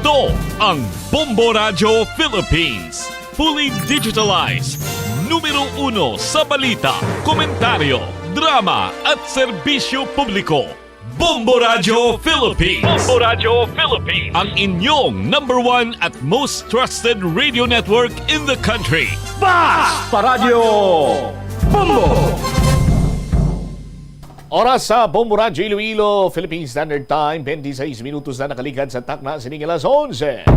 Ito ang Bombo Radio Philippines. Fully digitalized. Numero 1 sa balita, komentaryo, drama at serbisyo publiko. Bombo Radio Philippines. Bombo Radio Philippines. Ang inyong number 1 at most trusted radio network in the country. Basta Radio Bombo! Oras sa Bombo Radyo Iloilo, Philippine Standard Time, 26 minutos na nakalikan sa takna sining alas 11.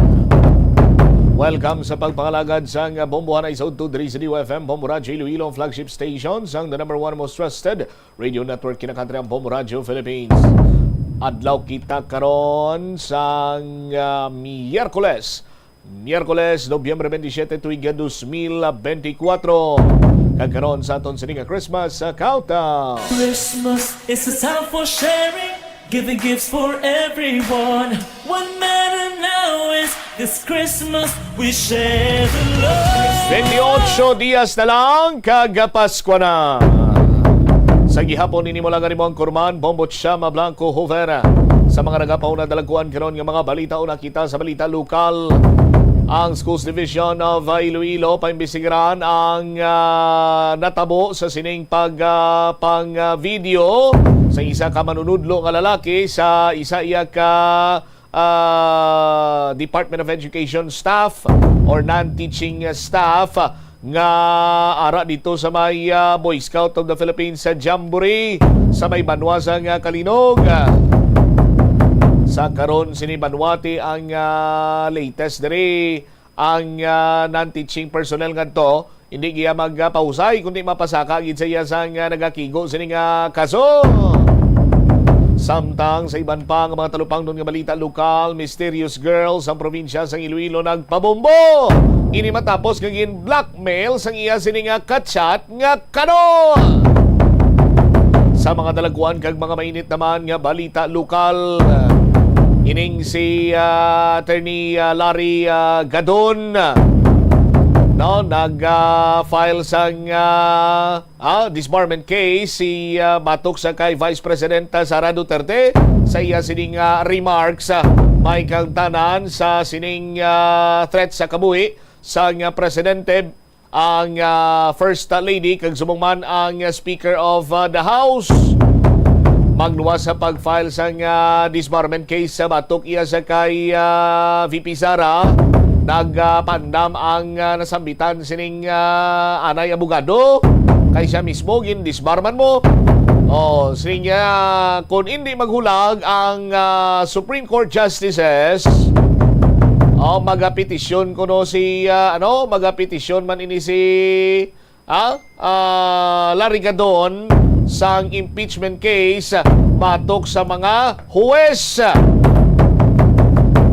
Welcome sa pagpangalagad sa Bombo Hanay Sound 2 sa DWFM, Bombo Radyo Iloilo, flagship station sang the number 1 most trusted radio network kinakantri ang Bombo Radyo Philippines. Adlaw kita karon sang Miyerkules, Nobyembre 27, tuig 2024. Kagkaroon sa aton sining Christmas countdown. Christmas is a time for sharing, giving gifts for everyone. What matter now is this Christmas we share the love. 28 dias na lang, kagapaskwa na. Sa gihapon ini mo lang ang Kurman, Bombot Shama Blanco Hovera. Sa mga nagapaw na dalaguan karon nga mga balita o nakita sa balita lokal. Ang Schools Division of Iloilo paimbestigaran ang natabo sa sining pang-video sa isa ka manunudlo nga lalaki sa isa iya ka Department of Education staff or non-teaching staff nga ara dito sa may Boy Scout of the Philippines sa Jamboree sa may Banwasang Kalinog. Sa karon sini Banwati ang latest diri ang non-teaching personnel ngadto hindi giya magpahusay kundi mapasaka gid sa iya sang nagakigo sini nga kaso. Samtang sa iban pa nga mga talupang doon nga balita lokal, mysterious girl sa probinsya sang Iloilo nagpabombo. Ini matapos nga gin blackmail sang iya sini nga kachat nga kano. Sa mga dalaguan kag mga mainit naman nga balita lokal, ining si Attorney Larry Gadon nag-file sang disbarment case si batok sa kay Vice President Sara Duterte sa iya sining remarks may kangtanan sa sining threat sa kabuhi sang presidente ang First Lady kag sumungman ang Speaker of the House. Magluwas sa pag-file sang disbarment case sa batok iya sa kay VP Sara, nagpandam ang nasambitan sining anay abogado kay siya mismo gin disbarman mo. Sining kung hindi maghulag ang Supreme Court Justices, magapetisyon kuno si magapetisyon man ini si Larry Gadon sang impeachment case batok sa mga huwes.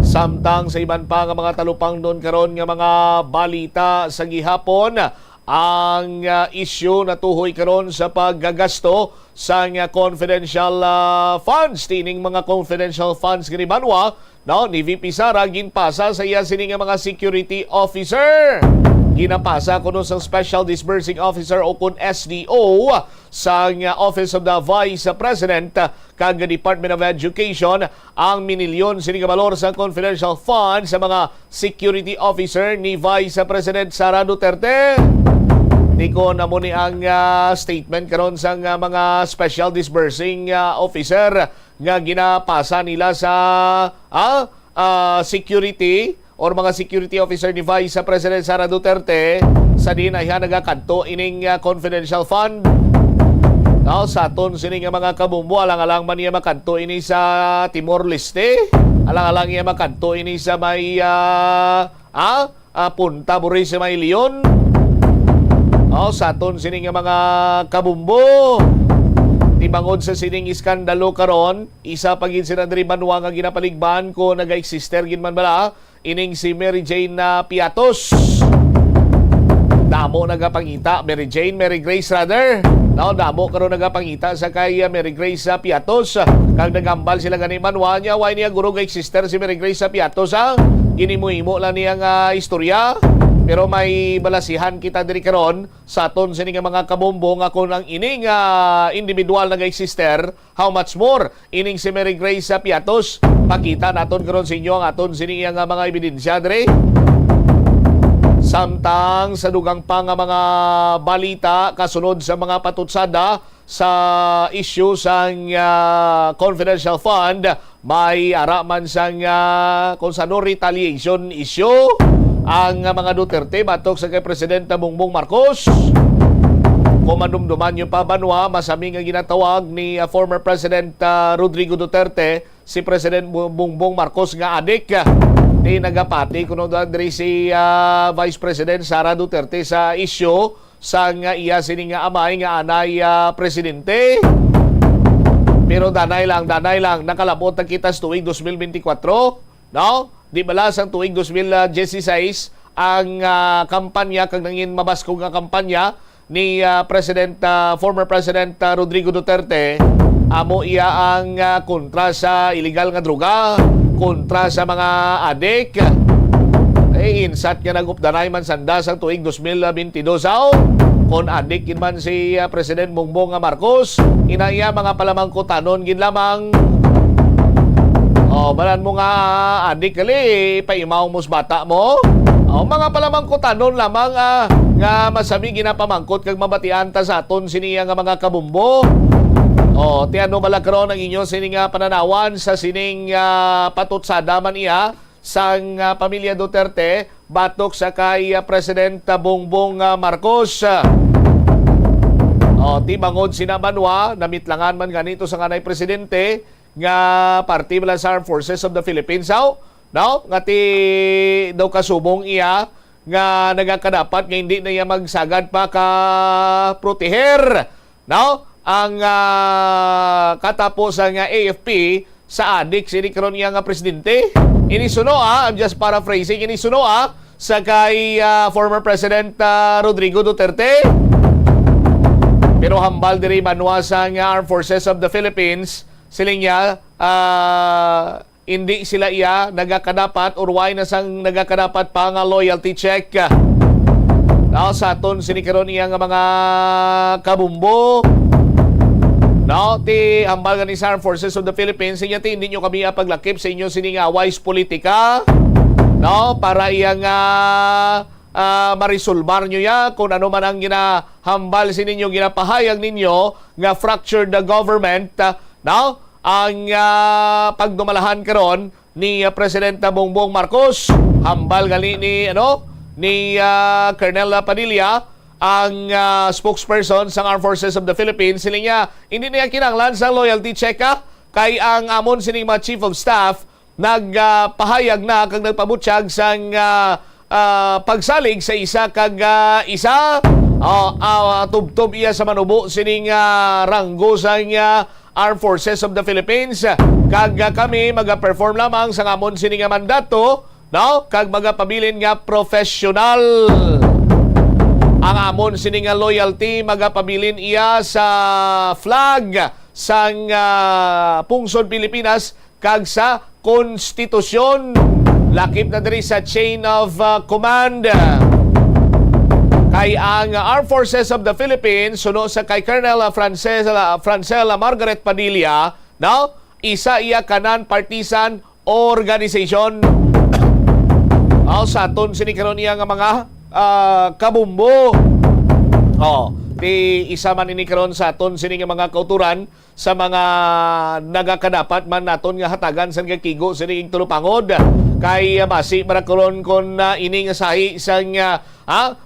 Samtang sa iban pa nga mga talupang doon karon nga mga balita sa gihapon, ang issue na tuhoy karon sa paggagasto sa confidential funds, tining mga confidential funds nga ni Banwa ni VP Sara ginpasa sa iya sining mga security officer. Ginapasa kuno sa Special Disbursing Officer o kun SDO sa Office of the Vice President kag Department of Education ang minilyon sining balor sa confidential fund sa mga security officer ni Vice President Sara Duterte. Niko na mo ni ang statement karon sa mga Special Disbursing Officer nga ginapasa nila sa security or mga security officer ni Vice President Sara Duterte sa din ay nagakanto ining confidential fund. Sa aton sining mga kabumbo, alang-alang man niya makanto ini sa Timor-Leste, alang-alang niya makanto ini sa may Punta Buri sa may Leon. Sa aton sining mga kabumbo, tibangod sa sining iskandalo karon, isa pagin sila diri Banwa nga ginapaligban ko naga-eksister gin man bala ining si Mary Jane Piatos. Damo nagapangita Mary Grace rather. Damo karon nagapangita sa kay Mary Grace Piatos. Kag nagambal sila gani Banwa niya, why niya guro ga-eksister si Mary Grace Piatos Inimo-imo lang niyang istorya. Pero may balasihan kita diri karon sa aton sini nga mga kabombo nga kung ang ining individual nag-exister, how much more ining si Mary Grace Piatos. Pakita naton karon sa inyo ang aton sini nga mga ebidensya diri. Samtang sa dugang pa nga mga balita kasunod sa mga patutsada sa issue sang confidential fund, may araman sang kung sa no retaliation issue ang mga Duterte batok sa kay Presidente Bongbong Marcos. Kung manumduman yung pabanwa, masami nga ginatawag ni former President Rodrigo Duterte si President Bongbong Marcos nga adik. Di nagapati kuno diri si Vice President Sara Duterte sa issue sang iya sini nga amay nga anay presidente. Pero danay lang nakalabot na kita sa tuig 2024, no? Di bala sang tuig 2016 ang kampanya kag nangin mabaskog nga kampanya ni former President Rodrigo Duterte. Amo iya ang kontra sa illegal nga droga, kontra sa mga adik. Insat nga nag-updanay man sanda sa tuig 2022 kon adik man si President Bongbong Marcos, inaya mga palamangkutanon gid lamang. Balan mo nga adik kali paimaw mos bata mo. Mga palamangkutanon lamang nga masabi ginapamangkot kag mabatian ta sa aton siniya nga mga kabumbo. Ti ano bala karon ang inyo sining pananawan sa sining patutsada man iya sang pamilya Duterte batok sa kay President Bongbong Marcos. Ti bangod sinabanwa namitlangan man ganito sa kanay presidente nga parte bala sa Armed Forces of the Philippines. No? Nga ti daw kasubong iya nga nagakadapat nga hindi na iya magsagad pa ka proteher, no? Ang katapos ang AFP sa adik sini karon iya nga presidente. Inisuno I'm just paraphrasing, inisuno sa kay former President Rodrigo Duterte. Pero hambal diri manwa sa Armed Forces of the Philippines siling niya hindi sila iya nagakadapat or why na sang nagakadapat pa nga loyalty check. Now, sa aton sinikaron iya nga mga kabumbo. Now, ti hambal ni Armed Forces of the Philippines, inya ti hindi nyo kami paglakip sa inyo sining wise politika. No, para iya nga marisolbar nyo ya kung ano man ang ginahambal sa ninyo, ginapahayag ninyo nga fractured the government. Now, ang pagdumalahan karon ni Presidente Bongbong Marcos, hambal gali ni Colonel Padilla, ang spokesperson sa Armed Forces of the Philippines. Sila niya, hindi niya kinanglan sa loyalty check kay ang amon sining mga Chief of Staff nagpahayag na kag nagpabutsyag sang pagsalig sa isa kag isa. Tubtob iya sa manubo sining ranggo sang Armed Forces of the Philippines. Kag kami maga-perform lamang sa amon sining mandato, no? Kag magapabilin nga professional. Ang amon sining loyalty magapabilin iya sa flag sang pungsod Pilipinas kag sa konstitusyon. Lakip na diri sa chain of command. Kay ang Armed Forces of the Philippines suno sa kay Colonel Francela Margaret Padilla, no? Isa iya kanan partisan organization. Sa aton sinikaron iya nga mga kabumbo. Ti isa man ini karon sa aton sini nga mga kauturan sa mga nagakadapat man naton nga hatagan sa kigo sini ing tulupangod kay basi marakaron kon ini nga sahi sang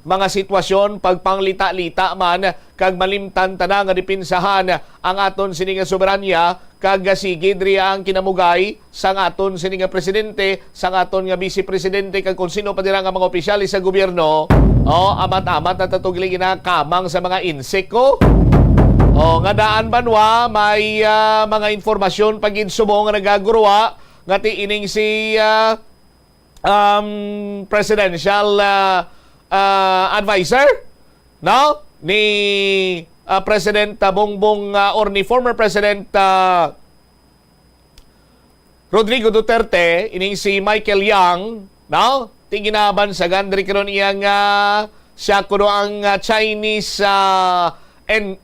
mga sitwasyon pagpanglita-lita man kag malimtan tana nga dipinsahan ang aton sini nga soberanya kag sige diri ang kinamugay sang aton sini nga presidente, sang aton nga vice presidente kag kung sino pa dira nga mga opisyal sa gobyerno. Amat-amat na tatugli kamang sa mga inseko. Nga daan banwa may mga informasyon pagin sumo nga nagagurwa nga ti ining si presidential advisor, no? Ni President Bongbong or ni former President Rodrigo Duterte, ining si Michael Yang, no? tiginaban sa gandri karon iyang siya kuno ang Chinese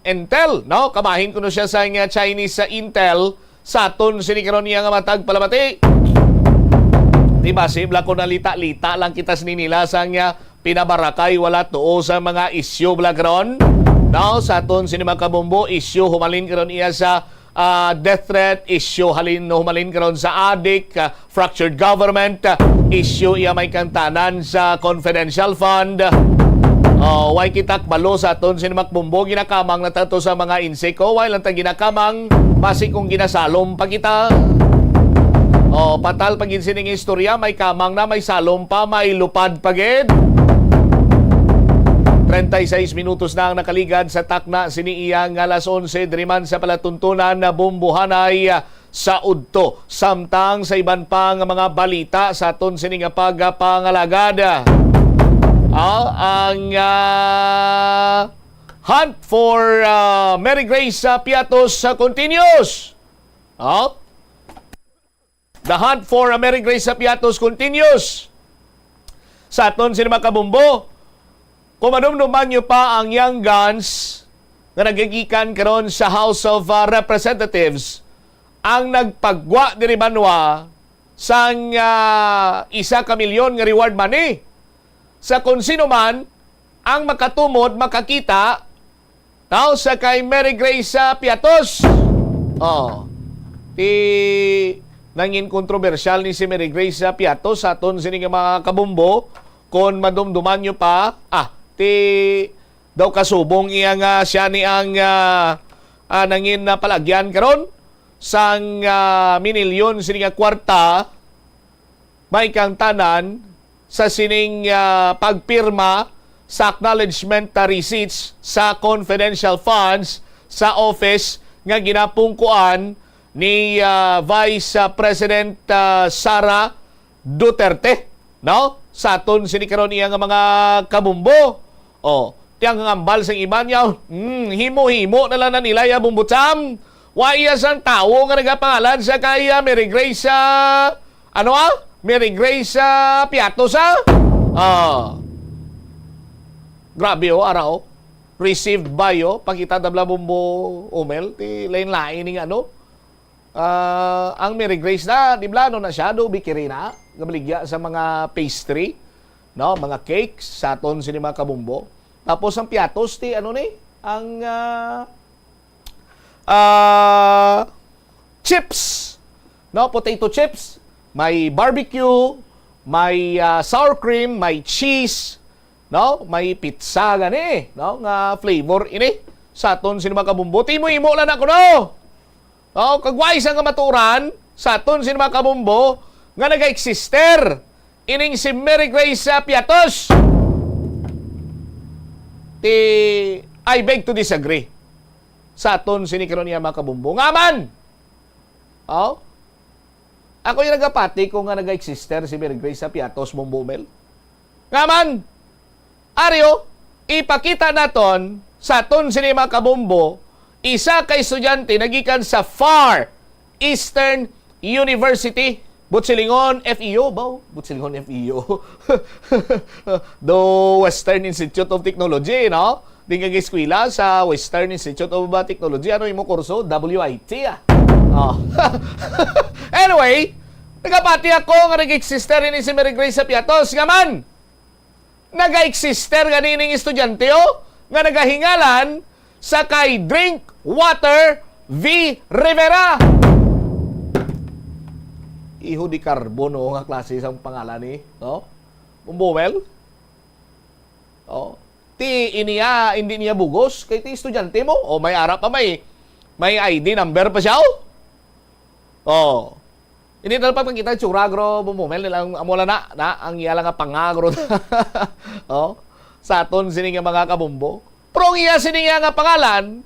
Intel, no? Kamahin kuno siya sa Chinese Intel sa aton sini karon iyang matag palabati. Diba, sibla ko nalita-lita lang kita nila sa pinabarakay wala tuo sa mga isyu bla karon. No, sa aton sini makabumbo isyu humalin karon iya sa death threat, issue humalin karon sa addict, fractured government, issue iya may kantanan sa confidential fund. Why kitak balo sa aton sinimakbumbo ginakamang na tato sa mga inseko, why lang ta ginakamang basi kung ginasalom pa kita. Patal pagin sining istorya, may kamang na, may salom pa, may lupad pagid. 36 minutos na ang nakaligad sa takna siniiyang alas 11 diriman sa palatuntunan na bumbuhanay sa udto. Samtang sa iban pang mga balita sa aton sining pagpangalagad. Ang hunt for Mary Grace Piatos continues. The hunt for Mary Grace Piatos continues. Sa aton sining makabumbo, kung madumduman nyo pa ang Young Guns na nagigikan karon sa House of Representatives, ang nagpagwa diri banwa sang 1 milyon nga reward money sa kung sino man ang makatumod, makakita sa kay Mary Grace Piatos. Nangin kontrobersyal ni si Mary Grace Piatos sa aton sining mga kabumbo. Kung madumduman nyo pa, daw kasubong iya nga siya ni ang nangin na palagyan karon sang minilyon sining kwarta may kang tanan sa sining pagpirma sa acknowledgement receipts sa confidential funds sa office nga ginapungkuan ni Vice President Sara Duterte, no? Sa aton sinikaron iya nga mga kabumbo. Tiyang ngambal sang iban yaw. Himo-himo na lang na nila ya bumbutsam. Wa iya sang tao nga nagapangalan sa kaya Mary Grace Mary Grace Piatos grabe araw. Received by pakita dabla bumbo umel ti lain-lain ning ang Mary Grace na di blano na siya do bikirina gabaligya sa mga pastry, no, mga cakes sa aton sini mga kabumbo. Tapos ang Piatos ang chips, no, potato chips, may barbecue, may sour cream, may cheese, no, may pizza gani, no, nga flavor ini sa aton sini mga kabumbo. Timo-imo lang ako no. Kagway sa nga maturan sa aton sini mga kabumbo nga naga-eksister ining si Mary Grace Piatos. I beg to disagree sa aton sinikaron niya mga kabumbo. Nga man! Ako yung nagapati kung nga nag-eksister si Mary Grace Piatos Bumbumel. Nga man! Aryo, ipakita naton sa aton sini mga kabumbo, isa kay estudyante nagikan sa Far Eastern University. Butsilingon FEU ba? Butsilingon FEU. Do Western Institute of Technology, no? Di nga eskwela sa Western Institute of Technology. Ano yung kurso? WIT, Anyway, nagapati ako nga nag-eksister ni si Mary Grace Piatos. Nga man, nag-eksister nga nining estudyante, nga nagahingalan sa kay Drinkwater V. Rivera. Iho di Carbono nga klase isang pangalan ni, no? Bumbumel. Hindi niya bugos kay ti estudyante mo. May arap pa may ID number pa siya. Hindi na dapat kita churagro bumbumel nilang amula na ang iyala nga pangagro. Sa aton sini nga mga kabumbo. Pero ang iya sini nga pangalan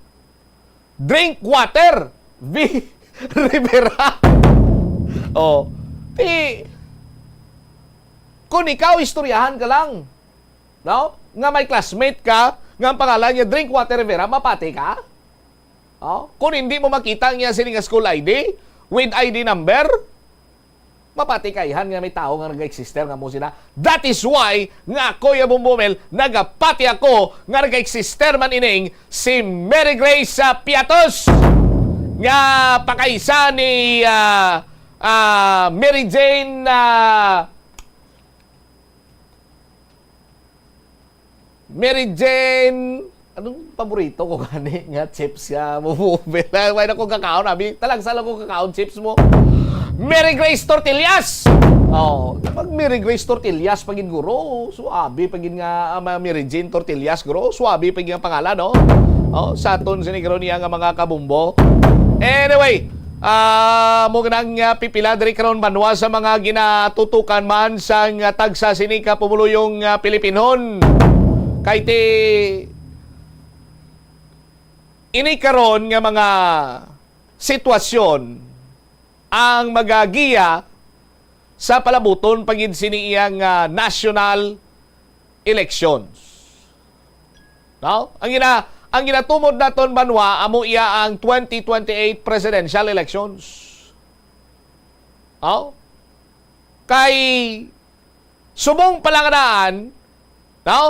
Drinkwater V. Rivera. Kung ikaw istoryahan ka lang, no? Nga may classmate ka, nga ang pangalan niya Drinkwater Rivera, mapati ka? Kung hindi mo makita niya sining school ID with ID number, mapatikayhan nga may tao nga nag-eksister nga mo sila. That is why nga Kuya Bumbumel nagapati ako nga nag-eksister man ining si Mary Grace Piatos nga pakaisa ni Mary Jane anong paborito ko gani nga chips nga Bumbumel. May na kong kakaon abi. Talagsa lang kong kakaon chips mo. Mary Grace Tortillas. Oh, pag Mary Grace Tortillas pagin guro, suabi pagin nga Mary Jane Tortillas guro, suabi pagin nga pangalan, no? Oh, saton sinigro niya nga mga kabumbo. Anyway, mo nang pipila diri karon banwa sa mga ginatutukan man sa tagsa sinika pumuluyong Pilipinon. Kay ti ini karon nga mga sitwasyon ang magagiya sa palabuton pagid siniyang national elections. No? Ang ginatumod naton banwa amo iya ang 2028 presidential elections. No? Kay subong palanganaan, no?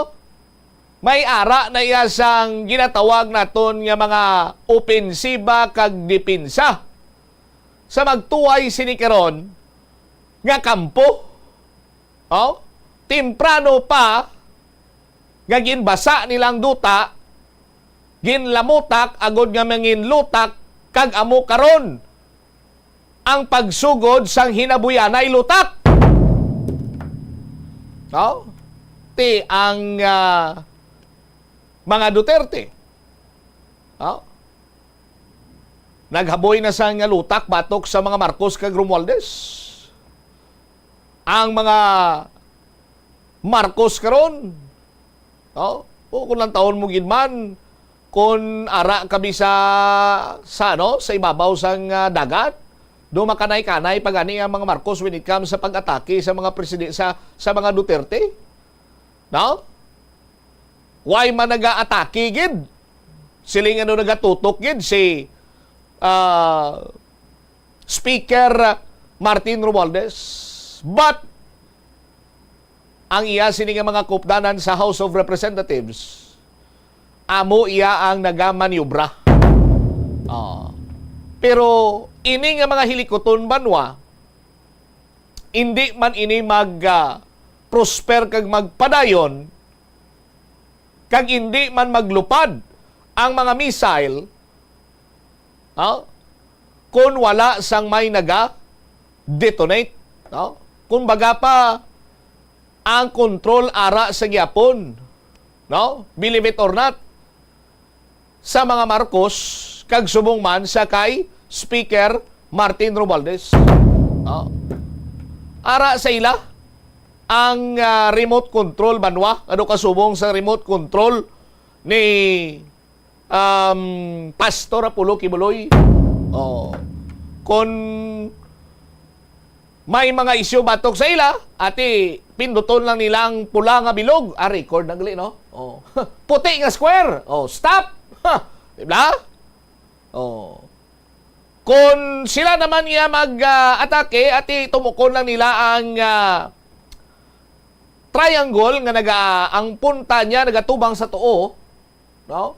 May ara na iya sang ginatawag naton nga mga opensiba kag depensa sa magtuway sinikaron nga kampo. Oh, temprano pa nga ginbasa nilang duta, ginlamutak agod nga manginlutak kag amo karon ang pagsugod sang hinabuyanay lutak. Oh, ti ang mga Duterte. Oh, naghaboy na sa nga lutak batok sa mga Marcos kag Romualdez. Ang mga Marcos karon, o kung lang taon mo gidman, kung ara kami sa sa ibabaw sang dagat, do makanay-kanay pagani ang mga Marcos when it comes sa pag-atake sa mga presidente sa mga Duterte. No? Why man naga-atake gid? Siling ano nagatutok gid si Speaker Martin Romualdez. But ang iya sining mga kupdanan sa House of Representatives, amo iya ang nagamanyubra. Pero ini nga mga hilikoton banwa, hindi man ini prosper kag magpadayon, kag hindi man maglupad ang mga missile, kung wala sang may naga-detonate. Kung baga pa, ang control ara sa gyapon, believe it or not, sa mga Marcos, kag subong man sa kay Speaker Martin Romualdez. Ara sa ila, ang remote control banwa, ano kasubong sa remote control ni Pastor Apollo Kibuloy. Kung may mga isyu batok sa ila, ati pinduton lang nilang pula nga bilog. Record na gali, no? Puti nga square. Stop! Diba? Kung sila naman niya mag-atake, ati tumukon lang nila ang triangle nga ang punta niya nagatubang sa tuo, no?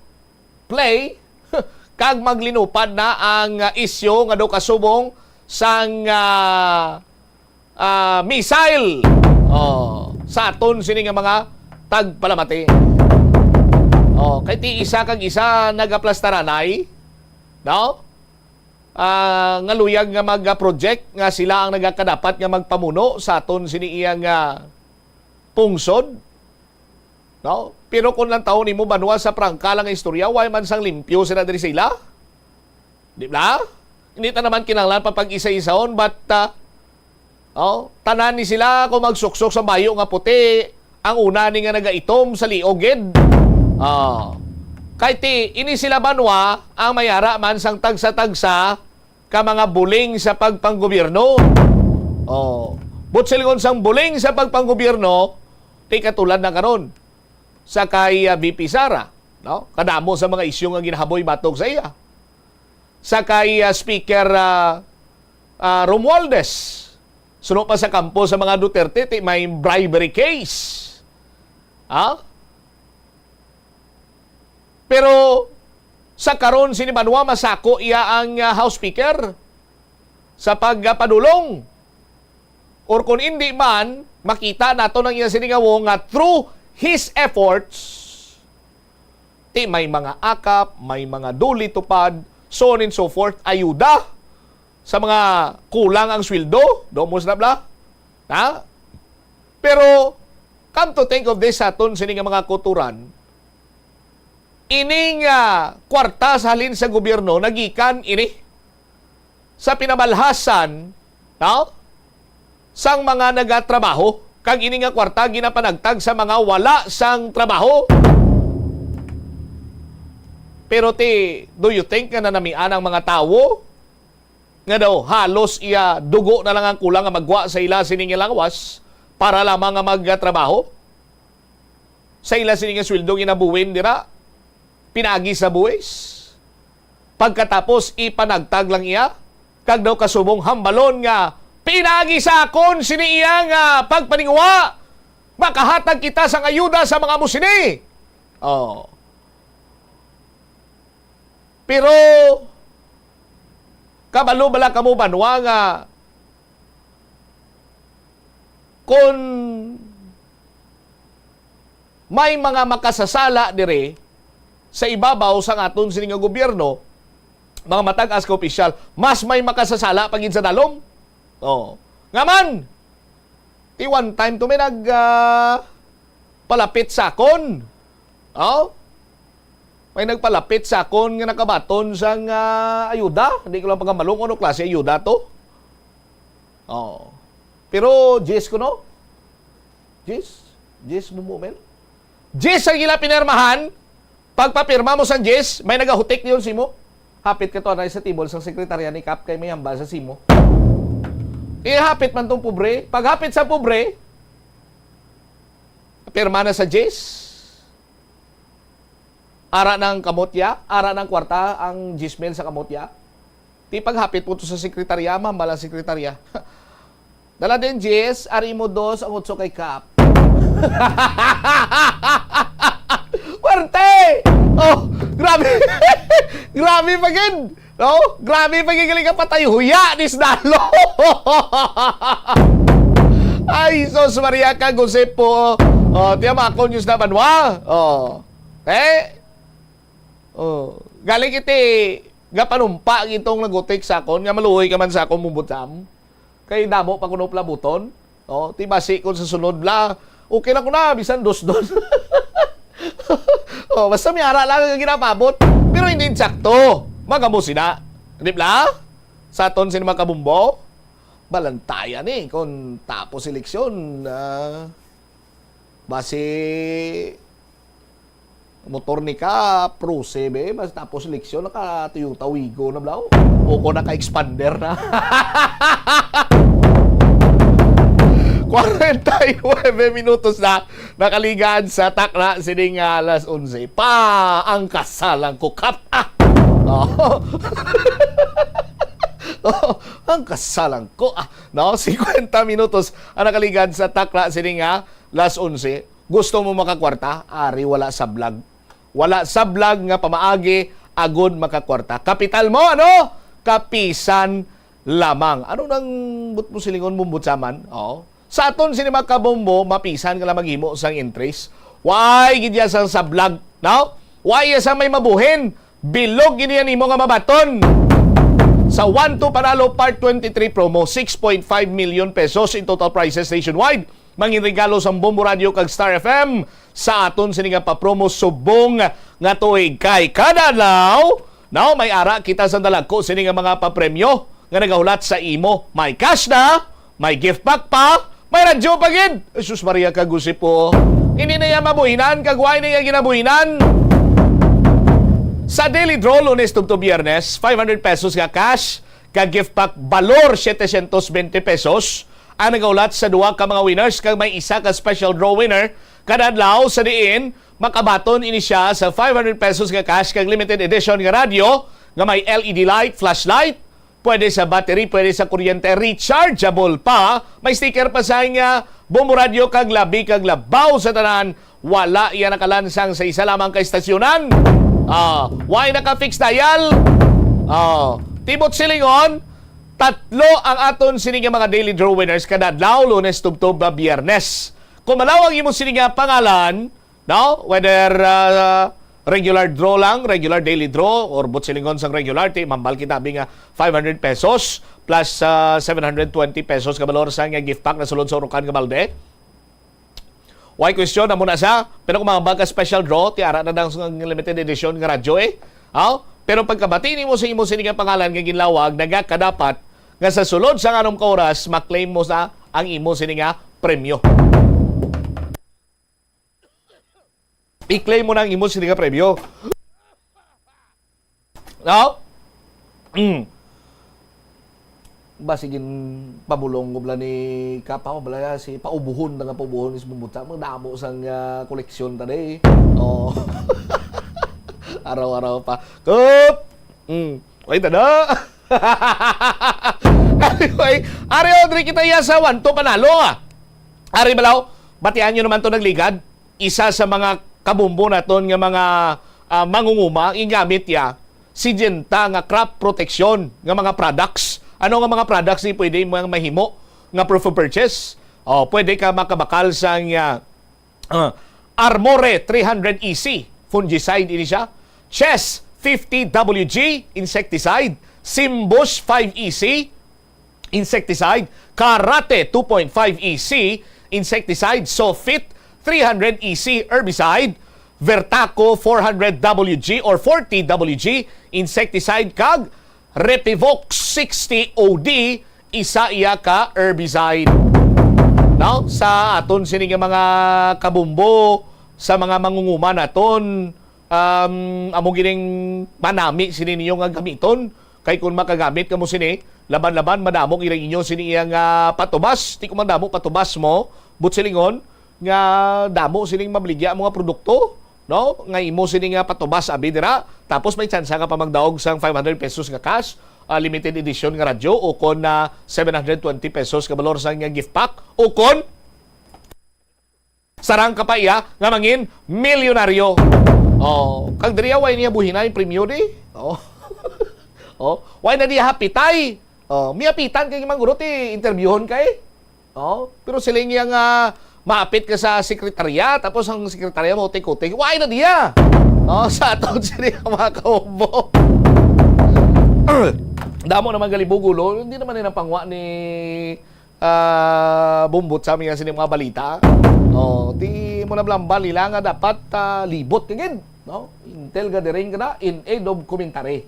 Play kag maglinupad na ang isyu nga do kasubong sang missile sa aton sini nga mga tagpalamati. Kay ti isa kag isa nagaplastaranay, no? Nga luyag nga mag-project nga sila ang nagakadapat nga magpamuno sa aton sini iyang pungsod, no? Pero kung lang taon ni mo banwa sa prangkalang istorya, why man sang limpyo sila diri sila? Di ba? Hindi ta naman kinahanglan pa pag-isa-isaon, but tanan ni sila kung magsuksok sa bayo nga puti, ang una ni nga nagaitom sa liogid. Kay ti ini sila banwa ang mayara man sang tagsa-tagsa ka mga buling sa pagpanggobyerno. But silingon sang buling sa pagpanggobyerno, ti katulad na karon sa kay VP Sara, no? Kadamo sa mga isyu nga ginahaboy batok sa iya. Sa kay Speaker Romualdez, Suno pa sa kampo sa mga Duterte, may bribery case. Pero sa karon si Banwa masako iya ang House Speaker sa pagpadulong. Or kung hindi man, makita nato ng iya siningawo nga through his efforts, may mga akap, may mga duli tupad, so on and so forth, ayuda sa mga kulang ang sweldo, domos na bla. Pero, come to think of this aton sining mga kuturan, ining kwarta sa halin sa gobyerno, nagikan ini sa pinamalhasan sang mga nagatrabaho, kag ini nga kwarta ginapanagtag sa mga wala sang trabaho. Pero do you think nga nanamian ang mga tawo nga daw halos iya dugo na lang ang kulang nga magwa sa ila sining langwas para lamang nga magtrabaho? Sa ila sining sweldo ginabuwin dira pinagi sa buwis. Pagkatapos ipanagtag lang iya kag daw kasubong hambalon nga pinagi sa akon sini iya nga pagpaningwa makahatag kita sang ayuda sa mga musini. Pero kabalo bala kamo Banwa nga kung may mga makasasala dire sa ibabaw sa aton sining nga gobyerno, mga matag-as ka opisyal, mas may makasasala pagin sa dalom. Nga man, one time to may palapit sa akon. May nagpalapit sa akon nga nakabaton sang ayuda. Hindi ko lang pagkamalong ano klase ayuda to. Pero Jess ko no? Jess mo moment. Jess ang ila pinirmahan. Pagpapirma mo sa Jess, may nagahutik niyon simo. Hapit ka to na sa tibol sa sekretarya ni Kap kay may hamba sa simo. Hapit man tong pobre. Pag hapit sa pobre, pirma na sa Jess. Ara ng kamotya, ara ng kwarta ang Gismel sa kamotya. Paghapit po to sa sekretarya, mambala sekretarya. Dala din Jess, ari mo dos ang utso kay Kap. Warte! Grabe. Grabe pagin. No? Grabe pagin galing ka patay huya ni Snalo. Ay, sos Maria ka Josepo. Tiyan ako news na Banwa. Galing kiti gapanumpa itong nagutik sa akon nga maluhoy ka man sa akon mumbutam kay damo pa kuno plabuton tibasi ko sa sunod bla okay na ko na bisan dos-dos. Basta may ara lang ang ginapabot pero hindi sakto magamo sina di bla sa aton sin makabumbo balantayan kung tapos eleksyon base motor ni ka, prose, mas tapos leksyon, naka-Toyota Wigo na blau. O ko naka-expander na. 49 minutos na nakaligaan sa takna sining alas 11. Pa ang kasalang ko Kap. Ang kasalang ko. 50 minutos ang nakaligaan sa takna sining alas 11. Gusto mo makakwarta? Ari, wala sa vlog. Wala sa vlog nga pamaagi, agod makakwarta. Kapital mo, kapisan lamang. Ano nang but mo silingon bumbut saman? Sa aton sinima kabombo, mapisan ka lang maghimo sang interest. Why, gidya sang sa vlog? Why, sa may mabuhin? Bilog giniya nimo nga mabaton. Sa 1-2 Panalo Part 23 promo, 6.5 million pesos in total prices nationwide. Mangin regalo sa Bombo Radio kag Star FM sa aton sini nga pa-promo subong nga tuig kay kada adlaw. Now may ara kita sa dalagko sini nga mga papremyo nga nagahulat sa imo. May cash na, may gift pack pa, may radyo pa gid. Jesus Maria kag Josepo. Ini na ya mabuhinan kag way na ya ginabuhinan. Sa daily draw Lunes to Biyernes, 500 pesos nga cash kag gift pack balor 720 pesos. Ang nagaulat sa duwa ka mga winners kag may isa ka special draw winner kada adlaw sa diin makabaton ini siya sa 500 pesos nga cash kag limited edition nga radio nga may LED light, flashlight, pwede sa battery, pwede sa kuryente, rechargeable pa. May sticker pa sa nga Bombo Radio kag labi kag labaw sa tanan. Wala iya nakalansang sa isa lamang ka istasyonan. Why naka-fix dial? Tibot silingon, tatlo ang aton sininga mga daily draw winners kada adlaw, Lunes, Tubtob, Biyernes. Kung malawag imo sininga pangalan, no? Whether regular draw lang, regular daily draw, or butsilingon sang regular, mambal kita nga 500 pesos plus 720 pesos kabalor sa nga gift pack na sulod sa Urukan Gabalde. Why question na muna sa, pero kung mambal ka special draw, tiara na dang sa limited edition nga radyo Pero pagkabati ni mo sa imo sininga pangalan nga ginlawag, nagakadapat nga sa sulod sa anong ka oras, maklaim mo sa ang imo sininga premyo. I-claim mo na ang imo sininga premyo. No? Basigin pabulong ko bala ni Kapa mo bala si paubuhon na nga paubuhon is bumuta mo damo sang koleksyon today. Araw-araw pa. Kup! Wait na. Anyway, ari Audrey kita sa 1-2 panalo Ari balaw, batian nyo naman to nagligad. Isa sa mga kabumbo naton nga mga mangunguma, ingamit ya si Genta nga crop protection nga mga products. Ano nga mga products ni pwede mo mahimo nga proof of purchase? Pwede ka makabakal sa Armore 300EC fungicide ini siya. Chess 50WG insecticide, Simbus 5EC insecticide, Karate 2.5EC insecticide, Sofit 300EC herbicide, Vertaco 400WG or 40WG insecticide kag Repivox 60OD isa iya ka herbicide. Now, sa aton sini nga mga kabumbo, sa mga mangunguma naton, amo gining manami sini ninyo nga gamiton. Kay kung makagamit kamo sini, laban-laban madamok ilang inyo sini iya nga patubas. Di ko man damo patubas mo, butsilingon nga damo sining mabligya mga produkto. No, nga imo sini nga patubas abi dira, tapos may tsansa ka pa magdaog sang 500 pesos nga cash, limited edition nga radyo o kon na 720 pesos ka balor sang nga gift pack o kon sarang ka pa iya nga mangin milyonaryo. Kag diriya way niya buhinay premium di. Way na diya hapitay. Miapitan kay mangguro ti interviewon kay. Pero sila niya nga maapit ka sa sekretarya, tapos ang sekretarya mo utik-utik, why na diya? Sa aton sila mga kaumbo. Damo naman galibugulo, hindi naman yun ang pangwa ni bumbot sa amin nga mga balita. Di mo na blambal nila nga dapat libot kagin. Intel ga rin ka na, in aid of commentary.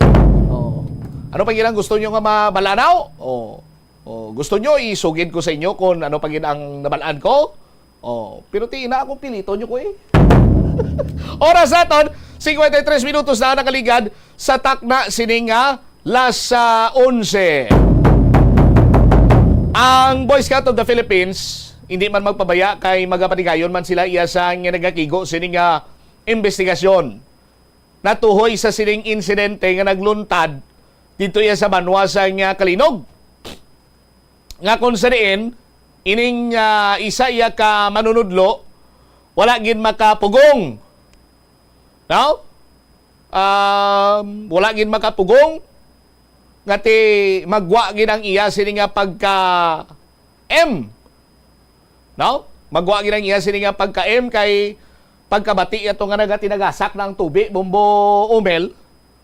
Ano pa ang gusto nyo nga mabalanaw? Gusto nyo isugid ko sa inyo kung ano pa ang nabalaan ko? Pero tina akong pilito nyo ko Oras naton, 53 minutos na nakaligad sa takna sininga las 11. Ang Boy Scout of the Philippines, hindi man magpabaya kay magapanigayon man sila iya sa nga nagakigo sininga investigasyon. Natuhoy sa sining insidente nga nagluntad dito iya sa Banwa sa nga Kalinog. Nga kung sa diin, ining isa iya ka manunudlo, wala gid makapugong. Wala gid makapugong. Ngati magwa gid ang iya sini nga pagka M. Magwa gid ang iya sini nga pagka M kay pagkabati ato nga nagatinaгаsak ng tubig bombo umel.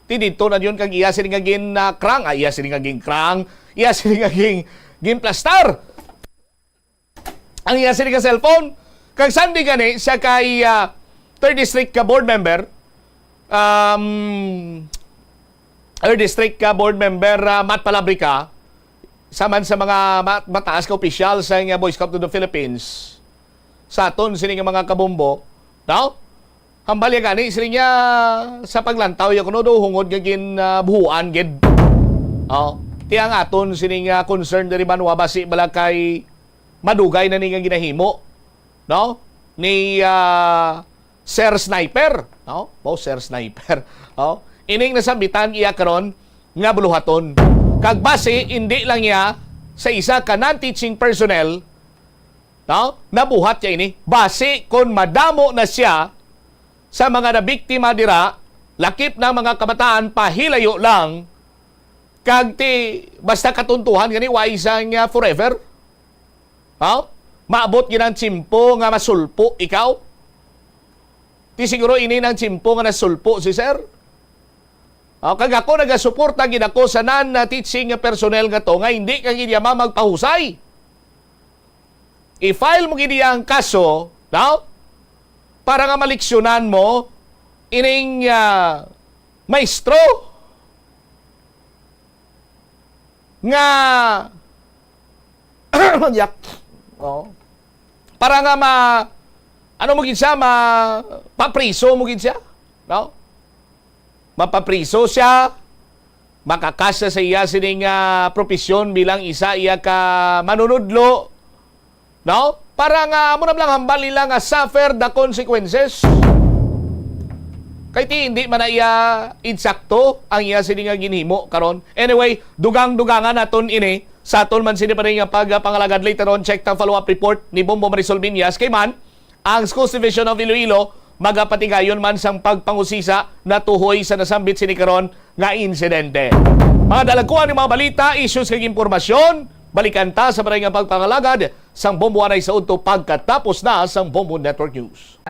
Ti dito na yun kag iya sini nga gin krang, iya sini nga gin krang, iya sini nga gin plastar. Ang iya sini ka cellphone, kag sandi gani siya kay 3rd District ka board member, 3rd District ka board member Matt Palabrica, saman sa mga mataas ka opisyal sa nga Boy Scout of the Philippines, sa aton sini nga mga kabombo, hambal ya gani sini niya sa paglantaw ya kuno do hungod nga gin buhuan gid. Tiyang aton sini nga concern diri Banwa basi balakay madugay na ni nga ginahimo ni Sir Sniper Sir Sniper ining nasambitan iya karon nga buluhaton Kag base, hindi lang niya sa isa ka non-teaching personnel, no? Nabuhat niya ini. Base, kung madamo na siya sa mga nabiktima dira, lakip na mga kabataan, pahilayo lang, kag ti, basta katuntuhan gani, wa isang forever. No? Maabot yun ang tsimpo nga masulpo ikaw. Ti siguro ini ng tsimpo nga nasulpo si sir. Kag ako nagasuporta gid ako sa non-teaching personnel nga to nga hindi kang gid magpahusay. I-file mo gid ang kaso, no? Para nga maliksyonan mo ining maestro nga yak. Oh. Para nga ano mo gid siya, papriso mo gid siya, no? Mapapriso siya, makakasa sa iya sining propesyon bilang isa iya ka manunudlo, no? Para nga mo na lang hambal nila nga suffer the consequences. Kay ti hindi man na iya insakto ang iya sining ginhimo karon. Anyway, dugang-dugangan naton ini sa aton man sini pa rin nga pagpangalagad later on. Check tang follow-up report ni Bombo Marisol Binyas kay man ang Schools Division of Iloilo magapatigayon man sang pagpangusisa na tuhoy sa nasambit sini karon nga insidente. Mga dalagkuhan ng mga balita, issues kag impormasyon, balikan ta sa maray nga pagpangalagad sang Bombo Anay sa udto pagkatapos na sang Bombo Network News.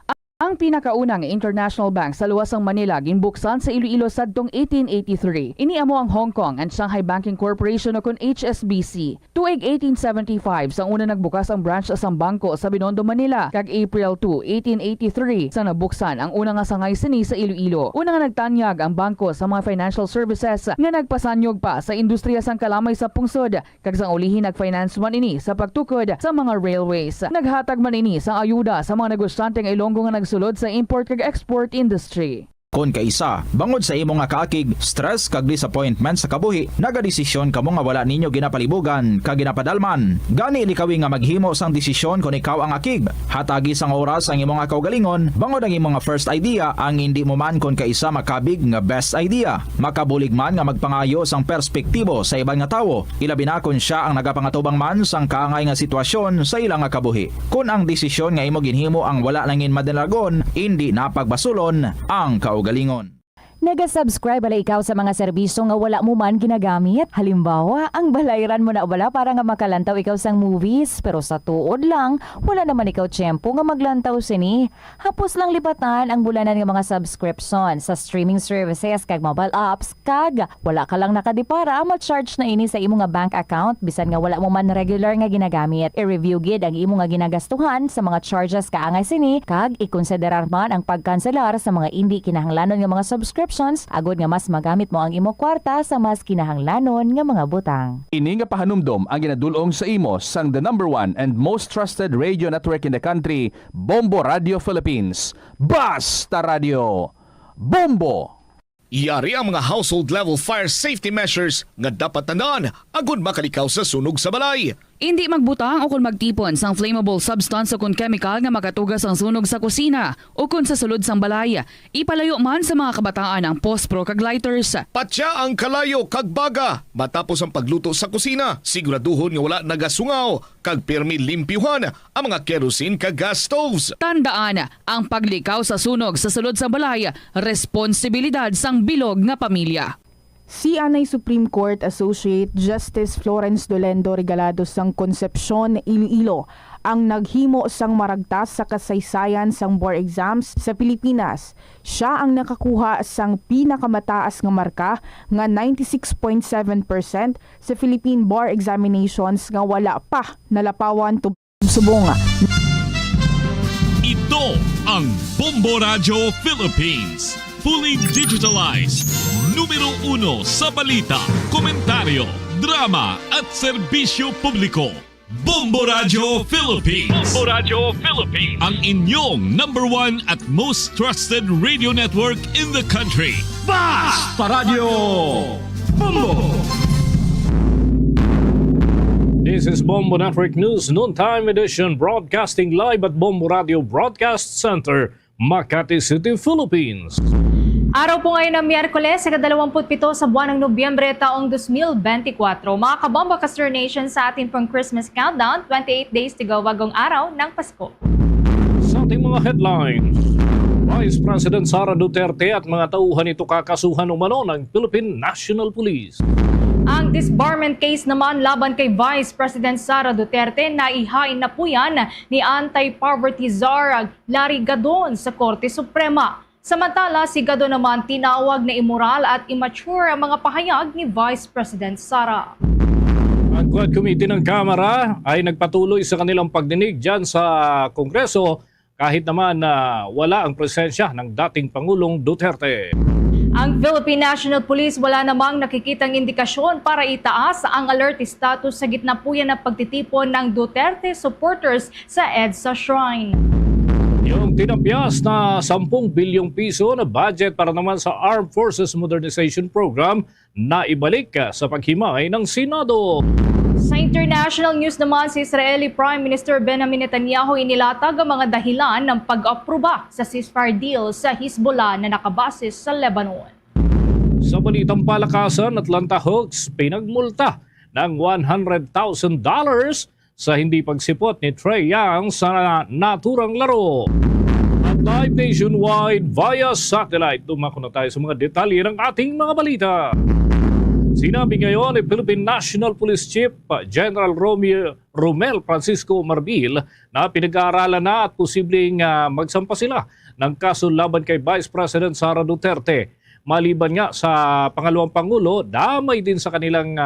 Ang pinakaunang international bank sa luwasang Manila ginbuksan sa Iloilo sadtong 1883. Iniamo ang Hong Kong and Shanghai Banking Corporation o kun HSBC. Tuig 1875 sang una nagbukas ang branch sa bangko sa Binondo, Manila. Kag April 2, 1883 sang nabuksan ang una nga sangay sini sa Iloilo. Una nga nagtanyag ang bangko sa mga financial services nga nagpasanyog pa sa industriya sang kalamay sa pungsod. Kag sang ulihin nagfinance man ini sa pagtukod sa mga railways. Naghatag man ini sang ayuda sa mga negosyante nga Ilonggo nga sulod sa import kag export industry. Kon kaisa, bangod sa imo nga kaakig, stress kag disappointment sa kabuhi, nagadesisyon kamo nga wala ninyo ginapalibugan kag ginapadalman. Gani likawi nga maghimo sang desisyon kon ikaw ang akig. Hatagi sang oras ang imo nga kaugalingon, bangod ang imo nga first idea ang hindi mo man kon kaisa makabig nga best idea. Makabulig man nga magpangayo sang perspektibo sa ibang nga tawo, ilabi na kon siya ang nagapangatubang man sang kaangay nga sitwasyon sa ilang nga kabuhi. Kun ang desisyon nga imo ginhimo ang wala langin madalagon, hindi napagbasulon ang kaugalingon. Nag-subscribe ala ikaw sa mga serbisyo nga wala mo man ginagamit. Halimbawa, ang balayran mo na wala para nga makalantaw ikaw sang movies, pero sa tuod lang, wala naman ikaw tiyempo nga maglantaw sini. Hapos lang lipatan ang bulanan nga mga subscription sa streaming services kag mobile apps kag wala ka lang nakadipara ma-charge na ini sa imo nga bank account bisan nga wala mo man regular nga ginagamit. I-review gid ang imo nga ginagastuhan sa mga charges kaangay sini kag ikonsiderar man ang pagkanselar sa mga hindi kinahanglanon nga mga subscription agod nga mas magamit mo ang imo kwarta sa mas kinahanglanon nga mga butang. Ini nga pahanumdom ang ginadulong sa imo sang the number 1 and most trusted radio network in the country, Bombo Radio Philippines. Basta Radio Bombo! Iyari ang mga household level fire safety measures nga dapat tandaan agud makalikaw sa sunog sa balay. Hindi magbutang o kung magtipon sang flammable substance o kung chemical nga makatugas ang sunog sa kusina o kung sa sulod sang balay. Ipalayo man sa mga kabataan ang pospro kag lighters. Patya ang kalayo kag baga matapos ang pagluto sa kusina. Siguraduhon nga wala nagasungaw kag pirmi limpyuhan ang mga kerosene kag gas stoves. Tandaan, ang paglikaw sa sunog sa sulod sa balay, responsibilidad sang bilog nga pamilya. Si Anay Supreme Court Associate Justice Florence Dolendo Regalado sang Concepcion, Iloilo ang naghimo sang maragtas sa kasaysayan sang board exams sa Pilipinas. Siya ang nakakuha sang pinakamataas nga marka nga 96.7% sa Philippine Bar Examinations nga wala pa nalapawan to subong. Ito ang Bombo Radio Philippines. Fully digitalized. Numero 1 sa balita, komentaryo, drama at serbisyo publiko. Bombo Radio Philippines. Bombo Radio Philippines. Ang inyong number 1 at most trusted radio network in the country. Basta Radio Bombo! This is Bombo Network News Noontime Edition broadcasting live at Bombo Radio Broadcast Center, Makati City, Philippines. Araw po ngayon ng Miyerkules, ika-27 sa buwan ng Nobyembre taong 2024. Mga kabomba Castor Nation sa ating pang Christmas countdown, 28 days to go bagong araw ng Pasko. Sa ating mga headlines, Vice President Sara Duterte at mga tauhan nito kakasuhan umano ng Philippine National Police. Ang disbarment case naman laban kay Vice President Sara Duterte na ihain na po yan ni anti-poverty czar Larry Gadon sa Korte Suprema. Samantala, si Gadon naman tinawag na immoral at immature ang mga pahayag ni Vice President Sara. Ang Quad Committee ng Kamara ay nagpatuloy sa kanilang pagdinig dyan sa Kongreso kahit naman na wala ang presensya ng dating Pangulong Duterte. Ang Philippine National Police wala namang nakikitang indikasyon para itaas ang alert status sa gitna po yan ng pagtitipon ng Duterte supporters sa EDSA Shrine. Yung tinapyas na 10 bilyong piso na budget para naman sa Armed Forces Modernization Program na ibalik sa paghimay ng Senado. Sa international news naman, si Israeli Prime Minister Benjamin Netanyahu inilatag ang mga dahilan ng pag-aproba sa ceasefire deal sa Hezbollah na nakabase sa Lebanon. Sa balitang palakasan, Atlanta Hawks pinagmulta ng $100,000 sa hindi pagsipot ni Trae Young sa naturang laro. At live nationwide via satellite, dumako na tayo sa mga detalye ng ating mga balita. Sinabi ngayon ni Philippine National Police Chief General Romel Francisco Marbil na pinag-aaralan na at posibleng magsampa sila ng kaso laban kay Vice President Sara Duterte. Maliban nga sa pangalawang Pangulo, damay din sa kanilang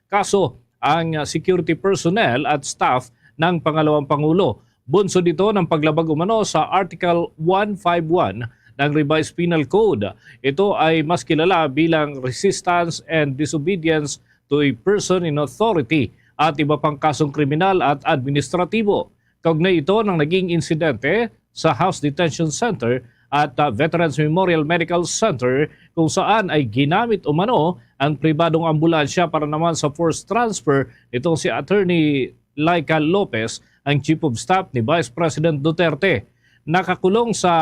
kaso ang security personnel at staff ng pangalawang Pangulo. Bunso dito ng paglabag umano sa Article 151 ng Revised Penal Code. Ito ay mas kilala bilang resistance and disobedience to a person in authority at iba pang kasong kriminal at administratibo. Kaugnay ito ng naging insidente sa House Detention Center at Veterans Memorial Medical Center kung saan ay ginamit umano ang pribadong ambulansya para naman sa forced transfer nitong si Attorney Laika Lopez, ang Chief of Staff ni Vice President Duterte. Nakakulong sa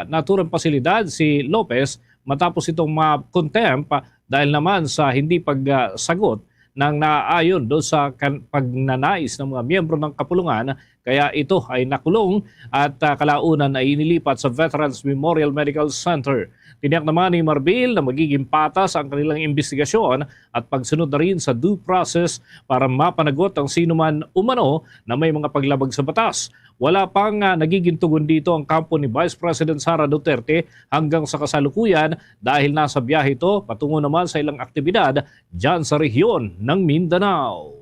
naturang pasilidad si Lopez matapos itong ma-contempt dahil naman sa hindi pagsagot ng naaayon doon sa pagnanais ng mga miyembro ng kapulungan, kaya ito ay nakulong at kalaunan ay inilipat sa Veterans Memorial Medical Center. Tiniyak naman ni Marbil na magiging patas ang kanilang investigasyon at pagsunod na rin sa due process para mapanagot ang sino man umano na may mga paglabag sa batas. Wala pang nagiging tugon dito ang kampo ni Vice President Sara Duterte hanggang sa kasalukuyan dahil nasa biyahe ito patungo naman sa ilang aktibidad dyan sa rehiyon ng Mindanao.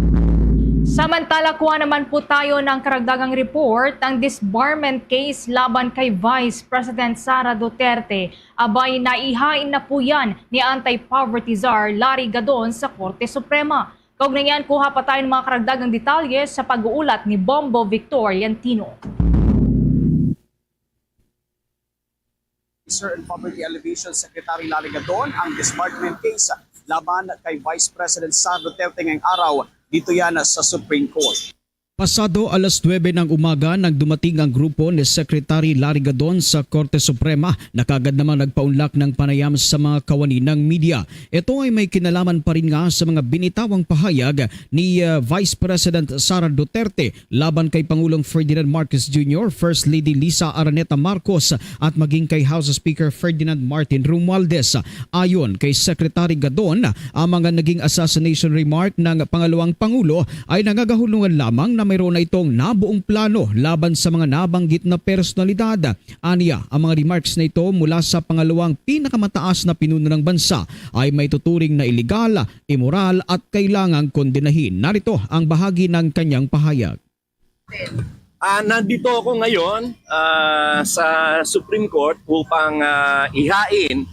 Samantala, kuha naman po tayo ng karagdagang report ang disbarment case laban kay Vice President Sara Duterte. Abay, naihain na po yan ni anti-poverty czar Larry Gadon sa Korte Suprema. Kaugnay yan, kuha pa tayo ng mga karagdagang detalye sa pag-uulat ni Bombo Victor Yantino. And Poverty Alleviation Secretary Larry Gadon ang disbarment case laban kay Vice President Sara Duterte ngayong araw dito yan sa Supreme Court. Pasado alas 9 ng umaga nang dumating ang grupo ni Secretary Larry Gadon sa Korte Suprema na kaagad naman nagpaunlak ng panayam sa mga kawani ng media. Ito ay may kinalaman pa rin nga sa mga binitawang pahayag ni Vice President Sara Duterte laban kay Pangulong Ferdinand Marcos Jr., First Lady Lisa Araneta Marcos at maging kay House Speaker Ferdinand Martin Romualdez. Ayon kay Secretary Gadon, ang mga naging assassination remark ng pangalawang Pangulo ay nangagahulugan lamang na mayroon na itong nabuong plano laban sa mga nabanggit na personalidad. Aniya, ang mga remarks na ito mula sa pangalawang pinakamataas na pinuno ng bansa ay may tuturing na iligal, immoral at kailangang kondenahin. Narito ang bahagi ng kanyang pahayag. Nandito ako ngayon sa Supreme Court upang ihain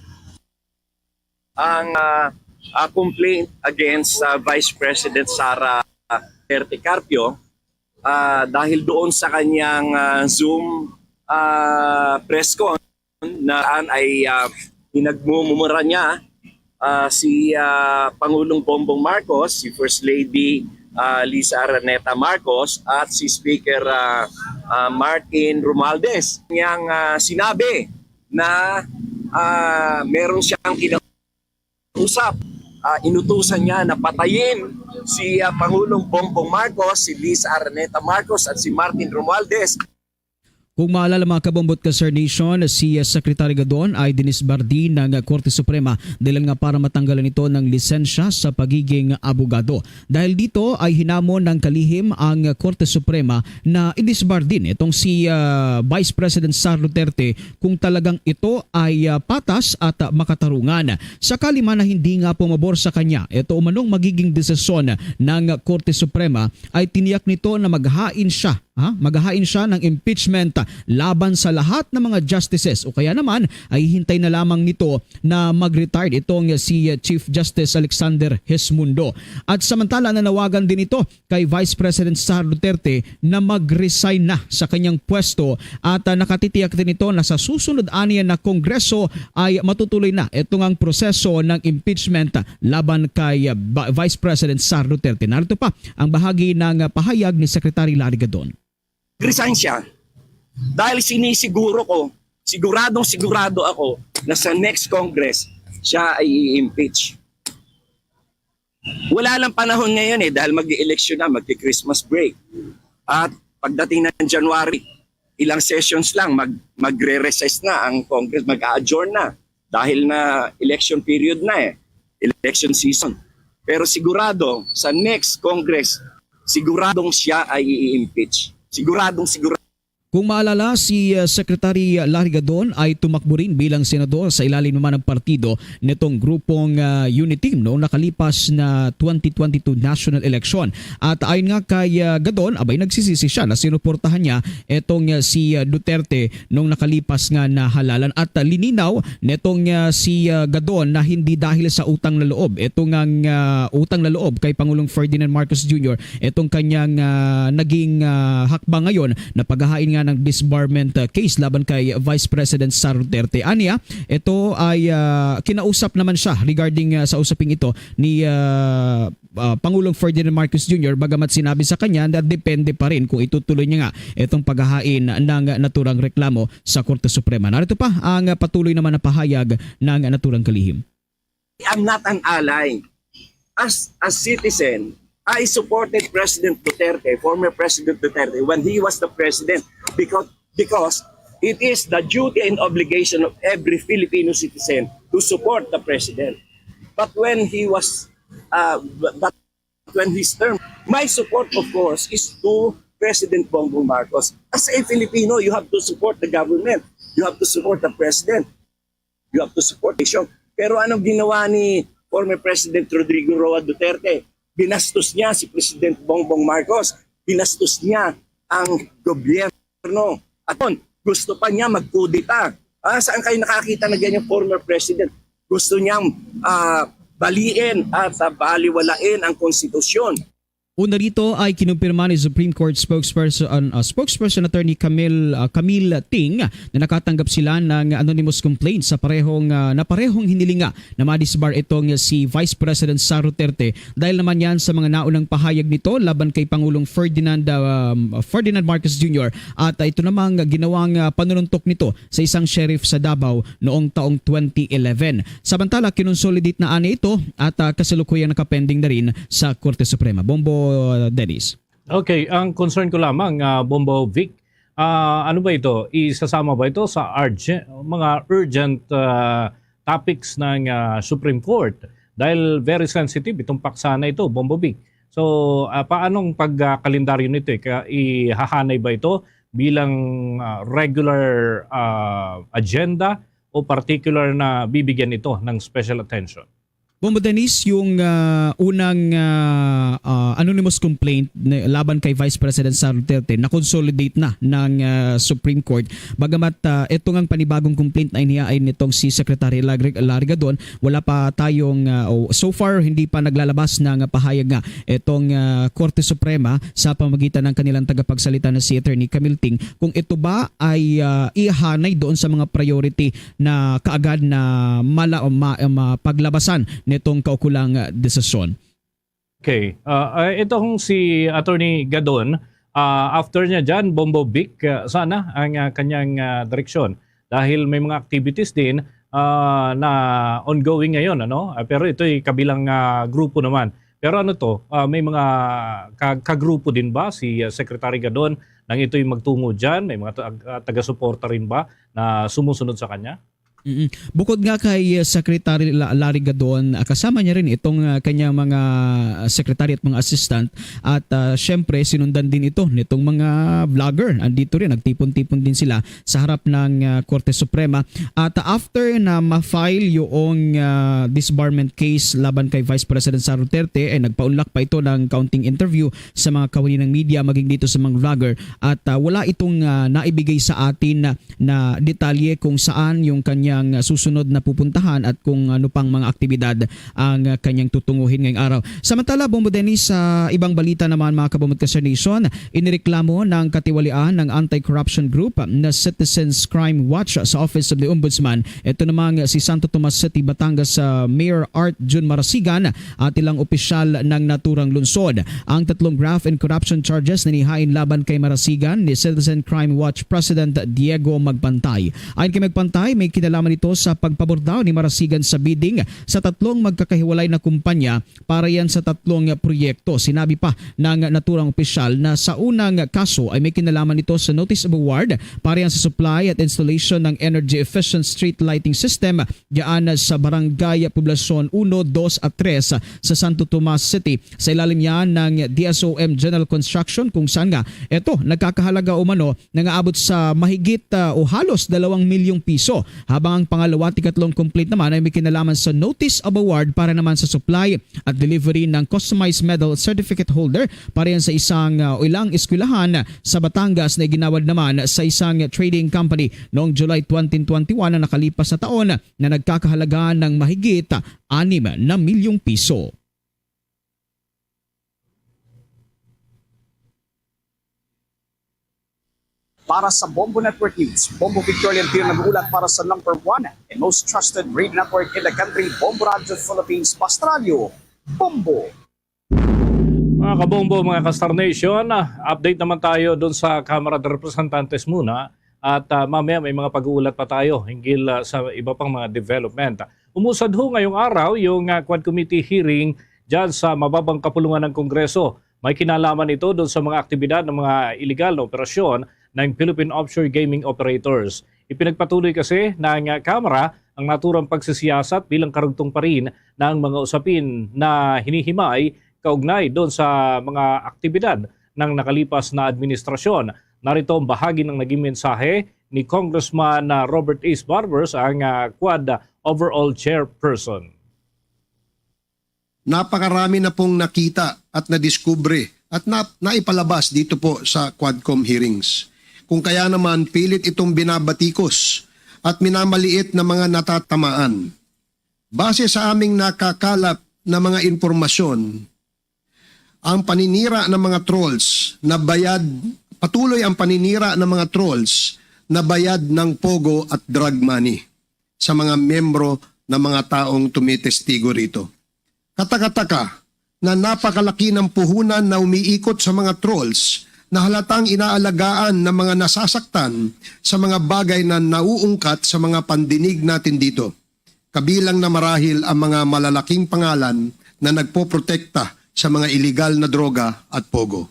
ang complaint against Vice President Sara Duterte Carpio dahil doon sa kanyang Zoom press con na ay pinagmumura niya si Pangulong Bongbong Marcos, si First Lady Lisa Araneta Marcos at si Speaker Martin Romualdez. Niyang sinabi na meron siyang kinausap. Inutusan niya na patayin si Pangulong Bongbong Marcos, si Liza Araneta Marcos at si Martin Romualdez. Kung maalala mga kabombot ka Sir Nation, si Secretary Gadon ay dinisbardi ng Korte Suprema dahil nga para matanggalan ito ng lisensya sa pagiging abogado. Dahil dito ay hinamon ng kalihim ang Korte Suprema na idisbardin itong si Vice President Sara Duterte kung talagang ito ay patas at makatarungan. Sakali man na hindi nga pumabor sa kanya, ito umanong magiging desisyon ng Korte Suprema ay tiniyak nito na maghain siya ng impeachment laban sa lahat ng mga justices o kaya naman ay hintay na lamang nito na mag-retire itong si Chief Justice Alexander Gesmundo. At samantala nanawagan din ito kay Vice President Sara Duterte na mag-resign na sa kanyang pwesto at nakatitiyak din ito na sa susunod aniya na Kongreso ay matutuloy na itong ang proseso ng impeachment laban kay Vice President Sara Duterte. Narito pa ang bahagi ng pahayag ni Secretary Larry Gadon. Resign siya dahil sinisiguro ko, sigurado ako na sa next Congress siya ay i-impeach. Wala lang panahon ngayon dahil mag-i-election na, magki-Christmas break. At pagdating ng January, ilang sessions lang magre-recess na ang Congress, mag-a-adjourn na dahil na election period na election season. Pero sigurado sa next Congress, siguradong siya ay i-impeach. Siguradong. Kung maalala, si Secretary Larry Gadon ay tumakbo rin bilang senador sa ilalim naman ng partido nitong grupong Uniteam noong nakalipas na 2022 national election. At ayon nga kay Gadon, nagsisisi siya na sinuportahan niya itong si Duterte noong nakalipas nga na halalan. At lininaw nitong si Gadon na hindi dahil sa utang na loob. Itong ang utang na loob kay Pangulong Ferdinand Marcos Jr. Itong kanyang naging hakbang ngayon na paghahain nga ng disbarment case laban kay Vice President Sara Duterte. Aniya, ito ay kinausap naman siya regarding sa usaping ito ni Pangulong Ferdinand Marcos Jr. bagamat sinabi sa kanya na depende pa rin kung itutuloy niya nga itong paghahain ng naturang reklamo sa Korte Suprema. Narito pa ang patuloy naman na pahayag ng naturang kalihim. I'm not an ally. As a citizen, I supported President Duterte, former President Duterte, when he was the president because it is the duty and obligation of every Filipino citizen to support the president. But when when his term, my support, of course, is to President Bongbong Marcos. As a Filipino, you have to support the government. You have to support the president. You have to support the nation. Pero anong ginawa ni former President Rodrigo Roa Duterte? Binastos niya si President Bongbong Marcos. Binastos niya ang gobyerno. At gusto pa niya magkudita. Saan kayo nakakita na ganyan former president? Gusto niyang baliin at baliwalain ang konstitusyon. Una rito ay kinumpirma ni Supreme Court spokesperson Attorney Camille Ting na nakatanggap sila ng anonymous complaint sa parehong hinilinga na madisbar itong si Vice President Sara Duterte dahil naman yan sa mga naunang pahayag nito laban kay Pangulong Ferdinand Marcos Jr. At ito namang ginawang panununtok nito sa isang sheriff sa Davao noong taong 2011. Samantala, kinonsolidate na ani ito at kasalukuyang nakapending na rin sa Korte Suprema. Bombo Dennis. Okay, ang concern ko lamang, Bombo Vic, ano ba ito? Isasama ba ito sa mga urgent topics ng Supreme Court? Dahil very sensitive itong paksa na ito, Bombo Vic. So, paanong pagkalendaryo nito? Ihahanay ba ito bilang regular agenda o particular na bibigyan ito ng special attention? Bombo Dennis, yung unang anonymous complaint laban kay Vice President Sara Duterte na-consolidate na ng Supreme Court. Bagamat itong ang panibagong complaint na inihain nitong si Secretary Larry Gadon, wala pa tayong, so far hindi pa naglalabas ng pahayag nga itong Korte Suprema sa pamagitan ng kanilang tagapagsalita na si Attorney Camille Ting kung ito ba ay ihanay doon sa mga priority na kaagad na paglabasan nitong kaukulang desisyon. Okay. Itong si Attorney Gadon, after niya dyan, Bombo Vic, sana ang kanyang direksyon. Dahil may mga activities din na ongoing ngayon, ano? Pero ito ay kabilang grupo naman. Pero ano to, may mga kagrupo din ba si Secretary Gadon nang ito'y magtungo dyan? May mga taga-suporta rin ba na sumusunod sa kanya? Bukod nga kay Secretary Larry Gadon, kasama niya rin itong kanyang mga secretary at mga assistant at syempre sinundan din ito nitong mga vlogger. Andito rin, nagtipon-tipon din sila sa harap ng Korte Suprema. At after na ma-file yung disbarment case laban kay Vice President Sara Duterte, ay nagpaunlak pa ito ng counting interview sa mga kawani ng media maging dito sa mga vlogger at wala itong naibigay sa atin na detalye kung saan yung kanyang susunod na pupuntahan at kung ano pang mga aktibidad ang kanyang tutunguhin ngayong araw. Samantala, Bombo Dennis, sa ibang balita naman mga kabomot ka sa nation, inireklamo ng katiwalian ng anti-corruption group na Citizens Crime Watch sa Office of the Ombudsman. Ito namang si Santo Tomas City, Batangas Mayor Art Jun Marasigan at ilang opisyal ng naturang lungsod. Ang tatlong graft and corruption charges na nihain laban kay Marasigan ni Citizen Crime Watch President Diego Magpantay. Ayon kay Magpantay, may kinalaman ito sa pagpabor daw ni Marasigan sa bidding sa tatlong magkakahiwalay na kumpanya para yan sa tatlong proyekto. Sinabi pa ng naturang opisyal na sa unang kaso ay may kinalaman ito sa notice of award para yan sa supply at installation ng energy efficient street lighting system diyan sa Barangay Poblacion 1, 2 at 3 sa Santo Tomas City. Sa ilalim yan ng DSOM General Construction kung saan nga ito nagkakahalaga umano na aabot sa mahigit o halos 2 milyong piso. Habang ang pangalawa at ikatlong complete naman ay may kinalaman sa notice of award para naman sa supply at delivery ng customized medal certificate holder para yan sa isang o ilang eskwelahan sa Batangas na ginawad naman sa isang trading company noong July 2021 na nakalipas na taon na nagkakahalaga ng mahigit 6 na milyong piso. Para sa Bombo Network News, Bombo Victorian Peer nag-uulat para sa number 1 and most trusted radio network in the country, Bombo Radio Philippines, Basta Radio, Bombo. Mga kabombo, mga Kastar Nation, update naman tayo doon sa Kamara de Representantes muna at mamaya may mga pag-uulat pa tayo hinggil sa iba pang mga development. Umusad ho ngayong araw yung Quad Committee hearing dyan sa mababang kapulungan ng Kongreso. May kinalaman ito doon sa mga aktibidad ng mga illegal na operasyon ng Philippine Offshore Gaming Operators. Ipinagpatuloy kasi ng Kamara ang naturang pagsisiyasat bilang karugtong pa rin ng mga usapin na hinihimay kaugnay doon sa mga aktibidad ng nakalipas na administrasyon. Narito ang bahagi ng naging mensahe ni Congressman Robert Ace Barbers, ang Quad Overall Chairperson. Napakarami na pong nakita at nadiskubre at naipalabas dito po sa Quadcom hearings. Kung kaya naman pilit itong binabatikos at minamaliit na mga natatamaan. Base sa aming nakakalap na mga informasyon, ang paninira ng mga trolls na bayad, patuloy ang paninira ng mga trolls na bayad ng pogo at drug money sa mga membro ng mga taong tumitestigo rito. Katakataka na napakalaki ng puhunan na umiikot sa mga trolls na halatang inaalagaan ng mga nasasaktan sa mga bagay na nauungkat sa mga pandinig natin dito. Kabilang na marahil ang mga malalaking pangalan na nagpoprotekta sa mga iligal na droga at pogo.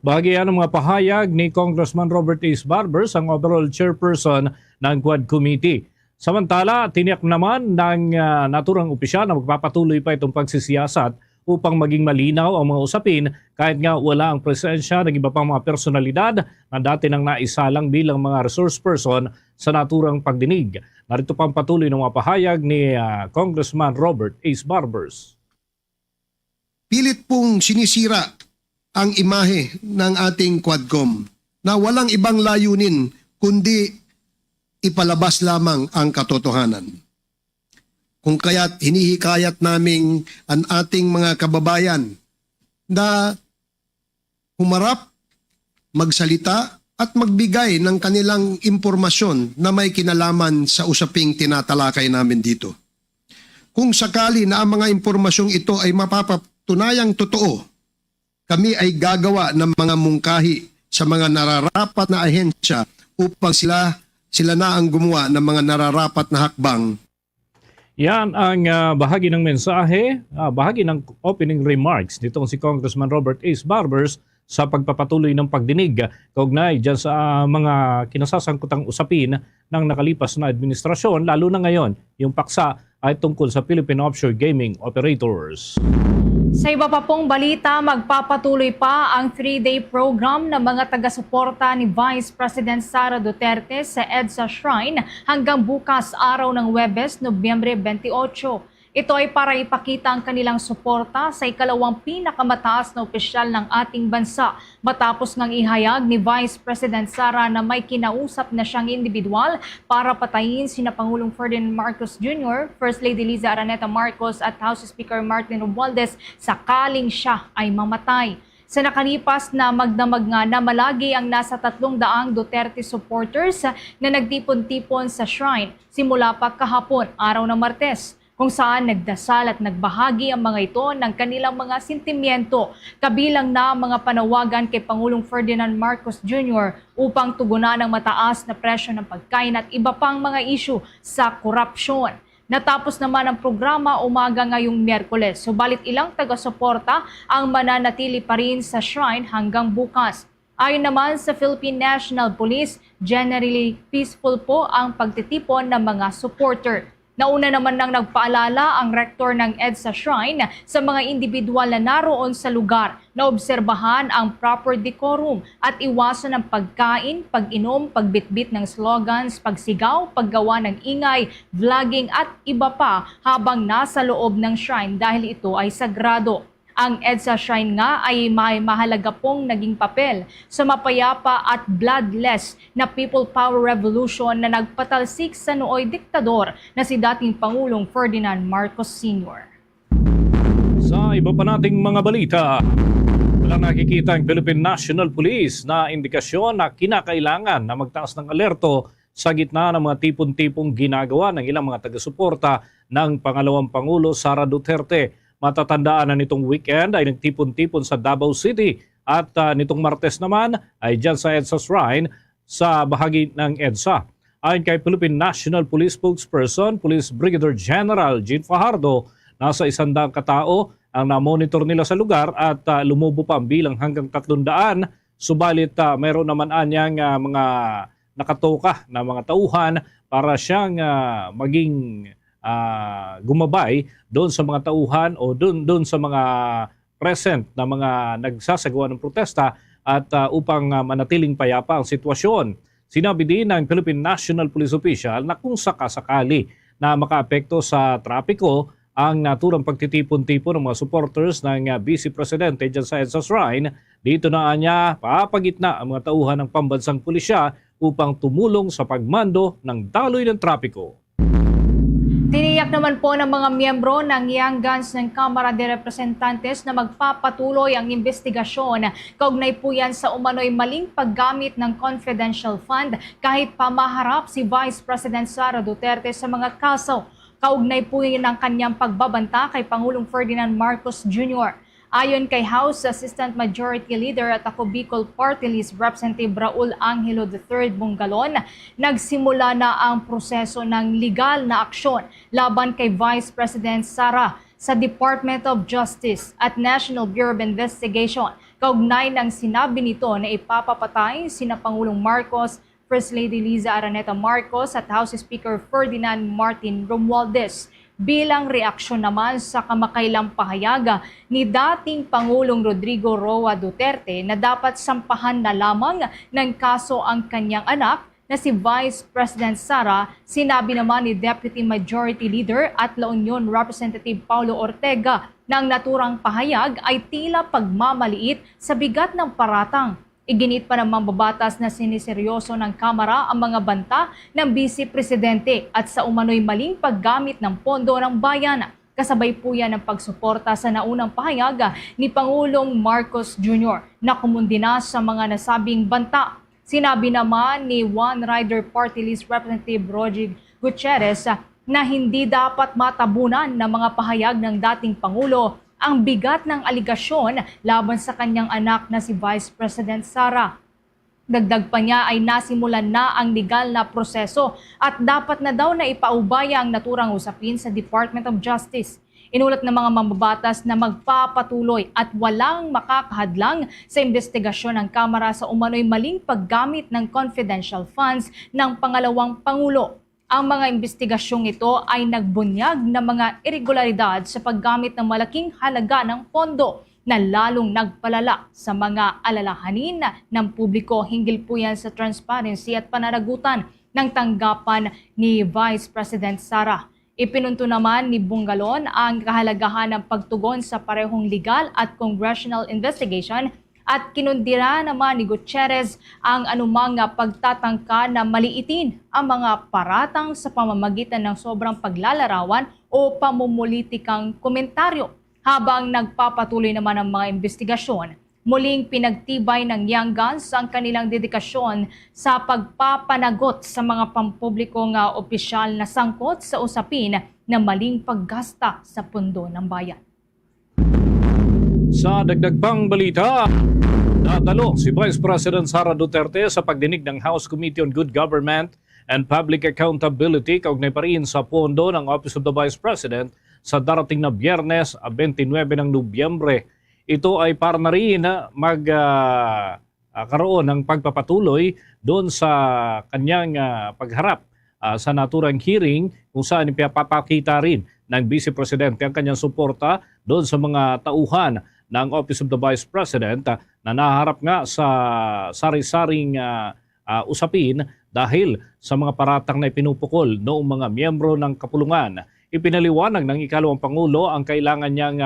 Bahagi yan ang mga pahayag ni Congressman Robert Ace Barbers, ang overall chairperson ng Quad Committee. Samantala, tiniyak naman ng naturang opisyal na magpapatuloy pa itong pagsisiyasat upang maging malinaw ang mga usapin kahit nga wala ang presensya ng iba pang mga personalidad na dati nang naisalang bilang mga resource person sa naturang pagdinig. Narito pang patuloy ng mga pahayag ni Congressman Robert Ace Barbers. Pilit pong sinisira ang imahe ng ating Quadcom na walang ibang layunin kundi ipalabas lamang ang katotohanan. Kung kaya't hinihikayat naming ang ating mga kababayan na humarap, magsalita at magbigay ng kanilang impormasyon na may kinalaman sa usaping tinatalakay namin dito. Kung sakali na ang mga impormasyong ito ay mapapatunayang totoo, kami ay gagawa ng mga mungkahi sa mga nararapat na ahensya upang sila Sila na ang gumawa ng mga nararapat na hakbang. Yan ang bahagi ng mensahe, bahagi ng opening remarks nitong si Congressman Robert Ace Barbers sa pagpapatuloy ng pagdinig kaugnay dyan sa mga kinasasangkutang usapin ng nakalipas na administrasyon, lalo na ngayon yung paksa ay tungkol sa Philippine Offshore Gaming Operators. Sa iba pa pong balita, magpapatuloy pa ang 3-day program ng mga taga-suporta ni Vice President Sara Duterte sa EDSA Shrine hanggang bukas araw ng Huwebes, Nobyembre 28. Ito ay para ipakita ang kanilang suporta sa ikalawang pinakamataas na opisyal ng ating bansa matapos ngang ihayag ni Vice President Sara na may kinausap na siyang individual para patayin sina Pangulong Ferdinand Marcos Jr., First Lady Liza Araneta Marcos at House Speaker Martin Romualdez sakaling siya ay mamatay. Sa nakalipas na magdamag nga na malagi ang nasa 300 Duterte supporters na nagtipon-tipon sa shrine simula pa kahapon, araw ng Martes, kung saan nagdasal at nagbahagi ang mga ito ng kanilang mga sentimiento, kabilang na mga panawagan kay Pangulong Ferdinand Marcos Jr. upang tugunan ang mataas na presyo ng pagkain at iba pang mga isyu sa korupsyon. Natapos naman ang programa umaga ngayong Miyerkules, subalit ilang taga-suporta ang mananatili pa rin sa shrine hanggang bukas. Ayon naman sa Philippine National Police, generally peaceful po ang pagtitipon ng mga supporter. Nauna naman nang nagpaalala ang rektor ng EDSA Shrine sa mga individual na naroon sa lugar na obserbahan ang proper decorum at iwasan ang pagkain, pag-inom, pagbitbit ng slogans, pagsigaw, paggawa ng ingay, vlogging at iba pa habang nasa loob ng shrine dahil ito ay sagrado. Ang EDSA Shrine nga ay may mahalaga pong naging papel sa mapayapa at bloodless na People Power Revolution na nagpatalsik sa nooy diktador na si dating Pangulong Ferdinand Marcos Sr. Sa iba pa nating mga balita, wala nakikita ang Philippine National Police na indikasyon na kinakailangan na magtaas ng alerto sa gitna ng mga tipon-tipong ginagawa ng ilang mga taga-suporta ng pangalawang Pangulo Sara Duterte. Matatandaan na nitong weekend ay nagtipon-tipon sa Davao City at nitong Martes naman ay dyan sa EDSA Shrine sa bahagi ng EDSA. Ayon kay Philippine National Police spokesperson, Police Brigadier General Jean Fajardo, nasa 100 katao ang na-monitor nila sa lugar at lumubo pa ang bilang hanggang 300. Subalit mayroon naman anyang mga nakatoka na mga tauhan para siyang maging gumabay doon sa mga tauhan o doon sa mga present na mga nagsasagawa ng protesta at upang manatiling payapa ang sitwasyon. Sinabi din ng Philippine National Police official na kung sakasakali na makaapekto sa trapiko ang naturang pagtitipon-tipon ng mga supporters ng Vice Presidente dyan sa EDSA Shrine, dito na niya papagitna ang mga tauhan ng pambansang pulisya upang tumulong sa pagmando ng daloy ng trapiko. Tiniyak naman po ng mga miyembro ng Young Guns ng Kamara de Representantes na magpapatuloy ang investigasyon. Kaugnay po yan sa umano'y maling paggamit ng confidential fund kahit pamaharap si Vice President Sara Duterte sa mga kaso. Kaugnay po yun ang kanyang pagbabanta kay Pangulong Ferdinand Marcos Jr. Ayon kay House Assistant Majority Leader at ako Bicol Party List Representative Raul Angelo III Bungalon, nagsimula na ang proseso ng legal na aksyon laban kay Vice President Sara sa Department of Justice at National Bureau of Investigation. Kaugnay ng sinabi nito na ipapapatay sina Pangulong Marcos, First Lady Liza Araneta Marcos at House Speaker Ferdinand Martin Romualdez. Bilang reaksyon naman sa kamakailang pahayag ni dating Pangulong Rodrigo Roa Duterte na dapat sampahan na lamang ng kaso ang kanyang anak na si Vice President Sara, sinabi naman ni Deputy Majority Leader at La Union Representative Paulo Ortega na ang naturang pahayag ay tila pagmamaliit sa bigat ng paratang. Iginit pa ng mambabatas na siniseryoso ng Kamara ang mga banta ng Vice Presidente at sa umano'y maling paggamit ng pondo ng bayan. Kasabay po yan ng pagsuporta sa naunang pahayag ni Pangulong Marcos Jr. na kumundina sa mga nasabing banta. Sinabi naman ni One Rider Party List Representative Roger Gutierrez na hindi dapat matabunan ng mga pahayag ng dating Pangulo ang bigat ng aligasyon laban sa kanyang anak na si Vice President Sara. Dagdag pa niya ay nasimulan na ang legal na proseso at dapat na daw na ipaubaya ang naturang usapin sa Department of Justice. Inulat ng mga mambabatas na magpapatuloy at walang makakahadlang sa investigasyon ng Kamara sa umano'y maling paggamit ng confidential funds ng pangalawang Pangulo. Ang mga investigasyong ito ay nagbunyag ng mga irregularidad sa paggamit ng malaking halaga ng pondo na lalong nagpalala sa mga alalahanin ng publiko. Hinggil po yan sa transparency at pananagutan ng tanggapan ni Vice President Sara. Ipinunto naman ni Bungalon ang kahalagahan ng pagtugon sa parehong legal at congressional investigation at kinundira naman ni Gutierrez ang anumang pagtatangka na maliitin ang mga paratang sa pamamagitan ng sobrang paglalarawan o pamumulitikang komentaryo. Habang nagpapatuloy naman ang mga investigasyon, muling pinagtibay ng Young Guns ang kanilang dedikasyon sa pagpapanagot sa mga pampublikong opisyal na sangkot sa usapin na maling paggasta sa pundo ng bayan. Sa dagdag pang balita, natalo si Vice President Sara Duterte sa pagdinig ng House Committee on Good Government and Public Accountability kaugnay pa rin sa pondo ng Office of the Vice President sa darating na Biyernes, 29 ng Nobyembre. Ito ay para na rin magkaroon ng pagpapatuloy doon sa kanyang pagharap sa naturang hearing kung saan ipapakita rin ng Vice Presidente ang kanyang suporta doon sa mga tauhan ng Office of the Vice President na naharap nga sa sari-saring usapin dahil sa mga paratang na ipinupukol noong mga miyembro ng kapulungan. Ipinaliwanag ng ikalawang Pangulo ang kailangan niyang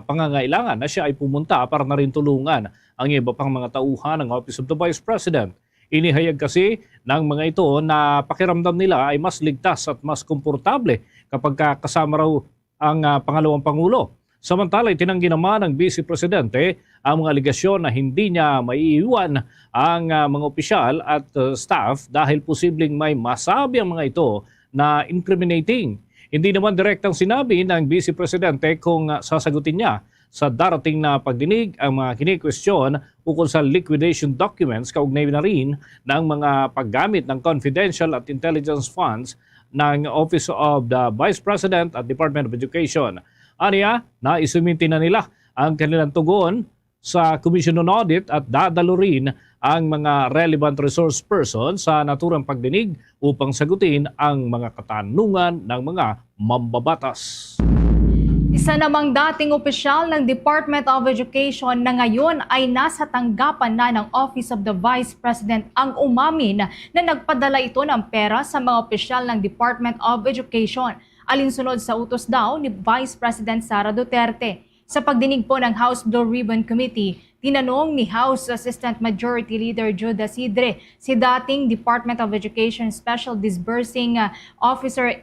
pangangailangan na siya ay pumunta para na rin tulungan ang iba pang mga tauhan ng Office of the Vice President. Inihayag kasi ng mga ito na pakiramdam nila ay mas ligtas at mas komportable kapag kasama raw ang pangalawang Pangulo. Samantala, itinanggi naman ng Vice Presidente ang mga aligasyon na hindi niya maiiwan ang mga opisyal at staff dahil posibleng may masabi ang mga ito na incriminating. Hindi naman direktang sinabi ng Vice Presidente kung sasagutin niya sa darating na pagdinig ang mga kini-question ukol sa liquidation documents kaugnay na rin ng mga paggamit ng confidential at intelligence funds ng Office of the Vice President at Department of Education. Aniya, naisuminti na nila ang kanilang tugon sa Commission on Audit at dadalo rin ang mga relevant resource persons sa naturang pagdinig upang sagutin ang mga katanungan ng mga mambabatas. Isa namang dating opisyal ng Department of Education na ngayon ay nasa tanggapan na ng Office of the Vice President ang umamin na nagpadala ito ng pera sa mga opisyal ng Department of Education. Alinsunod sa utos daw ni Vice President Sara Duterte. Sa pagdinig po ng House Blue Ribbon Committee, tinanong ni House Assistant Majority Leader Juda Sidre si dating Department of Education Special Disbursing Officer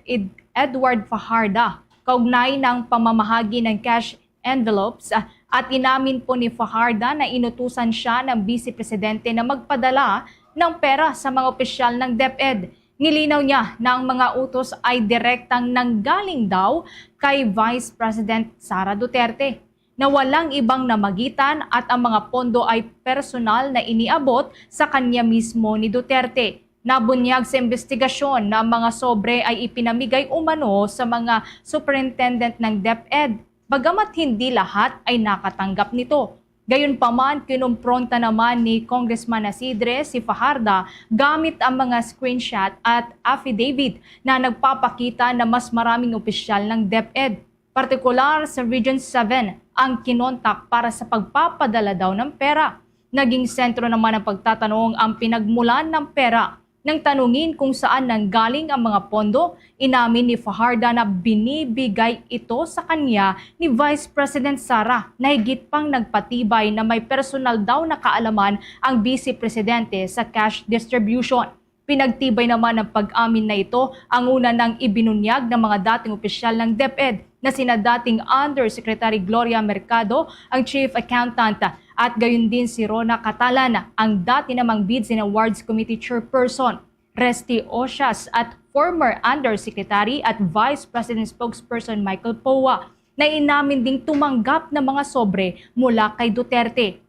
Edward Fajarda kaugnay ng pamamahagi ng cash envelopes at inamin po ni Fajarda na inutusan siya ng Vice Presidente na magpadala ng pera sa mga opisyal ng DepEd. Nilinaw niya na ang mga utos ay direktang nanggaling daw kay Vice President Sara Duterte na walang ibang namagitan at ang mga pondo ay personal na iniabot sa kanya mismo ni Duterte. Nabunyag sa investigasyon na mga sobre ay ipinamigay umano sa mga superintendent ng DepEd, bagamat hindi lahat ay nakatanggap nito. Gayunpaman, kinumpronta naman ni Congressman Isidre si Fajarda gamit ang mga screenshot at affidavit na nagpapakita na mas maraming opisyal ng DepEd. Partikular sa Region 7 ang kinontak para sa pagpapadala daw ng pera. Naging sentro naman ng pagtatanong ang pinagmulan ng pera. Nang tanungin kung saan nanggaling ang mga pondo, inamin ni Fajarda na binibigay ito sa kanya ni Vice President Sara na higit pang nagpatibay na may personal daw na kaalaman ang Vice Presidente sa cash distribution. Pinagtibay naman ng pag-amin na ito ang una ng ibinunyag ng mga dating opisyal ng DepEd na sina dating Undersecretary Gloria Mercado, ang Chief Accountant, at gayon din si Rona Catalan, ang dati namang Bids and Awards Committee Chairperson, Resty Osias at former Undersecretary at Vice President Spokesperson Michael Powa na inamin ding tumanggap ng mga sobre mula kay Duterte.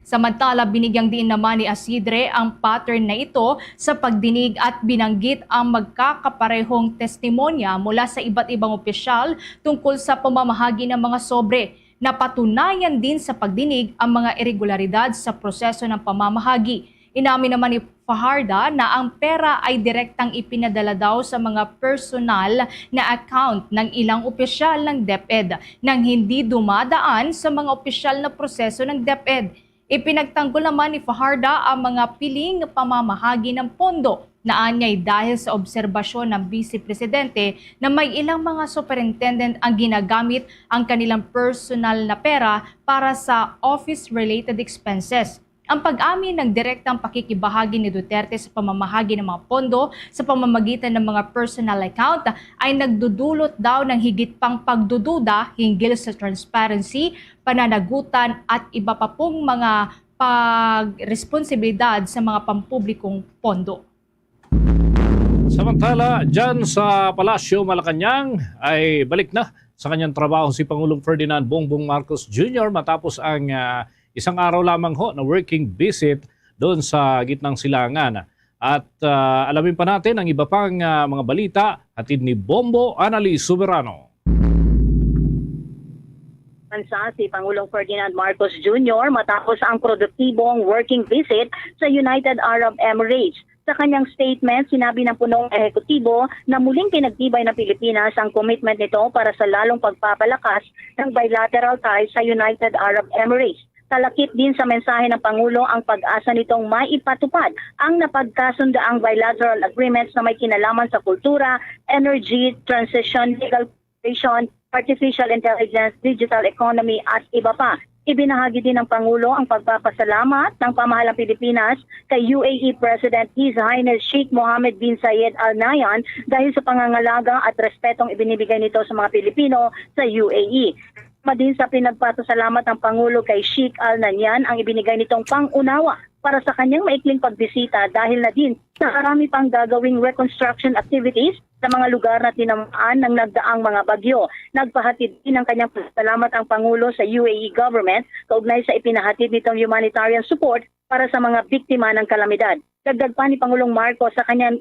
Samantala, binigyang din naman ni Isidre ang pattern na ito sa pagdinig at binanggit ang magkakaparehong testimonya mula sa iba't ibang opisyal tungkol sa pamamahagi ng mga sobre. Napatunayan din sa pagdinig ang mga irregularidad sa proseso ng pamamahagi. Inamin naman ni Fajarda na ang pera ay direktang ipinadala daw sa mga personal na account ng ilang opisyal ng DepEd nang hindi dumadaan sa mga opisyal na proseso ng DepEd. Ipinagtanggol naman ni Fajarda ang mga piling pamamahagi ng pondo na anyay dahil sa obserbasyon ng Vice Presidente na may ilang mga superintendent ang ginagamit ang kanilang personal na pera para sa office-related expenses. Ang pag-amin ng direktang pakikibahagi ni Duterte sa pamamahagi ng mga pondo sa pamamagitan ng mga personal account ay nagdudulot daw ng higit pang pagdududa hinggil sa transparency, pananagutan at iba pa pong mga pagresponsibilidad sa mga pampublikong pondo. Samantala, dyan sa Palasyo, Malacanang ay balik na sa kanyang trabaho si Pangulong Ferdinand Bongbong Marcos Jr. matapos ang isang araw lamang ho na working visit doon sa gitnang silangan. At alamin pa natin ang iba pang mga balita hatid ni Bombo Annalise Soberano. Si Pangulong Ferdinand Marcos Jr. matapos ang produktibong working visit sa United Arab Emirates. Sa kanyang statement, sinabi ng punong ehekutibo na muling pinagtibay ng Pilipinas ang commitment nito para sa lalong pagpapalakas ng bilateral ties sa United Arab Emirates. Talakip din sa mensahe ng Pangulo ang pag-asa nitong maipatupad ang napagkasundaang bilateral agreements na may kinalaman sa kultura, energy, transition, legal cooperation, artificial intelligence, digital economy at iba pa. Ibinahagi din ng Pangulo ang pagpapasalamat ng pamahalang Pilipinas kay UAE President His Highness Sheikh Mohammed bin Zayed Al Nahyan dahil sa pangangalaga at respetong ibinibigay nito sa mga Pilipino sa UAE. Din sa pinagpapasalamat ng Pangulo kay Sheikh Al Nahyan ang ibinigay nitong pangunawa para sa kanyang maikling pagbisita dahil na din sa marami pang gagawing reconstruction activities sa mga lugar na tinamaan ng nagdaang mga bagyo. Nagpahatid din ng kanyang pasalamat ang Pangulo sa UAE government kaugnay sa ipinahatid nitong humanitarian support para sa mga biktima ng kalamidad. Dagdag pa ni Pangulong Marcos sa kanya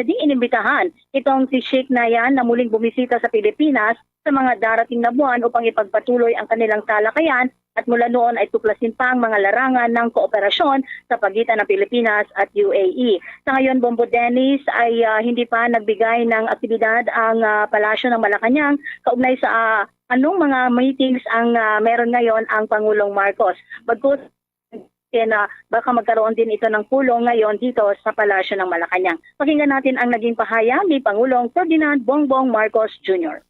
ding inimbitahan itong si Sheikh Nahyan na muling bumisita sa Pilipinas sa mga darating na buwan upang ipagpatuloy ang kanilang talakayan at mula noon ay tuklasin pa ang mga larangan ng kooperasyon sa pagitan ng Pilipinas at UAE. Sa ngayon, Bombo Dennis ay hindi pa nagbigay ng aktibidad ang Palasyo ng Malacanang kaugnay sa anong mga meetings ang meron ngayon ang Pangulong Marcos. Bagkus baka magkaroon din ito ng pulong ngayon dito sa Palasyo ng Malacanang. Pakinggan natin ang naging pahayag ni Pangulong Ferdinand Bongbong Marcos Jr.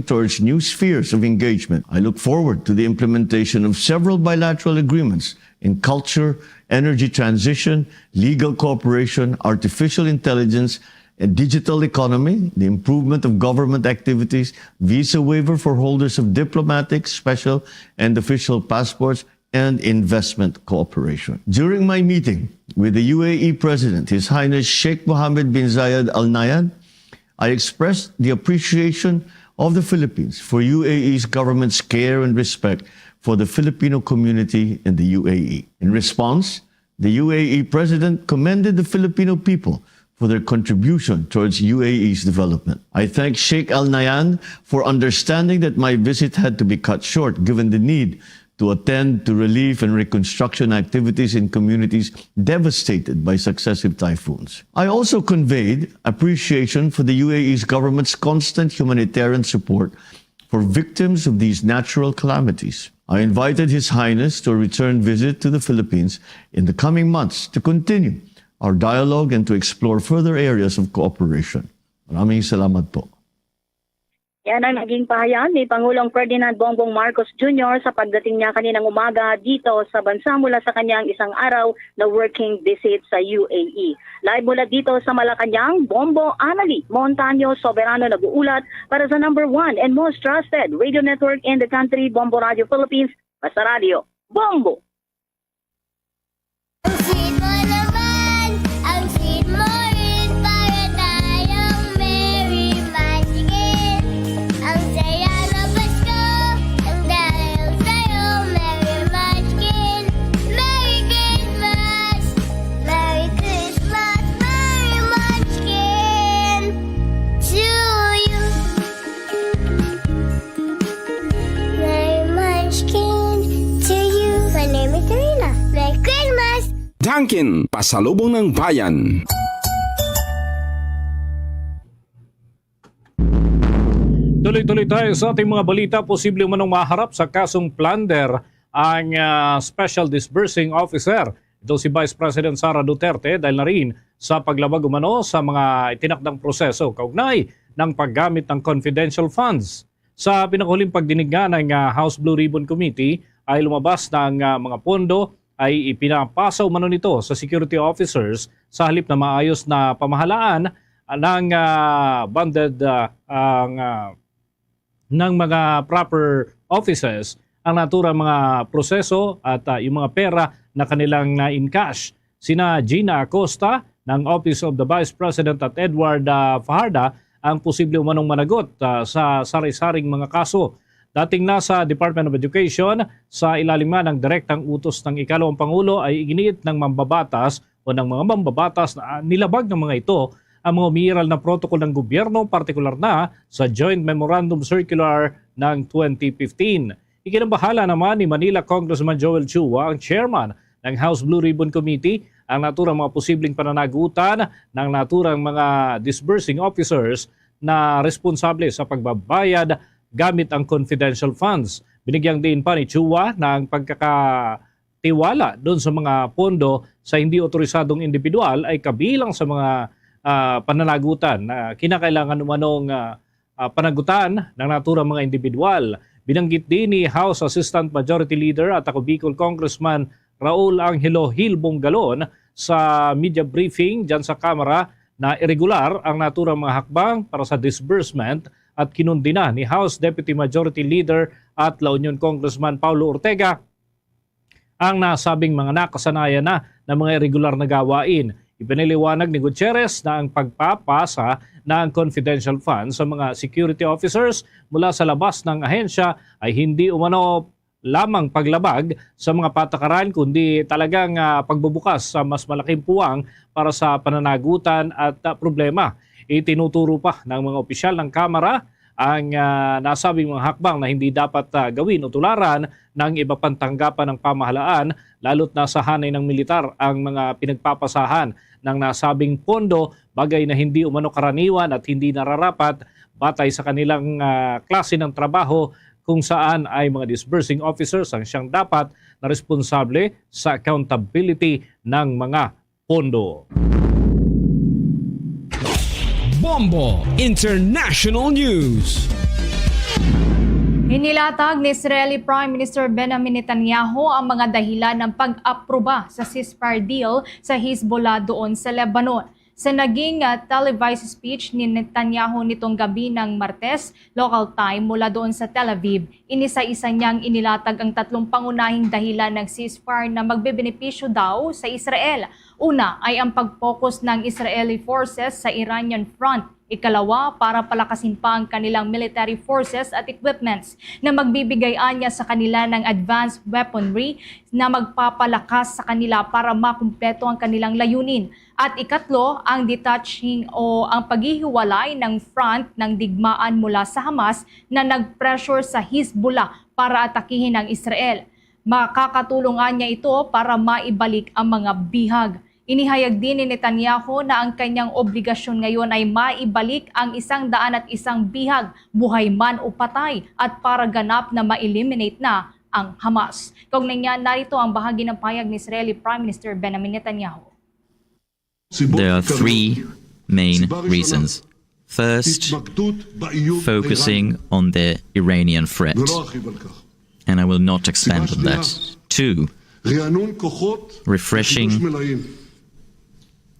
Towards new spheres of engagement, I look forward to the implementation of several bilateral agreements in culture, energy transition, legal cooperation, artificial intelligence, and digital economy, the improvement of government activities, visa waiver for holders of diplomatic, special, and official passports, and investment cooperation. During my meeting with the UAE President, His Highness Sheikh Mohammed bin Zayed Al Nahyan, I expressed the appreciation of the Philippines for UAE's government's care and respect for the Filipino community in the UAE. In response, the UAE President commended the Filipino people for their contribution towards UAE's development. I thank Sheikh Al Nahyan for understanding that my visit had to be cut short given the need to attend to relief and reconstruction activities in communities devastated by successive typhoons. I also conveyed appreciation for the UAE's government's constant humanitarian support for victims of these natural calamities. I invited His Highness to a return visit to the Philippines in the coming months to continue our dialogue and to explore further areas of cooperation. Maraming salamat po. Yan ang naging pahayag ni Pangulong Ferdinand Bongbong Marcos Jr. sa pagdating niya kaninang umaga dito sa bansa mula sa kanyang isang araw na working visit sa UAE. Live mula dito sa Malacanang, Bombo Annalise Montaño Soberano nag-uulat para sa number 1 and most trusted radio network in the country, Bombo Radio Philippines, Basta Radio, Bombo! Pangkin, pasalubong ng bayan. Tuloy-tuloy tayo sa ating mga balita. Posible manong maharap sa kasong plunder ang Special Disbursing Officer. Ito si Vice President Sara Duterte dahil na rin sa paglabag umano sa mga itinakdang proseso kaugnay ng paggamit ng confidential funds. Sa pinakahuling pagdinig nga ng House Blue Ribbon Committee ay lumabas na ang mga pondo ay ipinapasa umano nito sa security officers sa halip na maayos na pamahalaan ng banded ng mga proper offices ang naturang mga proseso at yung mga pera na kanilang na-in-cash. Sina Gina Acosta ng Office of the Vice President at Edward Fajarda ang posible umanong managot sa sari-saring mga kaso. Dating nasa Department of Education, sa ilalim ng direktang utos ng ikalawang Pangulo ay iginiit ng mambabatas o ng mga mambabatas na nilabag ng mga ito ang mga umiiral na protocol ng gobyerno, partikular na sa Joint Memorandum Circular ng 2015. Ikinabahala naman ni Manila Congressman Joel Chua, ang chairman ng House Blue Ribbon Committee, ang naturang mga posibleng pananagutan ng naturang mga disbursing officers na responsable sa pagbabayad gamit ang confidential funds. Binigyang din pa ni Chua ng pagkakatiwala doon sa mga pondo sa hindi otorisadong individual ay kabilang sa mga pananagutan na kinakailangan umanong panagutan ng naturang mga individual. Binanggit din ni House Assistant Majority Leader at ako Bicol Congressman Raul Angelo Hilbong Galon sa media briefing dyan sa Kamara na irregular ang naturang mga hakbang para sa disbursement at kinundina ni House Deputy Majority Leader at La Union Congressman Paulo Ortega ang nasabing mga nakasanayan na ng mga irregular na gawain. Ipiniliwanag ni Gutierrez na ang pagpapasa ng confidential funds sa mga security officers mula sa labas ng ahensya ay hindi umano lamang paglabag sa mga patakaran kundi talagang pagbubukas sa mas malaking puwang para sa pananagutan at problema. Itinuturo pa ng mga opisyal ng Kamara ang nasabing mga hakbang na hindi dapat gawin o tularan ng iba pang tanggapan ng pamahalaan lalo't nasa hanay ng militar ang mga pinagpapasahan ng nasabing pondo, bagay na hindi umano karaniwan at hindi nararapat batay sa kanilang klase ng trabaho kung saan ay mga disbursing officers ang siyang dapat na responsable sa accountability ng mga pondo. Bombo International News. Inilatag ni Israeli Prime Minister Benjamin Netanyahu ang mga dahilan ng pag-aproba sa ceasefire deal sa Hezbollah doon sa Lebanon. Sa naging televised speech ni Netanyahu nitong gabi ng Martes, local time mula doon sa Tel Aviv, inisa-isa niyang inilatag ang tatlong pangunahing dahilan ng ceasefire na magbebenepisyo daw sa Israel. Una ay ang pag-focus ng Israeli forces sa Iranian front. Ikalawa, para palakasin pa ang kanilang military forces at equipments na magbibigay anya sa kanila ng advanced weaponry na magpapalakas sa kanila para makumpleto ang kanilang layunin. At ikatlo, ang detaching o ang paghihiwalay ng front ng digmaan mula sa Hamas na nag-pressure sa Hezbollah para atakihin ang Israel. Makakatulong anya ito para maibalik ang mga bihag. Inihayag din ni Netanyahu na ang kanyang obligasyon ngayon ay maibalik ang 101 bihag, buhay man o patay, at para ganap na ma-eliminate na ang Hamas. Kaugnay niya, narito ang bahagi ng payag ni Israeli Prime Minister Benjamin Netanyahu. There are three main reasons. First, focusing on the Iranian threat, and I will not expand on that. Two, refreshing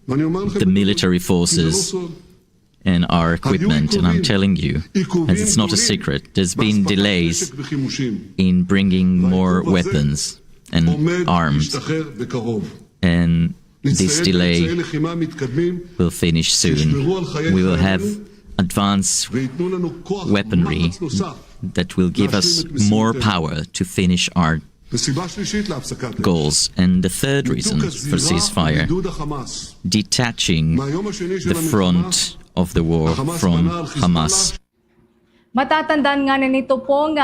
the military forces and our equipment, and I'm telling you, as it's not a secret, there's been delays in bringing more weapons and arms, and this delay will finish soon. We will have advanced weaponry that will give us more power to finish our goals. And the third reason for ceasefire, detaching the front of the war from Hamas. Matatandaan nga na nito pong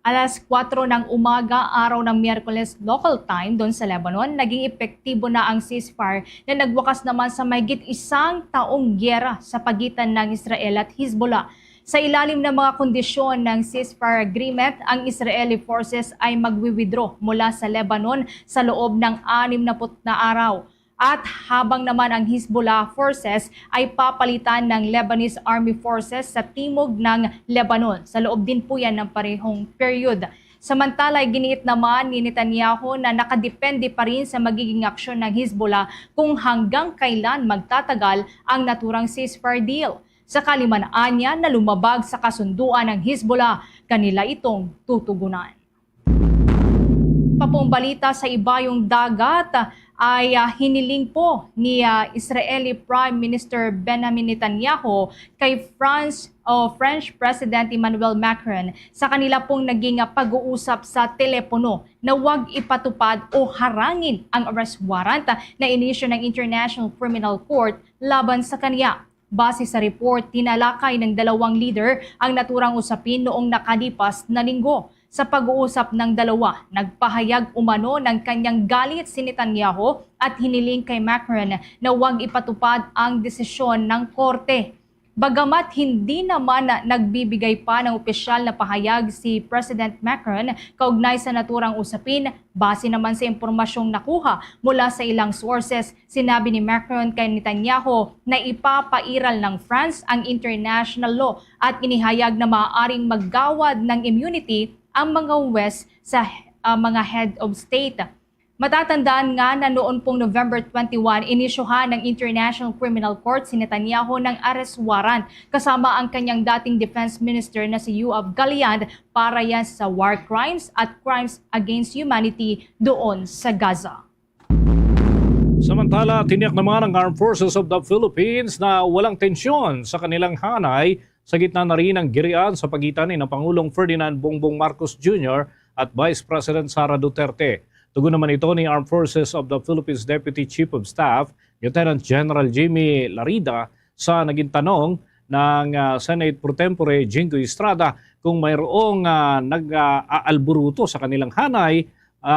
Alas 4 ng umaga, araw ng Miyerkules local time doon sa Lebanon, naging epektibo na ang ceasefire na nagwakas naman sa mahigit 1 taong gyera sa pagitan ng Israel at Hezbollah. Sa ilalim ng mga kondisyon ng ceasefire agreement, ang Israeli forces ay magwi-withdraw mula sa Lebanon sa loob ng 60 na araw. At habang naman ang Hezbollah forces ay papalitan ng Lebanese Army Forces sa timog ng Lebanon. Sa loob din po yan ng parehong period. Samantala, giniit naman ni Netanyahu na nakadepende pa rin sa magiging aksyon ng Hezbollah kung hanggang kailan magtatagal ang naturang ceasefire deal. Sakali man anya na lumabag sa kasunduan ng Hezbollah, kanila itong tutugunan. Papong balita sa ibayong dagat ay hiniling po ni Israeli Prime Minister Benjamin Netanyahu kay French President Emmanuel Macron sa kanila pong naging pag-uusap sa telepono na huwag ipatupad o harangin ang arrest warrant na inisyu ng International Criminal Court laban sa kanya. Base sa report, tinalakay ng dalawang leader ang naturang usapin noong nakalipas na linggo. Sa pag-uusap ng dalawa, nagpahayag umano ng kanyang galit si Netanyahu at hiniling kay Macron na huwag ipatupad ang desisyon ng korte. Bagamat hindi naman nagbibigay pa ng opisyal na pahayag si President Macron kaugnay sa naturang usapin, base naman sa impormasyong nakuha mula sa ilang sources, sinabi ni Macron kay Netanyahu na ipapairal ng France ang international law at inihayag na maaaring maggawad ng immunity ang mga West sa mga head of state. Matatandaan nga na noon pong November 21, inisyuhan ng International Criminal Court si Netanyahu ng arrest warrant kasama ang kanyang dating defense minister na si Yoav Gallant para yan sa war crimes at crimes against humanity doon sa Gaza. Samantala, tiniyak naman ng Armed Forces of the Philippines na walang tensyon sa kanilang hanay sa gitna na rin ng girian sa pagitan ni Pangulong Ferdinand Bongbong Marcos Jr. at Vice President Sara Duterte. Tugon naman ito ni Armed Forces of the Philippines Deputy Chief of Staff, Lieutenant General Jimmy Larida, sa naging tanong ng Senate Pro Tempore Jingoy Estrada kung mayroong nag-aalburuto sa kanilang hanay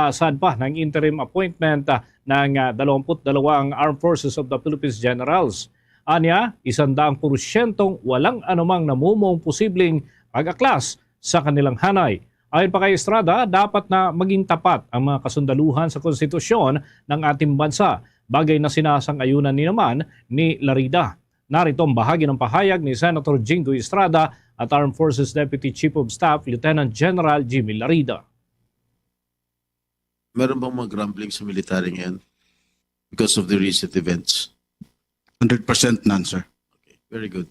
saan pa ng interim appointment ng 22 Armed Forces of the Philippines Generals. Anya, 100% walang anumang namumong posibleng pag-aklas sa kanilang hanay. Ayon pa kay Estrada, dapat na maging tapat ang mga kasundaluhan sa konstitusyon ng ating bansa, bagay na sinasang-ayunan naman ni Larida. Narito ang bahagi ng pahayag ni Senator Jingoy Estrada at Armed Forces Deputy Chief of Staff Lieutenant General Jimmy Larida. Meron bang mga grumbling sa military ngayon because of the recent events? 100% none, sir. Okay, very good.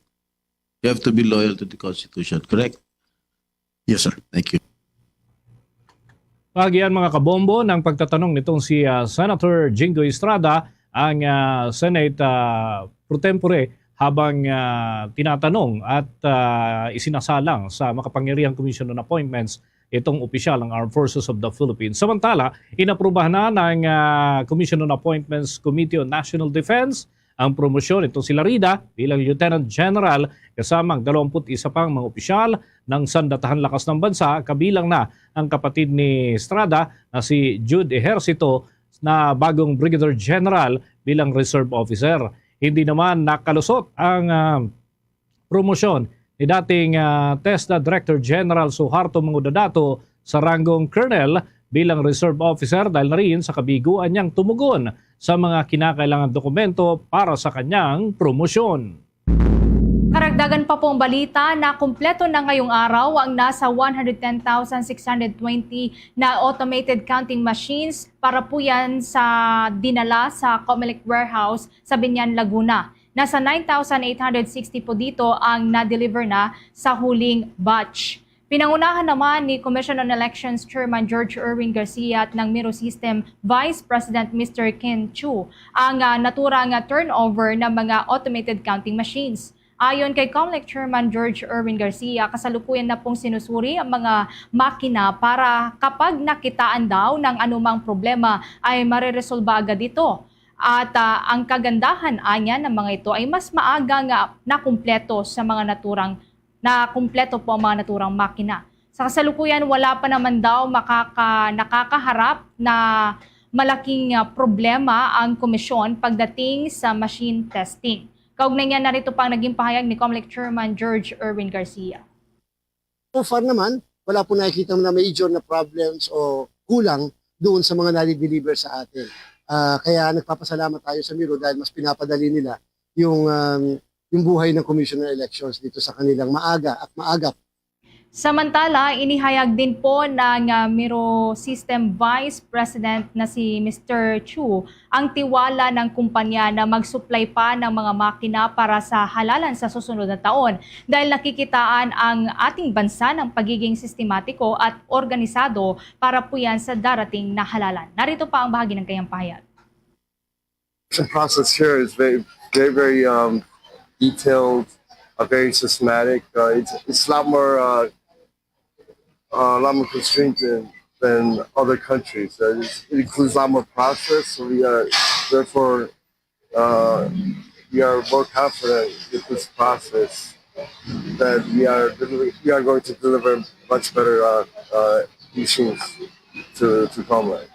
You have to be loyal to the Constitution, correct? Yes, sir. Thank you. Pagian mga kabombo ng pagtatanong nitong si Senator Jingoy Estrada ang Senate Pro Tempore habang tinatanong at isinasalang sa makapangyarihang Commission on Appointments itong opisyal ng Armed Forces of the Philippines. Samantala, inaprubahan na ng Commission on Appointments Committee on National Defense ang promosyon itong si Larida bilang Lieutenant General kasama ang 21 pang mga opisyal ng Sandatahan Lakas ng Bansa, kabilang na ang kapatid ni Estrada na si Jude Ejercito na bagong Brigadier General bilang Reserve Officer. Hindi naman nakalusot ang promosyon ni dating TESDA Director General Suharto Mangudadato sa ranggong Colonel bilang Reserve Officer dahil na rin sa kabiguan niyang tumugon sa mga kinakailangang dokumento para sa kanyang promosyon. Karagdagan pa pong balita na kumpleto na ngayong araw ang nasa 110,620 na automated counting machines para po yan sa dinala sa Comelec Warehouse sa Binyan, Laguna. Nasa 9,860 po dito ang na-deliver na sa huling batch. Pinangunahan naman ni Commission on Elections Chairman George Erwin Garcia at ng Miro System Vice President Mr. Ken Chu ang naturang turnover ng mga automated counting machines. Ayon kay Comelec Chairman George Erwin Garcia, kasalukuyan na pong sinusuri ang mga makina para kapag nakitaan daw ng anumang problema ay mareresolba agad ito. At ang kagandahan anya ng mga ito ay mas maaga nga nakumpleto sa mga naturang na kumpleto po ang mga naturang makina. Sa kasalukuyan, wala pa naman daw nakakaharap na malaking problema ang komisyon pagdating sa machine testing. Kaugnay niya, narito pa ang naging pahayag ni COMELEC Chairman George Erwin Garcia. So far naman, wala po nakikita na major na problems o kulang doon sa mga nalideliver sa atin. Kaya nagpapasalamat tayo sa Miro dahil mas pinapadali nila yung buhay ng Commissioner Elections dito sa kanilang maaga at maagap. Samantala, inihayag din po ng Miro System Vice President na si Mr. Chu ang tiwala ng kumpanya na mag-supply pa ng mga makina para sa halalan sa susunod na taon dahil nakikitaan ang ating bansa ng pagiging sistematiko at organisado para po yan sa darating na halalan. Narito pa ang bahagi ng kanyang pahayag. The process here is very detailed, very systematic. It's a lot more constrained than other countries. It includes a lot more process, so we are therefore more confident with this process that we are going to deliver much better machines to COMELEC.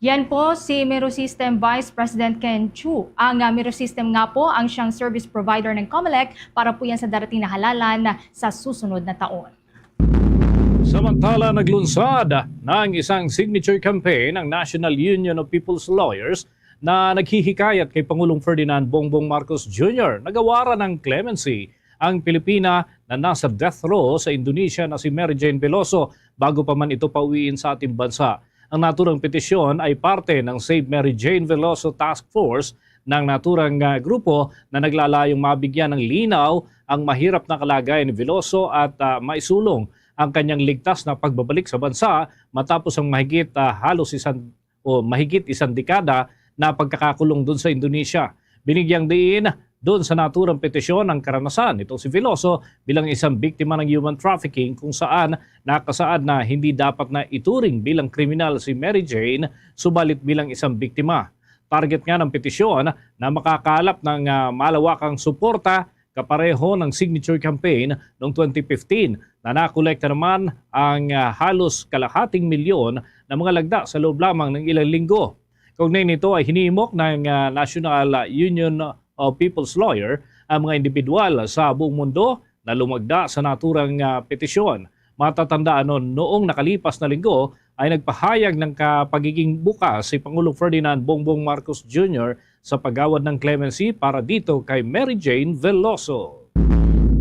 Yan po si Miro System Vice President Ken Chu. Ang Miro System nga po ang siyang service provider ng COMELEC para po yan sa darating na halalan sa susunod na taon. Samantala, naglunsad ng isang signature campaign ng National Union of People's Lawyers na naghihikayat kay Pangulong Ferdinand Bongbong Marcos Jr. Nagawaran ng clemency ang Pilipina na nasa death row sa Indonesia na si Mary Jane Veloso bago pa man ito pauwiin sa ating bansa. Ang naturang petisyon ay parte ng Save Mary Jane Veloso Task Force ng naturang grupo na naglalayong mabigyan ng linaw ang mahirap na kalagayan ni Veloso at maisulong ang kanyang ligtas na pagbabalik sa bansa matapos ang mahigit isang dekada na pagkakakulong doon sa Indonesia. Binigyang diin doon sa naturang petisyon ang karanasan itong si Veloso bilang isang biktima ng human trafficking kung saan nakasaad na hindi dapat na ituring bilang kriminal si Mary Jane subalit bilang isang biktima. Target nga ng petisyon na makakalap ng malawakang suporta kapareho ng signature campaign noong 2015 na nakolekta naman ang halos kalahating milyon na mga lagda sa loob lamang ng ilang linggo. Kaugnay nito ay hinimok ng National Union of People's Lawyer ang mga individual sa buong mundo na lumagda sa naturang petisyon. Matatandaan noong nakalipas na linggo ay nagpahayag ng pagiging bukas si Pangulong Ferdinand Bongbong Marcos Jr. sa paggawad ng clemency para dito kay Mary Jane Veloso.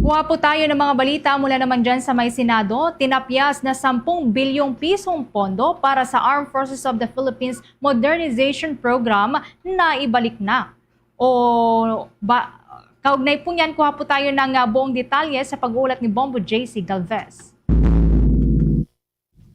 Kuha po tayo ng mga balita mula naman dyan sa may Senado. Tinapyas na 10 bilyong pisong pondo para sa Armed Forces of the Philippines Modernization Program na ibalik na. Kaugnay po niyan, kuha po tayo ng buong detalye sa pag-uulat ni Bombo JC Galvez.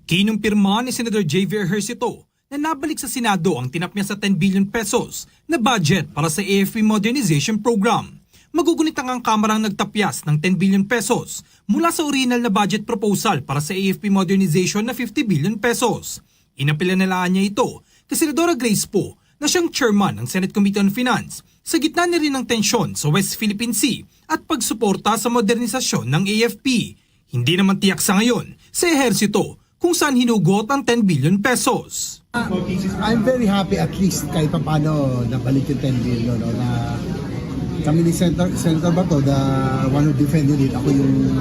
Kinumpirma ni Senator Javier Ejercito na nabalik sa Senado ang tinapyas sa 10 billion pesos na budget para sa AFP Modernization Program. Magugunit ang Kamarang nagtapyas ng 10 billion pesos mula sa original na budget proposal para sa AFP Modernization na 50 billion pesos. Inapilanlaan niya ito kay Senadora Grace Poe na siyang chairman ng Senate Committee on Finance sa gitna na rin ng tensyon sa West Philippine Sea at pagsuporta sa modernisasyon ng AFP. Hindi naman tiyak sa ngayon sa ehersito kung saan hinugot ang 10 billion pesos. I'm very happy at least kahit pa paano nabalik yung 10 billion. No, na kami ni Senator Bato, the one who defended it, ako yung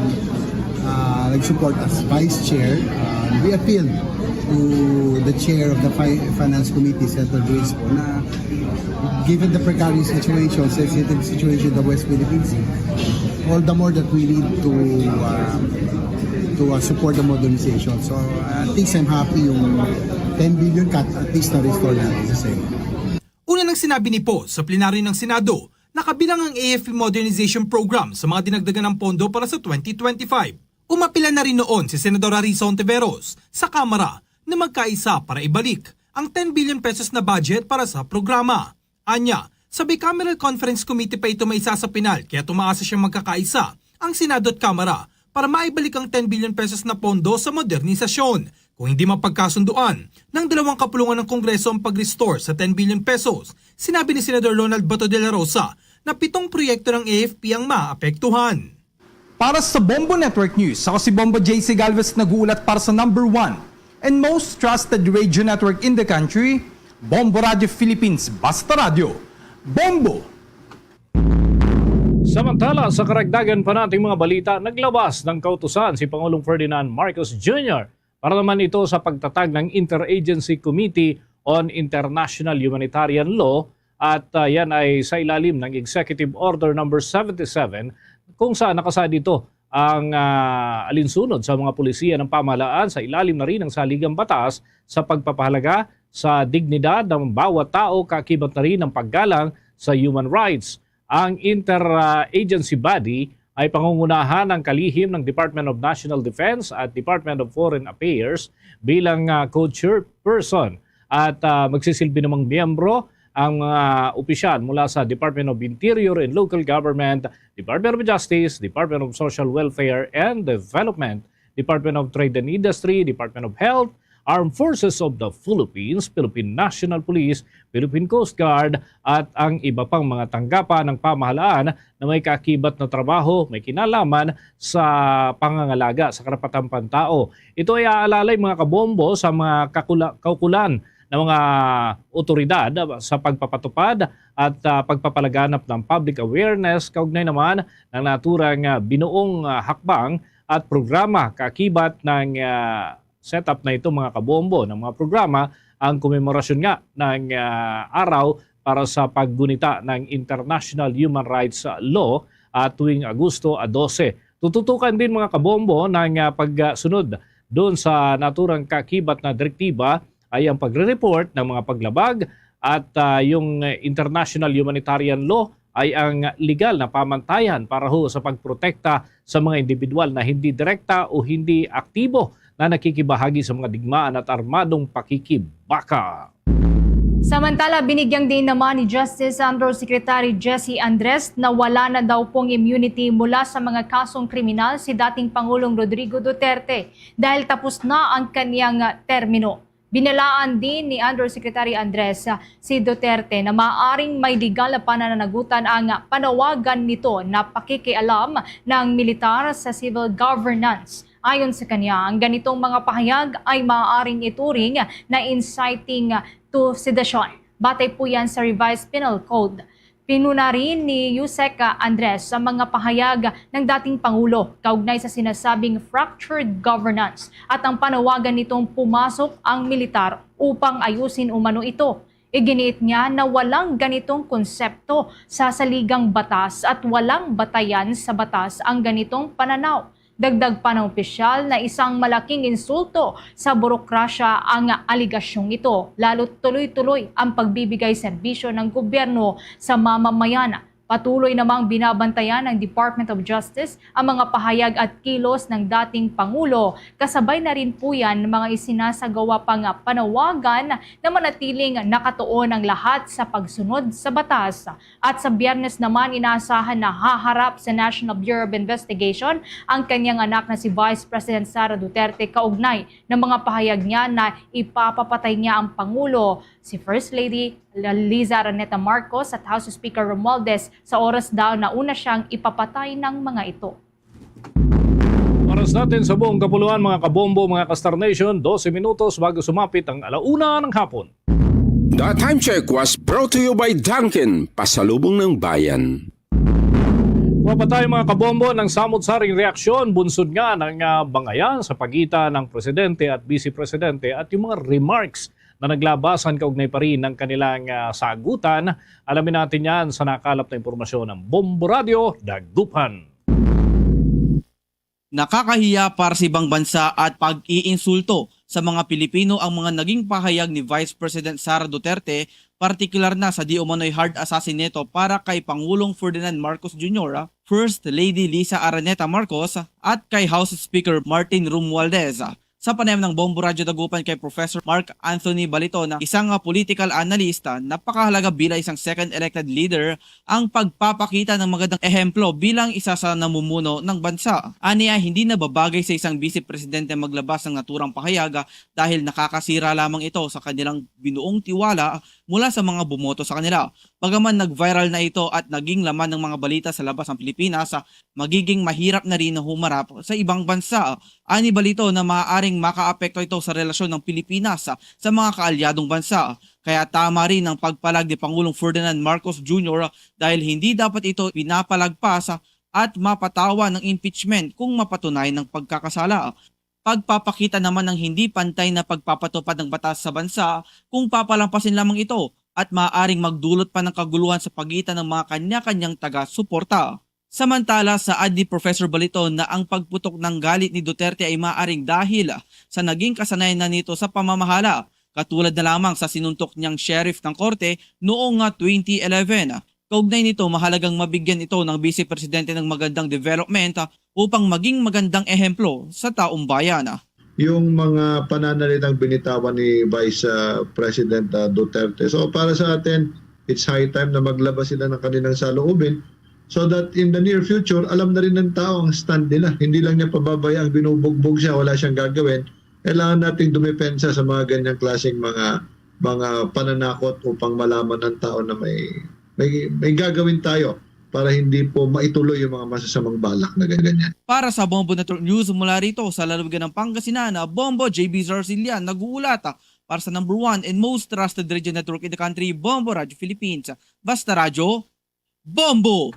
nag-support as Vice Chair. We appealed to the Chair of the Finance Committee, Senator Grace Po, na given the precarious situation, sensitive situation in the West Philippine Sea, all the more that we need to support the modernization. So at least I'm happy yung 10 billion cut at least na-restore natin sa same. Una nang sinabi ni Po sa plenaryo ng Senado, nakabilang ang AFP Modernization Program sa mga dinagdagan ng pondo para sa 2025. Umapila na rin noon si Senadora Risa Ontiveros sa Kamara na magkaisa para ibalik ang 10 billion pesos na budget para sa programa. Anya, sa Bicameral Conference Committee pa ito may isa sa pinal kaya tumaasa siyang magkakaisa ang Senado at Kamara para maibalik ang 10 billion pesos na pondo sa modernisasyon. Kung hindi mapagkasunduan ng dalawang kapulungan ng Kongreso ang pag-restore sa 10 billion pesos, sinabi ni Senador Ronald Bato de la Rosa na 7 proyekto ng AFP ang maapektuhan. Para sa Bombo Network News, ako si Bombo JC Galvez nag-uulat para sa number 1 and most trusted radio network in the country, Bombo Radio Philippines, Basta Radio. Bombo! Samantala, sa karagdagan pa nating mga balita, naglabas ng kautusan si Pangulong Ferdinand Marcos Jr. para naman ito sa pagtatag ng Interagency Committee on International Humanitarian Law at yan ay sa ilalim ng Executive Order number 77 kung saan nakasaad dito ang alinsunod sa mga pulisiya ng pamahalaan sa ilalim na rin ng saligang batas sa pagpapahalaga sa dignidad ng bawat tao, kakibat na rin ng paggalang sa human rights. Ang interagency body ay pangungunahan ng kalihim ng Department of National Defense at Department of Foreign Affairs bilang co-chairperson at magsisilbi namang miyembro ang mga opisyal mula sa Department of Interior and Local Government, Department of Justice, Department of Social Welfare and Development, Department of Trade and Industry, Department of Health, Armed Forces of the Philippines, Philippine National Police, Philippine Coast Guard at ang iba pang mga tanggapan ng pamahalaan na may kaakibat na trabaho, may kinalaman sa pangangalaga sa karapatang pantao. Ito ay aalalay mga kabombo sa mga kaukulan ng mga otoridad sa pagpapatupad at pagpapalaganap ng public awareness kaugnay naman ng naturang binuong hakbang at programa kaakibat ng setup na ito mga kabombo ng mga programa ang komemorasyon nga ng araw para sa paggunita ng International Human Rights Law tuwing Agosto 12. Tututukan din mga kabombo ng pagsunod doon sa naturang kaakibat na direktiba ay ang pagre-report ng mga paglabag at yung International Humanitarian Law ay ang legal na pamantayan para ho sa pagprotekta sa mga individual na hindi direkta o hindi aktibo na nakikibahagi sa mga digmaan at armadong pakikibaka. Samantala, binigyang din naman ni Justice Undersecretary Jessie Andres na wala na daw pong immunity mula sa mga kasong kriminal si dating Pangulong Rodrigo Duterte dahil tapos na ang kaniyang termino. Binalaan din ni Undersecretary Andres si Duterte na maaaring may legal na pananagutan ang panawagan nito na pakikialam ng militar sa civil governance. Ayon sa kanya, ang ganitong mga pahayag ay maaaring ituring na inciting to sedition. Batay po yan sa Revised Penal Code. Pinuna rin ni Yusek Andres sa mga pahayag ng dating Pangulo kaugnay sa sinasabing fractured governance at ang panawagan nitong pumasok ang militar upang ayusin umano ito. Iginiit niya na walang ganitong konsepto sa saligang batas at walang batayan sa batas ang ganitong pananaw. Dagdag pa ng opisyal na isang malaking insulto sa burokrasya ang aligasyong ito, lalo't tuloy-tuloy ang pagbibigay serbisyo ng gobyerno sa mamamayan. Patuloy namang binabantayan ng Department of Justice ang mga pahayag at kilos ng dating Pangulo. Kasabay na rin po yan mga isinasagawa pang panawagan na manatiling nakatuon ang lahat sa pagsunod sa batas. At sa Biyernes naman inaasahan na haharap sa National Bureau of Investigation ang kanyang anak na si Vice President Sara Duterte kaugnay ng mga pahayag niya na ipapapatay niya ang Pangulo, si First Lady Liza Araneta Marcos at House Speaker Romualdez sa oras daw na una siyang ipapatay ng mga ito. Oras natin sa buong kapuluan mga kabombo, mga Kastar Nation, 12 minutos bago sumapit ang alauna ng hapon. The Time Check was brought to you by Dunkin, pasalubong ng bayan. Kuha pa tayo mga kabombo ng samot-saring reaksyon, bunsod nga ng bangayan sa pagitan ng Presidente at Vice Presidente at yung mga remarks na naglabasan kaugnay pa rin ng kanilang sagutan. Alamin natin yan sa nakalap na impormasyon ng Bombo Radio Dagupan. Nakakahiya para sa ibang bansa at pag-iinsulto sa mga Pilipino ang mga naging pahayag ni Vice President Sara Duterte, partikular na sa di umano'y hard assassinato para kay Pangulong Ferdinand Marcos Jr., First Lady Liza Araneta Marcos at kay House Speaker Martin Romualdez. Sa panayam ng Bombo Radyo Dagupan kay Professor Mark Anthony Balito na isang political analyst, napakahalaga bilang isang second elected leader ang pagpapakita ng magandang ehemplo bilang isa sa namumuno ng bansa. Aniya, hindi na babagay sa isang vice presidente maglabas ng naturang pahayag dahil nakakasira lamang ito sa kanilang binuong tiwala mula sa mga bumoto sa kanila. Bagaman nag-viral na ito at naging laman ng mga balita sa labas ng Pilipinas, magiging mahirap na rin na humarap sa ibang bansa. Ani Balito na maaaring makaapekto ito sa relasyon ng Pilipinas sa mga kaalyadong bansa. Kaya tama rin ang pagpalag ni Pangulong Ferdinand Marcos Jr. dahil hindi dapat ito pinapalagpas at mapatawa ng impeachment kung mapatunay ng pagkakasala. Pagpapakita naman ng hindi pantay na pagpapatupad ng batas sa bansa kung papalampasin lamang ito at maaaring magdulot pa ng kaguluhan sa pagitan ng mga kanya-kanyang taga-suporta. Samantala, saad ni Professor Balito na ang pagputok ng galit ni Duterte ay maaaring dahil sa naging kasanayan na nito sa pamamahala, katulad na lamang sa sinuntok niyang sheriff ng korte noong 2011. Kaugnay nito, mahalagang mabigyan ito ng Vice Presidente ng magandang development upang maging magandang ehemplo sa taong bayan. Yung mga pananalitang binitawan ni Vice President Duterte. So para sa atin, it's high time na maglabas sila ng kanilang saloobin so that in the near future, alam na rin ng tao ang stand nila. Hindi lang niya pababayang binubugbog siya, wala siyang gagawin. Kailangan nating dumepensa sa mga ganyang klaseng mga pananakot upang malaman ng tao na may gagawin tayo para hindi po maituloy yung mga masasamang balak na ganyan. Para sa Bombo Network News mula rito sa lalawigan ng Pangasinan, Bombo JB Zarcillian nag-uulat para sa number 1 and most trusted radio network in the country, Bombo Radio Philippines. Basta Radyo, Bombo!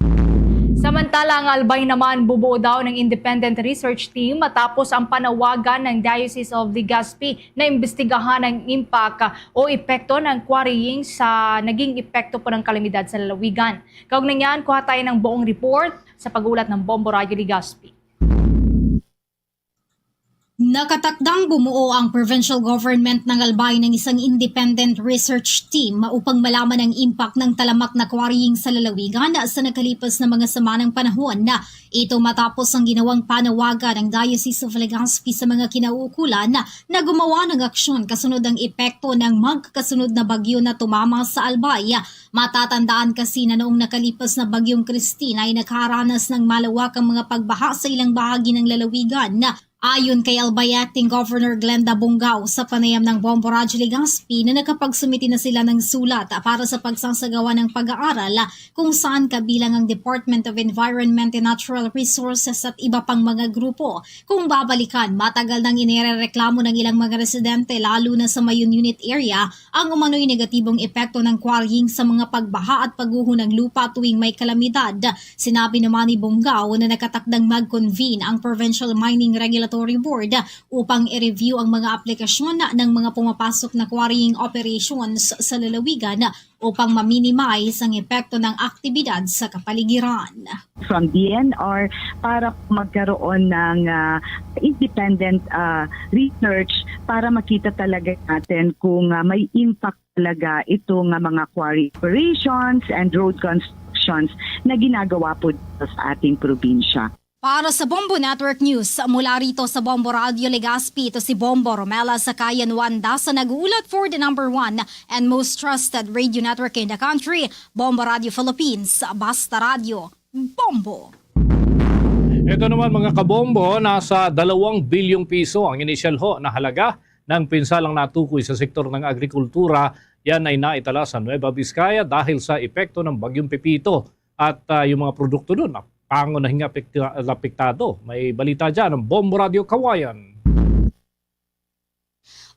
Samantala, ang Albay naman bubuo daw ng independent research team matapos ang panawagan ng Diocese of Legazpi na imbestigahan ang impact o epekto ng quarrying sa naging epekto po ng kalamidad sa lalawigan. Kaugnay niyan, kuha tayo ng buong report sa pag-ulat ng Bombo Radio Legazpi. Nakatakdang bumuo ang provincial government ng Albay ng isang independent research team upang malaman ang impact ng talamak na quarrying sa lalawigan sa nakalipas na mga sama ng panahon. Ito matapos ang ginawang panawagan ng Diocese of Legazpi sa mga kinauukulan na gumawa ng aksyon kasunod ang epekto ng magkakasunod na bagyo na tumama sa Albay. Matatandaan kasi na noong nakalipas na bagyong Christine ay nakaranas ng malawakang mga pagbaha sa ilang bahagi ng lalawigan. Ayon kay Albay Acting Governor Glenda Bongao sa panayam ng Bombo Radyo Legazpi na nakapagsumiti na sila ng sulat para sa pagsasagawa ng pag-aaral kung saan kabilang ang Department of Environment and Natural Resources at iba pang mga grupo. Kung babalikan, matagal nang inirereklamo ng ilang mga residente lalo na sa Mayon Unit area ang umano'y negatibong epekto ng quarrying sa mga pagbaha at pagguho ng lupa tuwing may kalamidad. Sinabi naman ni Bongao na nakatakdang mag-convene ang Provincial Mining Regulatory Board upang i-review ang mga aplikasyon ng mga pumapasok na quarrying operations sa lalawigan upang ma-minimize ang epekto ng aktibidad sa kapaligiran. From DNR para magkaroon ng independent research para makita talaga natin kung may impact talaga itong mga quarry operations and road constructions na ginagawa po sa ating probinsya. Para sa Bombo Network News, mula rito sa Bombo Radio Legazpi, ito si Bombo Romela Sakayan Wanda sa nag-uulat for the number 1 and most trusted radio network in the country, Bombo Radio Philippines. Basta Radio, Bombo! Ito naman mga kabombo, nasa 2 bilyong piso ang inisyal na halaga ng pinsalang natukoy sa sektor ng agrikultura. Yan ay naitala sa Nueva Vizcaya dahil sa epekto ng Bagyong Pepito at yung mga produkto doon pangunahing apektado. May balita dyan ng Bombo Radio Kawayan.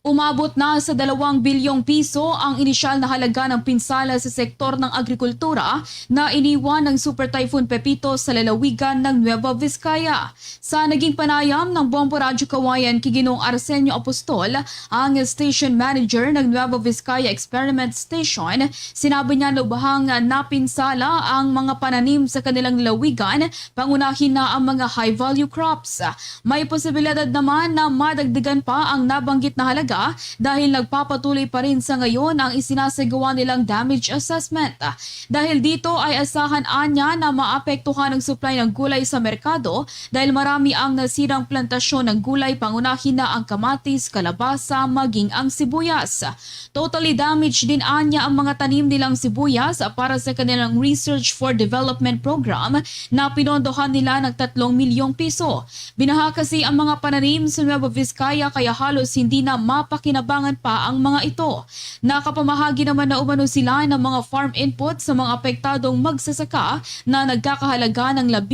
Umabot na sa 2 bilyong piso ang inisyal na halaga ng pinsala sa sektor ng agrikultura na iniwan ng Super Typhoon Pepito sa lalawigan ng Nueva Vizcaya. Sa naging panayam ng Bombo Radio Kawayan kay Ginoong Arsenio Apostol, ang station manager ng Nueva Vizcaya Experiment Station, sinabi niya na ubahang napinsala ang mga pananim sa kanilang lalawigan, pangunahin na ang mga high-value crops. May posibilidad naman na madagdagan pa ang nabanggit na halaga mahalaga dahil nagpapatuloy pa rin sa ngayon ang isinasagawa nilang damage assessment. Dahil dito ay asahan anya na maapektuhan ang supply ng gulay sa merkado dahil marami ang nasirang plantasyon ng gulay, pangunahin na ang kamatis, kalabasa, maging ang sibuyas. Totally damaged din anya ang mga tanim nilang sibuyas para sa kanilang Research for Development Program na pinondohan nila ng 3 milyong piso. Binaha kasi ang mga pananim sa Nueva Vizcaya kaya halos hindi na mapakinabangan pa ang mga ito. Nakapamahagi naman na umano sila ng mga farm input sa mga apektadong magsasaka na nagkakahalaga ng 18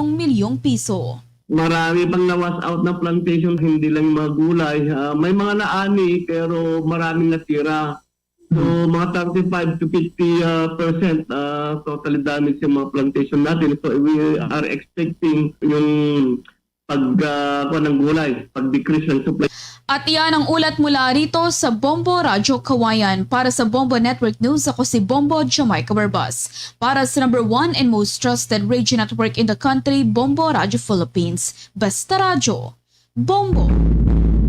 milyong piso. Marami pang na-wash out na plantation, hindi lang mga gulay. May mga naani pero maraming natira. So mga 35 to 50% totally damage yung mga plantation natin. So we are expecting yung ng gulay, pag-decrease ng supply. At iyan ang ulat mula rito sa Bombo Radyo Kawayan. Para sa Bombo Network News, ako si Bombo Jamaica Barbas. Para sa number 1 and most trusted radio network in the country, Bombo Radyo Philippines. Basta Radyo, Bombo.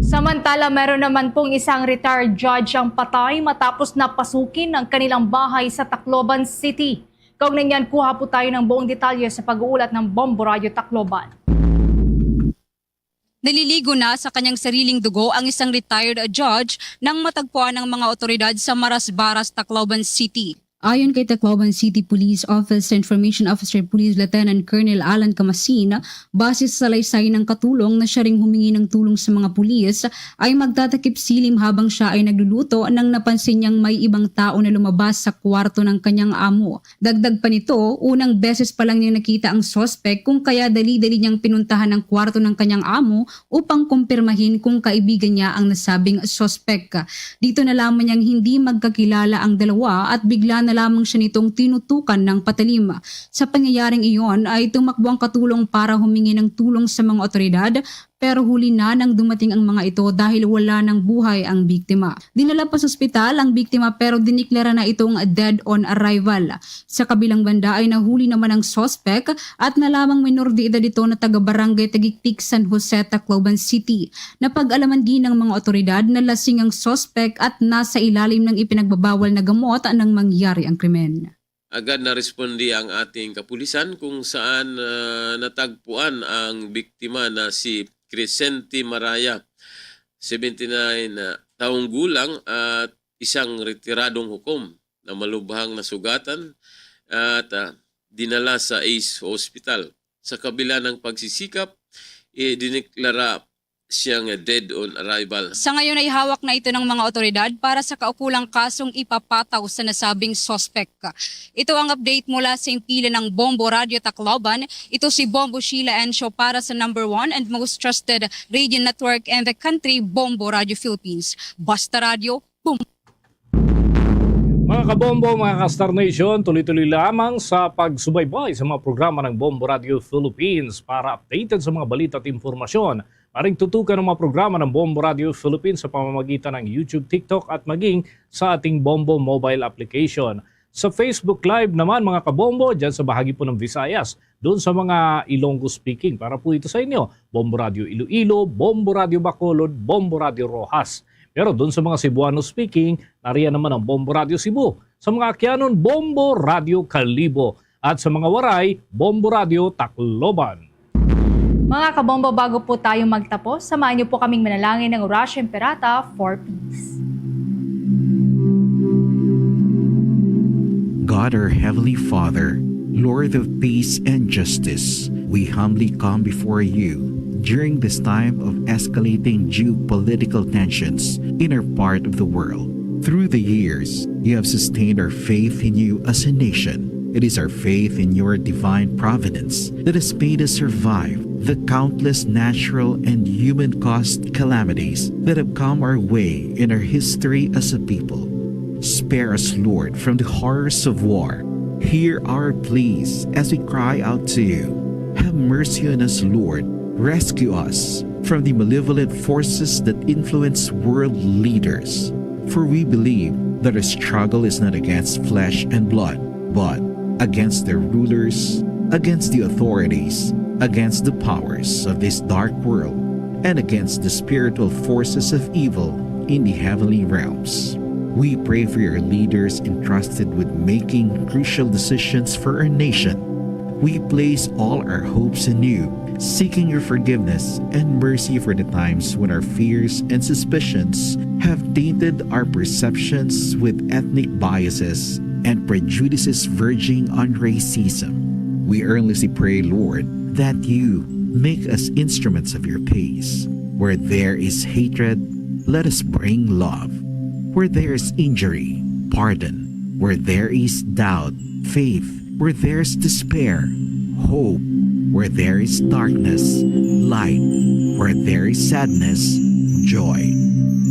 Samantala, meron naman pong isang retired judge ang patay matapos na pasukin ang kanilang bahay sa Tacloban City. Kaugnay niyan, kuha po tayo ng buong detalye sa pag-uulat ng Bombo Radyo Tacloban. Naliligo na sa kanyang sariling dugo ang isang retired judge nang matagpuan ng mga otoridad sa Marasbaras, Tacloban City. Ayon kay Tacloban City Police Office Information Officer Police Lieutenant Colonel Alan Camasin, base sa salaysay ng katulong na siya ring humingi ng tulong sa mga pulis, ay magtatakip silim habang siya ay nagluluto nang napansin niyang may ibang tao na lumabas sa kwarto ng kanyang amo. Dagdag pa nito, unang beses pa lang niya nakita ang suspect kung kaya dali-dali niyang pinuntahan ang kwarto ng kanyang amo upang kumpirmahin kung kaibigan niya ang nasabing suspect. Dito nalaman niyang hindi magkakilala ang dalawa at bigla na lamang siya nitong tinutukan ng patalim. Sa pangyayaring iyon ay tumakbo ang katulong para humingi ng tulong sa mga otoridad pero huli na nang dumating ang mga ito dahil wala ng buhay ang biktima. Dinala pa sa ospital ang biktima pero diniklara na itong dead on arrival. Sa kabilang banda ay nahuli naman ang suspect at nalamang minor de edad ito na taga-barangay Tagigtik, San Jose, Tacloban City. Napag-alaman din ng mga otoridad na lasing ang suspect at nasa ilalim ng ipinagbabawal na gamot nang mangyari ang krimen. Agad na respondi ang ating kapulisan kung saan natagpuan ang biktima na si Crescenti Maraya, 79 taong gulang at isang retiradong hukom na malubhang nasugatan at dinala sa ACE Hospital. Sa kabila ng pagsisikap, diniklara siyang dead on arrival. Sa ngayon ay hawak na ito ng mga otoridad para sa kaukulang kasong ipapataw sa nasabing suspect. Ito ang update mula sa impila ng Bombo Radio Tacloban. Ito si Bombo Sheila Encio para sa number 1 and most trusted radio network in the country, Bombo Radio Philippines. Basta Radio, boom! Mga kabombo, mga ka-Star Nation, tuloy-tuloy lamang sa pagsubaybay sa mga programa ng Bombo Radio Philippines para updated sa mga balita at informasyon. Maring tutukan ng mga programa ng Bombo Radio Philippines sa pamamagitan ng YouTube, TikTok at maging sa ating Bombo mobile application. Sa Facebook Live naman mga kabombo, dyan sa bahagi po ng Visayas, doon sa mga Ilonggo speaking. Para po ito sa inyo, Bombo Radio Iloilo, Bombo Radio Bacolod, Bombo Radio Rojas. Pero doon sa mga Cebuano speaking, nariyan naman ang Bombo Radio Cebu. Sa mga Akyanon, Bombo Radio Calibo. At sa mga Waray, Bombo Radio Tacloban. Mga kabombo, bago po tayo magtapos, samahan niyo po kaming manalangin ng Orasyo Imperata for Peace. God, our Heavenly Father, Lord of peace and justice, we humbly come before you during this time of escalating geopolitical tensions in our part of the world. Through the years, you have sustained our faith in you as a nation. It is our faith in your divine providence that has made us survive the countless natural and human-caused calamities that have come our way in our history as a people. Spare us, Lord, from the horrors of war. Hear our pleas as we cry out to you. Have mercy on us, Lord. Rescue us from the malevolent forces that influence world leaders. For we believe that our struggle is not against flesh and blood, but against their rulers, against the authorities, against the powers of this dark world, and against the spiritual forces of evil in the heavenly realms. We pray for your leaders entrusted with making crucial decisions for our nation. We place all our hopes in you, seeking your forgiveness and mercy for the times when our fears and suspicions have tainted our perceptions with ethnic biases and prejudices verging on racism. We earnestly pray, Lord, that you make us instruments of your peace. Where there is hatred, let us bring love. Where there is injury, pardon. Where there is doubt, faith. Where there is despair, hope. Where there is darkness, light. Where there is sadness, joy.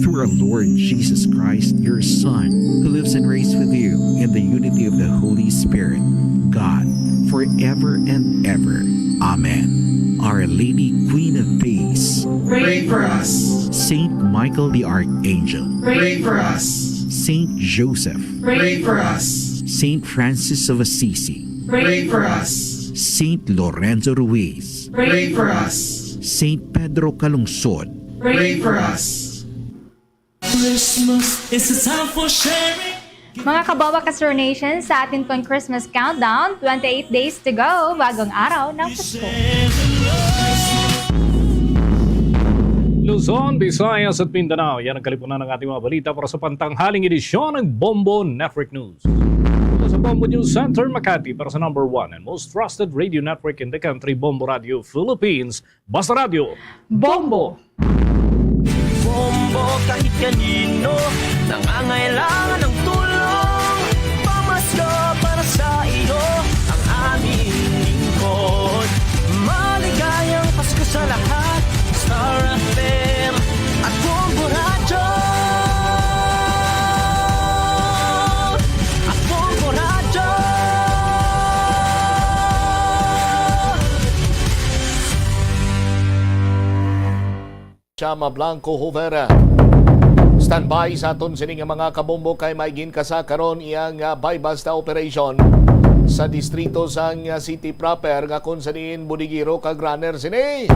Through our Lord Jesus Christ, your Son, who lives and reigns with you in the unity of the Holy Spirit, God, forever and ever. Amen. Our Lady, Queen of Peace, Pray for us. Saint Michael the Archangel, Pray for us. Saint Joseph, Pray for us. Saint Francis of Assisi, Pray for us. Saint Lorenzo Ruiz, Pray for us. Saint Pedro Calungsod, Pray for us. Christmas is a time for sharing. Mga kabawa Kasur Nation, sa atin pong Christmas countdown, 28 days to go, bagong araw ng Pasko. Luzon, Visayas at Mindanao. Yan ang kalipunan ng ating mga balita para sa pantanghaling edisyon ng Bombo Network News. Mula sa Bombo News Center, Makati, para sa number 1 and most trusted radio network in the country, Bombo Radio Philippines. Basta Radio, Bombo! Bombo kahit kanino, nangangailangan ng tulong. Pamasko para sa iyo, ang aming lingkod. Maligayang Pasko sa lahat, Star FM at Bombo Radio. At Bombo Radio. Chama Blanco Hovera. Standby sa aton sining mga kabombo kay maigin ka sa karon iyang buy-basta operation sa distrito sang city proper nga kung sanin Budigiro kag runner sini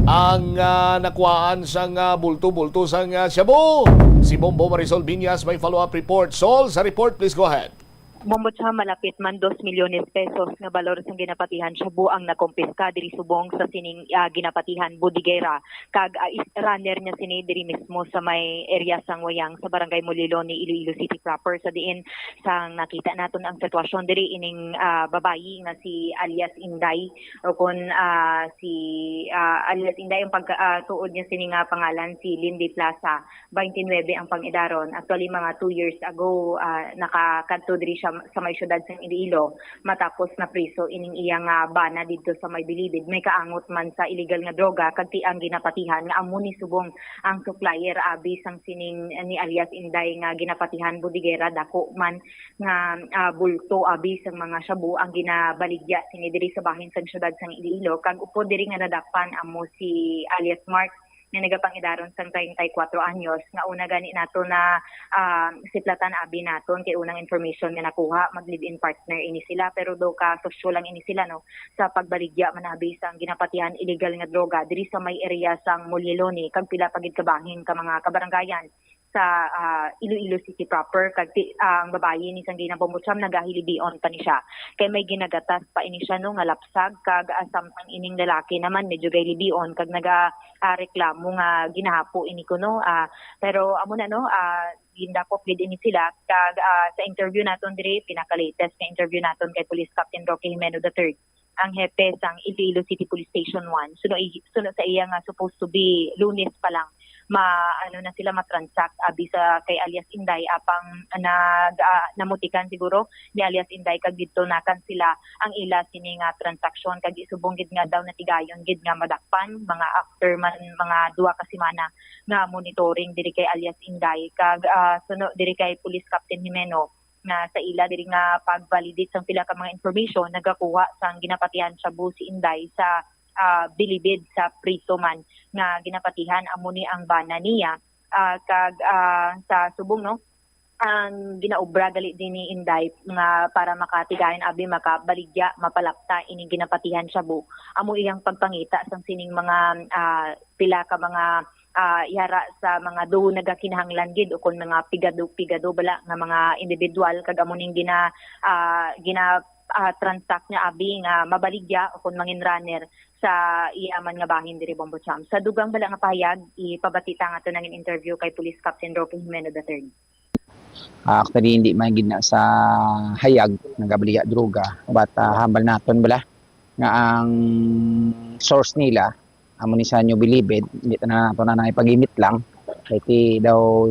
ang nakuhaan sang bulto-bulto sang Shabu. Si Bombo Marisol Biñas may follow-up report. Sol, sa report, please go ahead. Bombo siya malapit man 2 milyones pesos nga balor sa ginapatihan Shabu ang nakompiska diri subong sa sining ginapatihan Budigera kag runner niya sini diri mismo sa may area sang Wayang sa barangay Mulilo ni Iloilo City proper sa diin sang nakita naton ang sitwasyon diri ining babayi nga si alias Inday o kun si alias Inday ang pagtuod niya sini nga pangalan si Lindy Plaza 29 ang pangidaron. Actually mga 2 years ago nakakadto diri siya sa may syudad sa Iloilo matapos na priso ining iyang bana dito sa may Bilibid. May kaangot man sa illegal nga droga kag ang ginapatihan nga amo ni subong ang supplier abi sang sining ni alias Inday nga ginapatihan Budigera dako man nga bulto abi sang mga Shabu ang ginabaligya sini diri sa bahin sa syudad sang Iloilo kag upo diri nga nadakpan amo si alias Mark nga nagapangidaron sang 34 anyos nga una gani nato na siplatan abi naton kay unang information nga nakuha mag-live-in partner ini sila pero do ka sosyo lang ini sila no sa pagbaligya manabi sang ginapatihan illegal nga droga diri sa may area sang Muliloni kag pila pagid kabahin ka mga kabaranggayan sa Iloilo City proper kag ang babayi ni sang ginapomutsyam nagahilibion pa ni siya kay may ginagatas pa ini siya no nga lapsag kag samtang ining lalaki naman medyo gay libion kag reklamo nga ginahapo ini kuno pero amo na no gindakop gid ini sila kag sa interview naton diri pinaka-latest nga interview naton kay Police Captain Roque Jimeno III ang hepe sang Iloilo City Police Station 1 sunod sa iya nga supposed to be Lunes pa lang na sila matransact abi sa kay alias Inday apang namutikan siguro ni alias Inday kag didto nakan sila ang ila sini nga transaction kag isubong gid nga daw natigayon gid nga madakpan mga after man mga 2 ka semana nga monitoring diri kay alias Inday kag suno diri kay Police Captain Jimeno nga sa ila diri nga pag-validate sang pila ka mga information nagakuha sang ginapatihan Shabu si Inday sa Bilibid sa priso man nga ginapatihan amo ni ang bana niya kag sa subong no ang ginaobra gali din ni Inday nga para makatigayon abi makabaligya mapalapta ini ginapatihan Shabu amo iyang pagpangita sang sining mga pila ka mga ihara sa mga do nagakinahanglan gid o kon mga pigado bala nga mga individual kag amo ning gina transact niya abi nga mabaligya o kun mangin runner sa iyaman nga bahin diri Bombocham. Sa dugang bala nga pahayag ipabatita nga to nangin interview kay Police Captain Roque Jimeno III. Actually hindi man gid na sa hayag nagabaligya droga but hambal naton bala nga ang source nila amo ni sa New Bilibid hindi na nato na ipagimit lang kay ti daw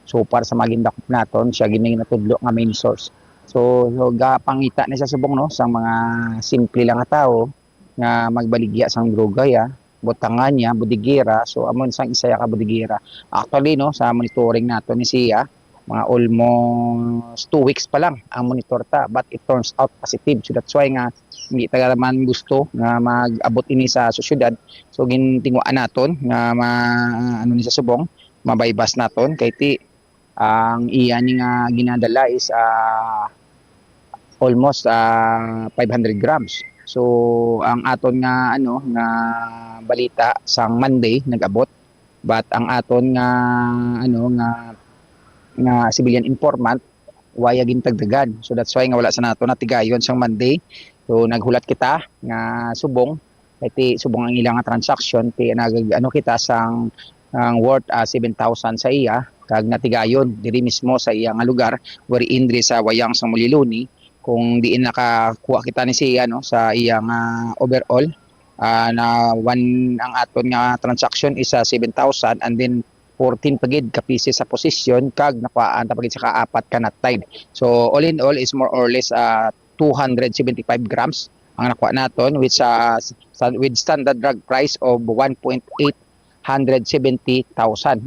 so far sa magindakop naton siya gining natudlo nga main source. So gapangita ni sa subong no sa mga simple lang nga tao nga magbaligya sang droga ya butangan niya budigira so amon sang isaya ka budigira actually no sa monitoring nato ni siya mga almost 2 weeks pa lang ang monitor ta but it turns out positive so that's why nga hindi taga man gusto nga mag-abot ini sa syudad so gintinguan naton nga ano ni sa subong mabaybas naton kay ti ang iya ni nga ginadala is almost 500 grams. So ang aton nga nga balita sang Monday nag-abot but ang aton nga nga civilian informant waya gintagdagan. So that's why nga wala sa nato natigayon sang Monday. So naghulat kita nga subong kay subong ang ilang nga transaction ti kita sang worth 7,000 sa iya kag natigayon diri mismo sa iya nga lugar wherein indri sa wayang sang Muliluni kung diin nakakuha kita ni siya sa iya nga overall na ang aton nga transaction is 7,000 and then 14 pagid ka pieces sa position kag nakuhaan ta pagid sa kaapat ka nut tide. So all in all is more or less 275 grams ang nakuha naton with standard drug price of 1,870,000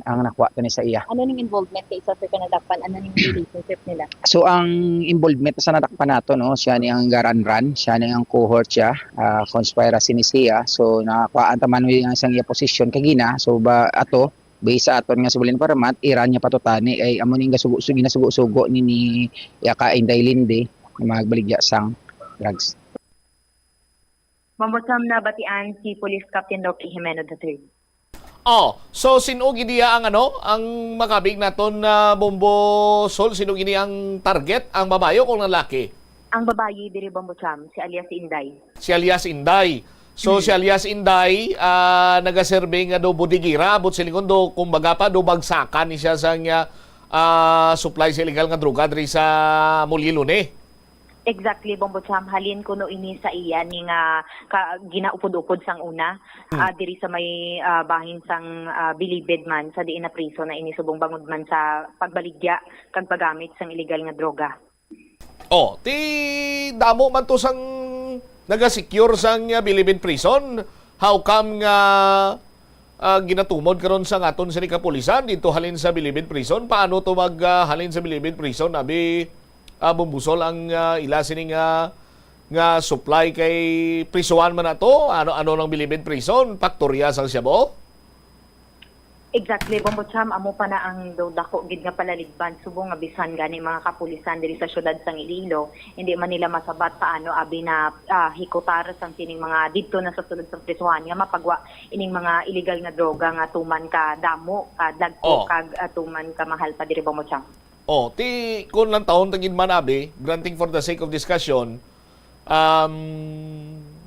ang nakuha ni sa iya. Ano ning involvement kay sa kanadakpan? Ano ning relationship nila? So ang involvement sa nadakpan nato no, siya ni ang garanran, siya ni ang cohort siya, conspiracy ni siya. So nakakuhaan ta man ang isang iya position kagina. So ato based sa aton nga subalin paramat, iran niya patutani ay amo ning ginasugo-sugo ni Yaka Inday Linde na magbaligya sang drugs. Mambocham na batian si Police Captain Roque Jimeno III. So sinugi diya ang ang makabig naton na Bombo Sol, sinugi niya ang target, ang babayo kung lalaki? Ang babayi diri Bombocham, si alias Inday. Si alias Inday. So si alias Inday nagaserve nga do budigira abot silingon do kumbaga pa do bagsakan ni siya sang supply sa illegal nga droga diri sa Muliluni. Exactly, Bombocham. Halin ko no ini sa iya ni nga ginaupod-upod sang una diri sa may bahin sang Bilibid man sa diin na priso na ini subong bangod man sa pagbaligya kag paggamit sang illegal nga droga. Ti damo man to sang naga-secure sang Bilibid prison. How come nga ginatumod karon sa aton sa kapulisan dito halin sa Bilibid prison? Paano to halin sa Bilibid prison? Abi bumbusol ang ila sining nga supply kay prisuan man nato ano lang Bilibid prison Factoria sang Siabo. Exactly, Bombocham, amo pa na ang dako gid nga palaligban subong nga bisan gani mga kapulisan diri sa syudad sang Iloilo hindi man nila masabat paano abi na hikutar sang tining mga didto na sa sulod sang prisuhan nga mapagwa ining mga illegal nga droga nga tuman ka damo ka dagko kag tuman ka mahal pa diri Bombocham. Ti kung lang taon tagin man abi, granting for the sake of discussion,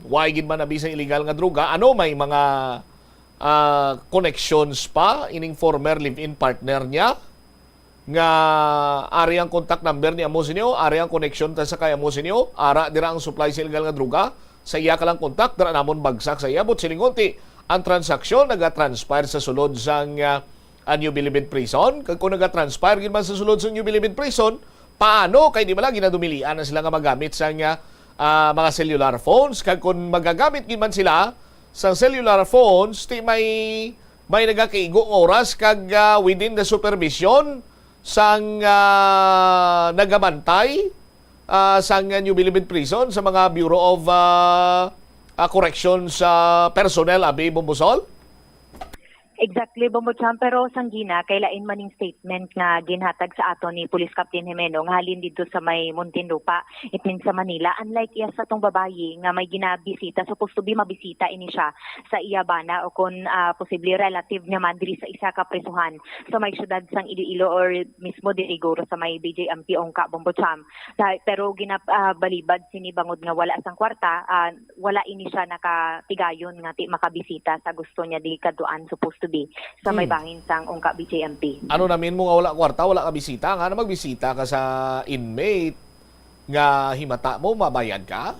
why gid man abi sa illegal nga droga, may mga connections pa ining former live-in partner niya nga ari ang contact number ni amo sinyo, ari ang connection ta sa kay amo sinyo, ara dira ang supply sa illegal nga droga, sa iya ka lang contact, dira namon bagsak sa iya, but silingon ti ang transaksyon naga-transpire sa sulod sang New Bilibid Prison. Kung naga-transpire gid man sa sulod sa New Bilibid Prison, paano kay di ba lang ginadumilian na sila nga magamit sa mga cellular phones? Kag kung magagamit gid man sila sa cellular phones, ti may nagakaigo ng oras kag within the supervision sang nagabantay sang New Bilibid Prison sa mga Bureau of Corrections personnel abi Bombosol? Exactly, Bombocham, pero sanggina, kailain maning statement nga ginhatag sa ato ni Police Captain Jimeno nga halin dito sa may Muntinlupa, it means sa Manila. Unlike iya sa tong babayi nga may ginabisita, supposed to be mabisita ini siya sa Iyabana o kung posible relative niya man diri sa isa ka presuhan sa may syudad sang Iloilo or mismo diri guro sa may BJMP Ongka, Bombocham. Pero ginabalibad sinibangod nga wala sang kwarta, wala ini siya nakatigayon nga ti makabisita sa gusto niya di kaduan supposed to be sa may bangin sang Ongka BJMP. Ano namin mo nga wala kwarta, wala ka bisita, nga na magbisita ka sa inmate nga himata mo, mabayad ka?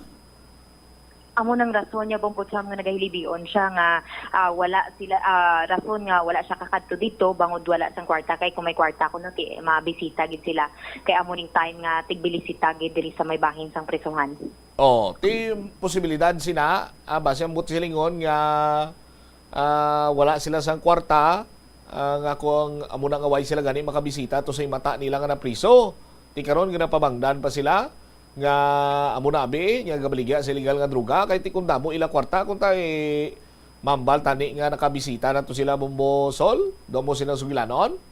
Amo nang rason niya Bombocham nga nagahilibion siya nga wala sila rason nga wala siya kakadto dito bangod wala sang kwarta kay kung may kwarta kuno ti mabisita gid sila kay amo ning time nga tigbilisita gid diri sa may bahin sang presuhan. Oh, ti posibilidad sina base ang buti silingon nga wala sila sang kwarta nga kung amo na nga way sila gani makabisita to sa mata nila nga na priso. Ti karon ginapabangdan pa sila nga amo na abi nga gabaligya sa illegal nga droga kay ti kun damo ila kwarta kun tay mambal tani nga nakabisita nato sila Bombosol do mo sila sugilanon.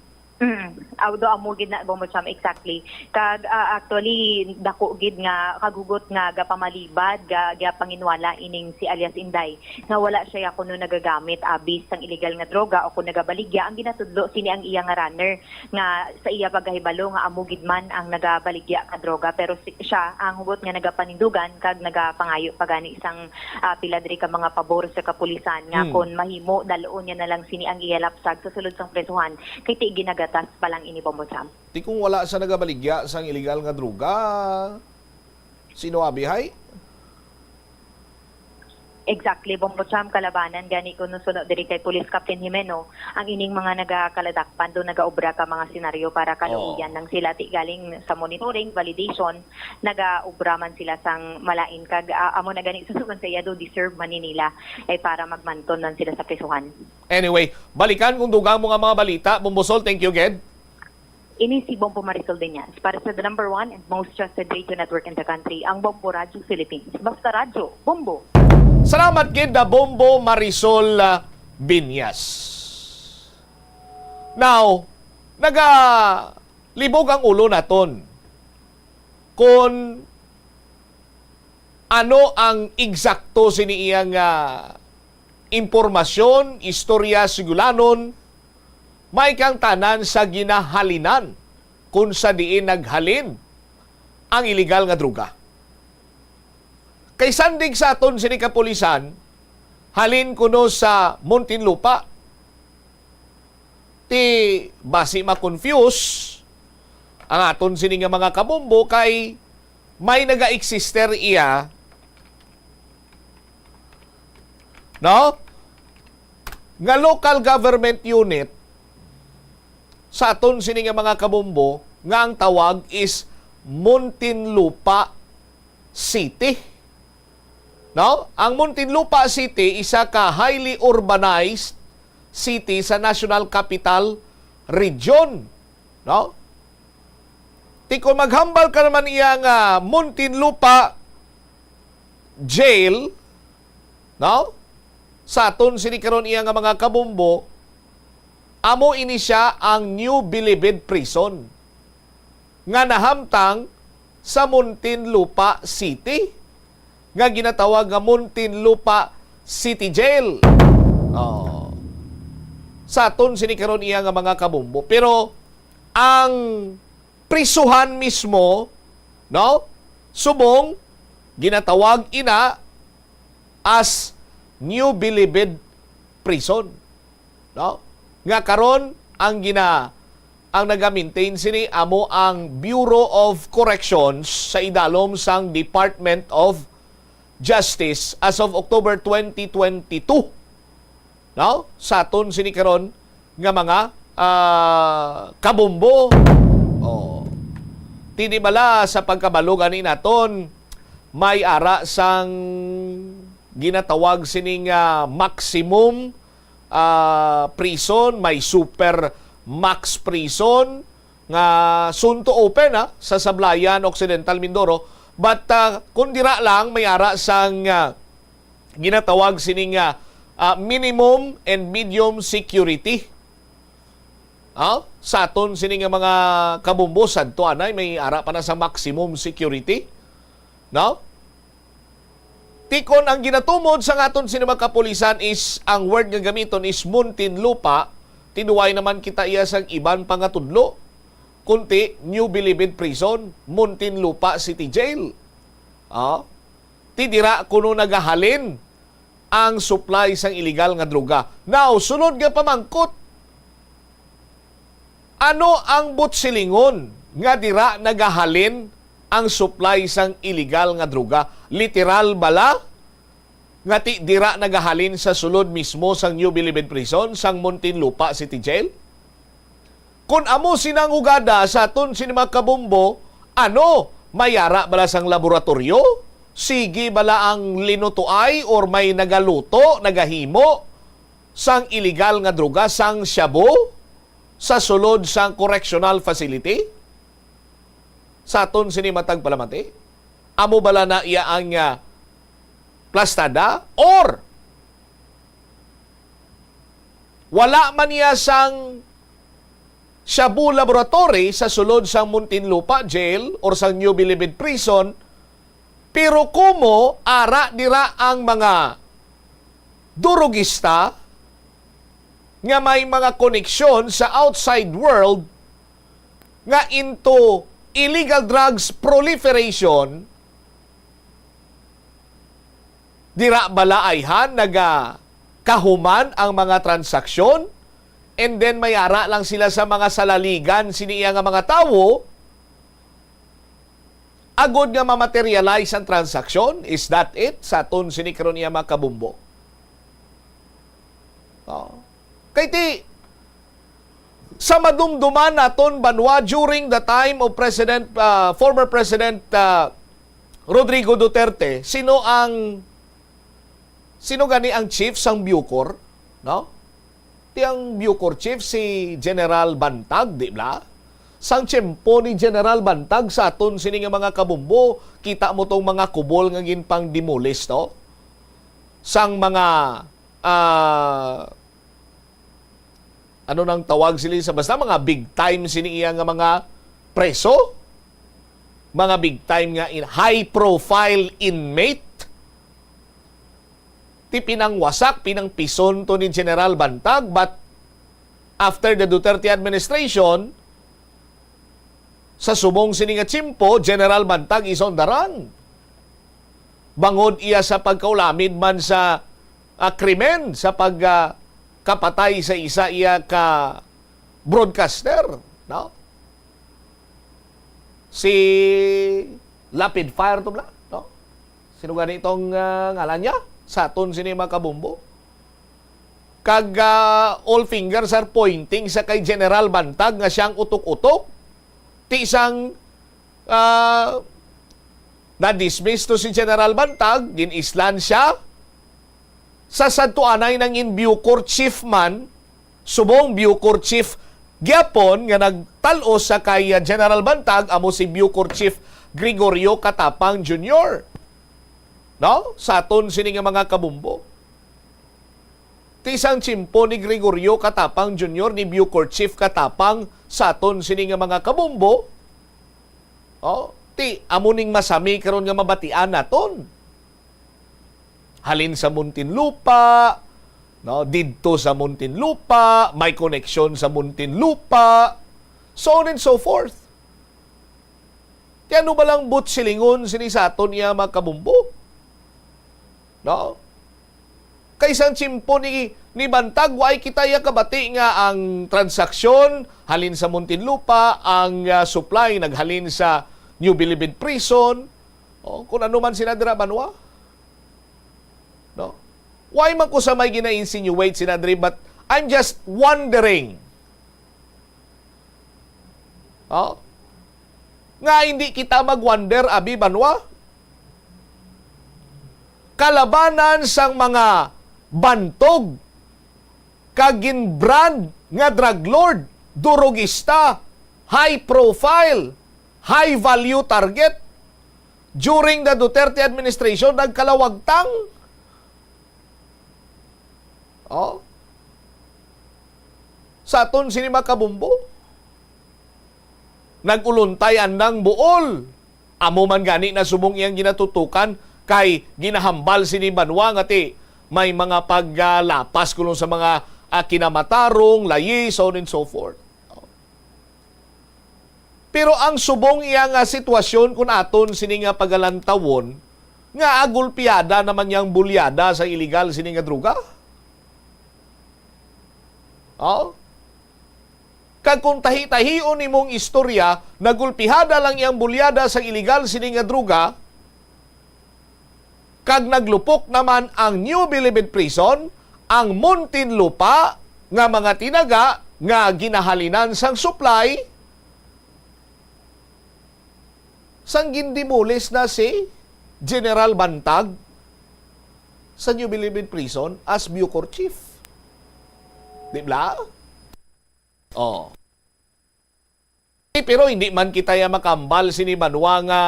Awdo amo gid na Bombocham exactly. Kag actually dako gid nga kagugot nga gapamalibad ga panginwala ining si alias Inday nga wala siya kuno nagagamit abis sang illegal nga droga o kun nagabaligya ang ginatudlo sini ang iya nga runner nga sa iya pagahibalo nga amo gid man ang nagabaligya ka droga pero siya ang hugot nga nagapanindugan kag nagapangayo pagani isang pila diri ka mga pabor sa kapulisan nga kun mahimo daloon niya na lang sini ang iya lapsag sa sulod sang presuhan kay ti ginagatas pa lang ini Bombocham. Ti kung wala sa nagabaligya sang illegal nga droga, sino abihay? Exactly, Bombocham kalabanan gani kuno sunod diri kay Police Captain Jimeno ang ining mga nagakaladakpan do nagaobra ka mga senaryo para kaluoyan nang sila ti galing sa monitoring, validation, nagaobra man sila sang malain kag amo na gani susugon sa iya do deserve man ni nila ay para magmanton man sila sa prisuhan. Anyway, balikan kung dugang mo nga mga balita. Bombosol, thank you, Ged. Ini si Bombo Marisol Diñas para sa the number 1 and most trusted radio network in the country, ang Bombo Radio Philippines. Basta radyo, Bombo. Salamat kid na Bombo Marisol Binyas. Now, libog ang ulo naton kung ano ang eksakto siniyang impormasyon, istorya sigulanon, may kang tanan sa ginahalinan kung sa diin naghalin ang illegal nga droga. Kay sandig sa aton sini kapulisan, halin kuno sa Muntinlupa. Ti basi ma-confuse ang aton sini nga mga kabombo kay may naga-exister iya nga local government unit sa aton sini nga mga kabombo nga ang tawag is Muntinlupa City. Ang Muntinlupa City isa ka highly urbanized city sa National Capital Region. Kung maghambal ka naman iya nga Muntinlupa Jail, sa aton sinikaron iya nga mga kabombo, amo ini siya ang New Bilibid Prison nga nahamtang sa Muntinlupa City nga ginatawag nga Muntinlupa City Jail. Sa aton sinikaron iya nga mga kabombo. Pero ang prisuhan mismo, subong ginatawag ina as New Bilibid Prison. Nga karon ang naga-maintain sini amo ang Bureau of Corrections sa idalom sang Department of Justice as of October 2022. Sa aton sini karon nga mga kabombo. Tinibala sa pagkabalo gani naton may ara sang ginatawag sining maximum prison, may super max prison nga soon to open sa Sablayan, Occidental Mindoro. But kung dira lang may ara sang ginatawag sining minimum and medium security. Sa aton sini nga mga kabumbusan to anay may ara pa na sa maximum security. No? Tikon ang ginatumod sa aton sini mga kapulisan is ang word nga gamiton is Muntinlupa. Tinuway naman kita iya sang iban pangatudlo. Kunti New Bilibid Prison, Muntinlupa City Jail. Tidira kuno nagahalin ang supply sang illegal nga droga. Now, sunod nga pamangkot. Ano ang butsilingon nga dira nagahalin ang supply sang illegal nga droga? Literal bala? Nga dira nagahalin sa sulod mismo sang New Bilibid Prison, sang Muntinlupa City Jail? Kung amo sinang ugada sa aton sinima kabumbo, ano? Mayara bala sang laboratorio? Sige bala ang linutuay or may nagaluto, nagahimo sang illegal nga droga, sang shabu? Sa sulod sang correctional facility? Sa aton sinimatag palamati? Amo bala na iya ang plastada? Or wala man iya sang shabu laboratory sa sulod sang Muntinlupa Jail or sang New Bilibid Prison, pero kumo ara dira ang mga durugista nga may mga koneksyon sa outside world nga into illegal drugs proliferation, dira bala ayhan naga kahuman ang mga transaksyon, and then may ara lang sila sa mga salaligan siniya nga mga tawo agod nga ma-materialize ang transaksyon. Is that it? Sa aton sinikron niya mga kabumbo. Kay ti, sa madumduman naton banwa during the time of former President Rodrigo Duterte, sino gani ang chief sang Bucor? No? Ti ang Bucor chief si General Bantag, di ba? Sang tiyempo ni General Bantag sa aton sini nga mga kabumbo, kita mo tong mga kubol nga ginpang demolish, no? Sang mga ano nang tawag sila sa basta mga big time siniya nga mga preso, mga big time nga high profile inmate, ti pinangwasak, pinangpison to ni General Bantag, but after the Duterte administration, sa subong sini nga tsimpo, General Bantag is on the run. Bangod iya sa pagkaulamid man sa krimen, sa kapatay sa isa iya ka broadcaster, no? Si Lapid Fire to bla, no? Sino gani itong ngalan niya? Sa aton sini mga kabumbo. Kag all fingers are pointing sa kay General Bantag nga siyang utok-utok. Ti isang na-dismiss to si General Bantag, ginislan siya sa sadtuanay ng Bucor chief man, subong Bucor chief gyapon nga nagtalos sa kay General Bantag, amo si Bucor chief Gregorio Katapang Jr. No? Sa aton sini nga mga kabumbo. Tisang tsimpo ni Gregorio Katapang Jr. ni Bucor chief Katapang sa aton sini nga mga kabumbo. Ti amuning masami karon nga mabatian naton. Halin sa Muntinlupa, no, didto sa Muntinlupa, may connection sa Muntinlupa, so on and so forth. Kaya ano ba lang butsilingon sinisaton niya mga kabumbo? No? Kaysang tsimpo ni Bantag, why kita ya kabati nga ang transaksyon, halin sa Muntinlupa, ang supply naghalin sa New Bilibid Prison, kung ano man sinadra banwa. No? Why man ko sa may gina-insinuate sinadri, but I'm just wondering. Nga hindi kita mag-wonder, abi banwa? Kalabanan sang mga bantog, kagin-brand nga drug lord, durugista, high profile, high value target, during the Duterte administration, nagkalawagtang. Oh. Sa aton sini makabumbo. Naguluntay andang buol. Amo man gani na subong iyang ginatutukan kay ginahambal sini Banwa nga ti may mga paglapas kulong sa mga kinamatarong, layi, so on and so forth. Pero ang subong iyang sitwasyon kung aton sini nga pagalantawon nga agulpiada naman yang bulyada sa illegal sini nga druga. Oh? Kag kung tahi-tahion nimong istorya, nagulpihada lang yang bulyada sa illegal sini nga druga, kag naglupok naman ang New Bilibid Prison, ang Muntinlupa nga mga tinaga nga ginahalinan sang supply, sang gindimulis na si General Bantag sa New Bilibid Prison as Bucor Chief. Di ba? Oh. Pero hindi man kita makambal sini Banwa nga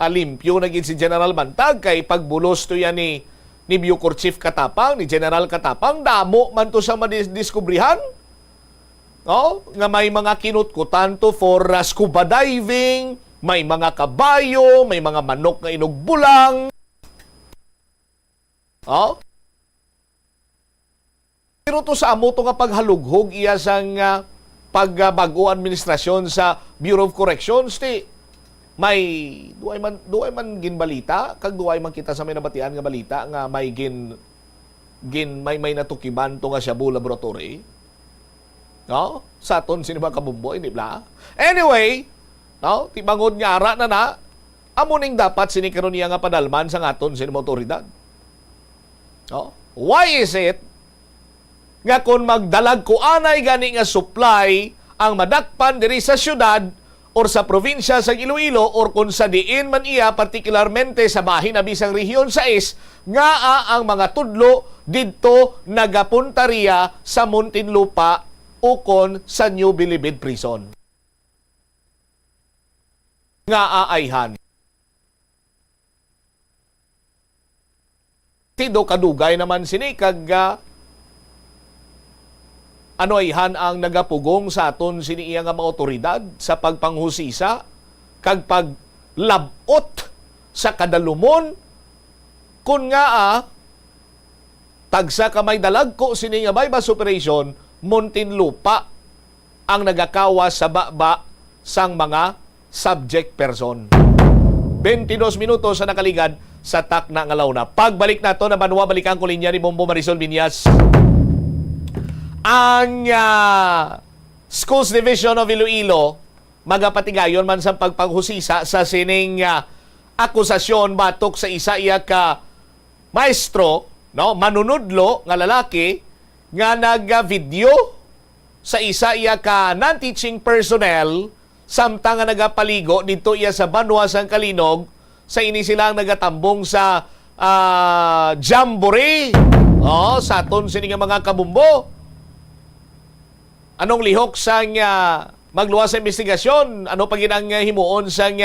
limpyo na gid si General Bantag kay pagbulos to yan ni Bucor Chief Katapang, ni General Katapang, damo man to sa madiskubrihan. Oh, nga may mga kinutkutan to for scuba diving, may mga kabayo, may mga manok nga inugbulang. Oh? Pero to sa amo to nga paghalughog iya sang pagbago administrasyon sa Bureau of Corrections ti may duay man ginbalita kag duay man kita sa may nabatian nga balita nga may may natukiban to nga Shabu Laboratory. No? Sa aton sino ba kabumboy, di ba? Anyway, no, ti bangod nga ara na amo ning dapat sini karon niya nga padalman sa aton sino otoridad. No? Why is it nga kung magdalag ko anay gani nga supply ang madakpan diri sa syudad or sa probinsya sa Iloilo or kung sa diin man iya partikularmente sa bahin na bisang rehiyon 6 nga ang mga tudlo didto nagapuntaria sa Muntinlupa ukon sa New Bilibid Prison. Nga aayhan. Tido kadugay naman sini kag ano ayhan ang nagapugong sa aton sini iya nga mga otoridad sa pagpanghusisa kag paglabot sa kadalumon kun nga tagsa kamay dalagko sini nga bypass operation Muntinlupa ang nagakawas sa baba sang mga subject person. 22 minutos sa nakaligad sa takna nga lawna. Pagbalik nato na Banwa, balikan ko linya ni Bombo Marisol Binyas. Ang Schools Division of Iloilo magapatigayon man sa pagpanghusisa sa sining akusasyon batok sa isa iya ka maestro, no, manunudlo nga lalaki nga nag-video sa isa iya ka non-teaching personnel samtang nga nagapaligo dito iya sa Banwa sang Kalinog sa ini silang nagatambong sa jamboree. Sa aton sini nga mga kabumbo. Anong lihok sang magluwas sa investigasyon? Ano pa ginang himuon sang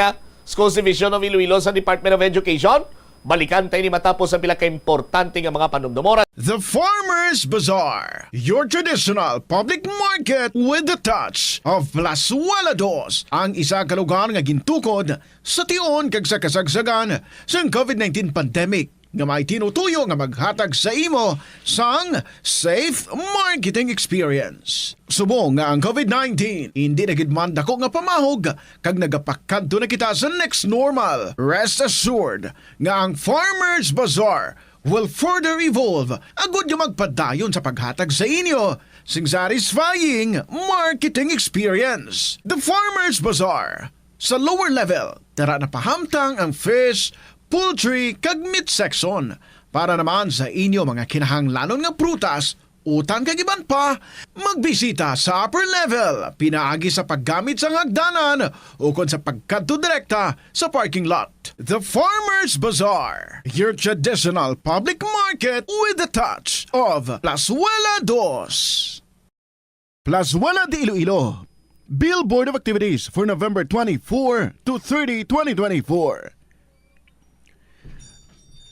Schools Division of Iloilo sa Department of Education? Balikan tayo ni matapos ang pila ka-importante nga mga panumdumora. The Farmers Bazaar, your traditional public market with the touch of Plazuela Dos, ang isa ka lugar nga gintukod sa tion kag sa kasagsagan sa COVID-19 pandemic nga may tinutuyo nga maghatag sa imo sang safe marketing experience. Subong nga ang COVID-19 hindi na gid man dako nga pamahog kag nagapakadto na kita sa next normal. Rest assured nga ang Farmers Bazaar will further evolve agud nga magpadayon sa paghatag sa inyo sing satisfying marketing experience. The Farmers Bazaar sa lower level tara na pahamtang ang fish, poultry kag meat section para naman sa inyo mga kinahanglanon nga prutas, utang kag iban pa, magbisita sa upper level pinaagi sa paggamit sa hagdanan o kon sa pagkadto direkta sa parking lot. The Farmers Bazaar, your traditional public market with the touch of Plazuela Dos. Plazuela de Iloilo, Billboard of Activities for November 24 to 30, 2024.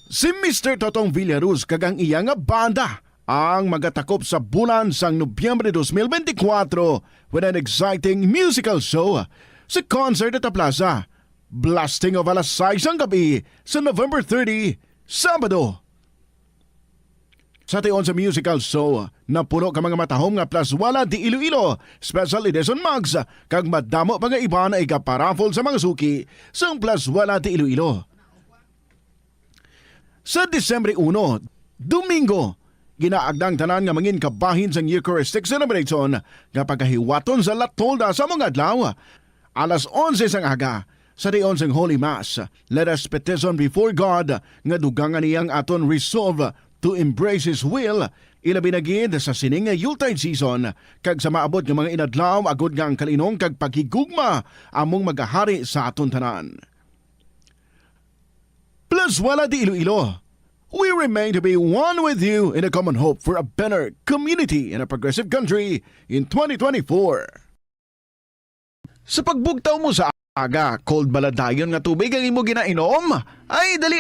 Si Mr. Totong Villaruz kag ang iya nga banda ang magatakop sa bulan sang Nobyembre 2024 with an exciting musical show sa concert at Plaza. Blasting of alas 6 ang gabi sa November 30, Sabado. Sa tion sa musical show, napuno ka mga matahom nga plaswala di Iloilo, special edition mugs, kag madamo pa nga iba na ikaparafol sa mga suki sa plaswala di Iloilo. Sa Disyembre 1, Domingo, ginaagdang tanan nga mangin kabahin sa Eucharistic celebration nga pagkahiwaton sa Latolda sa mga adlaw. Alas 11 sang aga, sa diyon sang Holy Mass, let us petition before God nga dugangan niyang aton resolve to embrace His will, ilabi na gid sa sining nga Yuletide season, kag sa maabot nga mga inadlaw agud nga ang kalinong kag paghigugma among magahari sa aton tanan. Plaswala di Iloilo, we remain to be one with you in a common hope for a better community in a progressive country in 2024. Sa pagbugtaw mo sa aga, cold baladayon nga tubig ang imo ginainom? Ay, dali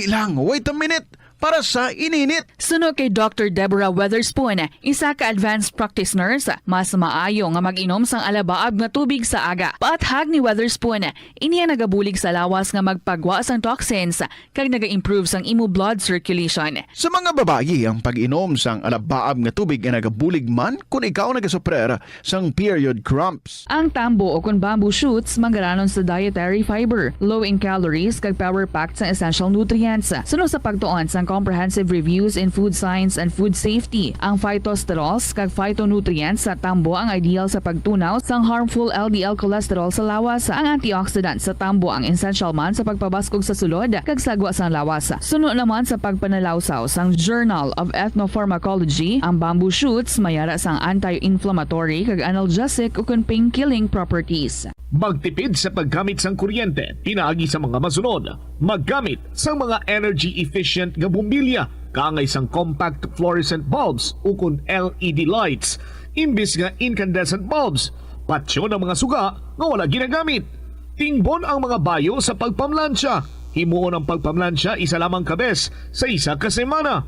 lang, wait a minute. Para sa ininit. Suno kay Dr. Deborah Weatherspoon, isa ka advanced practice nurse, mas maayo nga mag-inom sang alabaab nga tubig sa aga. Paathag ni Weatherspoon, iniya nagabulig sa lawas nga magpagwa sang toxins kag naga-improve sang imo blood circulation. Sa mga babayi, ang pag-inom sang alabaab nga tubig ay nagabulig man kung ikaw nagasuprer sang period cramps. Ang tambo o kung bamboo shoots manggaranon sa dietary fiber, low in calories kag power-packed sa essential nutrients. Suno sa pagtuon sang comprehensive reviews in food science and food safety. Ang phytosterols kag phytonutrients sa tambo ang ideal sa pagtunaw sang harmful LDL cholesterol sa lawas. Ang antioxidants sa tambo ang essential man sa pagpabaskog sa sulod kag sagwa sang lawas. Suno naman sa pagpanalawsaw sang Journal of Ethnopharmacology, ang bamboo shoots mayara sang anti-inflammatory kag analgesic o pain-killing properties. Magtipid sa paggamit sang kuryente, pinaagi sa mga masunod. Maggamit sa mga energy-efficient nga bumbilya, kaangay sang compact fluorescent bulbs ukon LED lights, imbis nga incandescent bulbs. Patsyo ng mga suga nga wala ginagamit. Tingbon ang mga bayo sa pagpamlansya. Himuon ang pagpamlansya isa lamang kabes sa isa ka semana.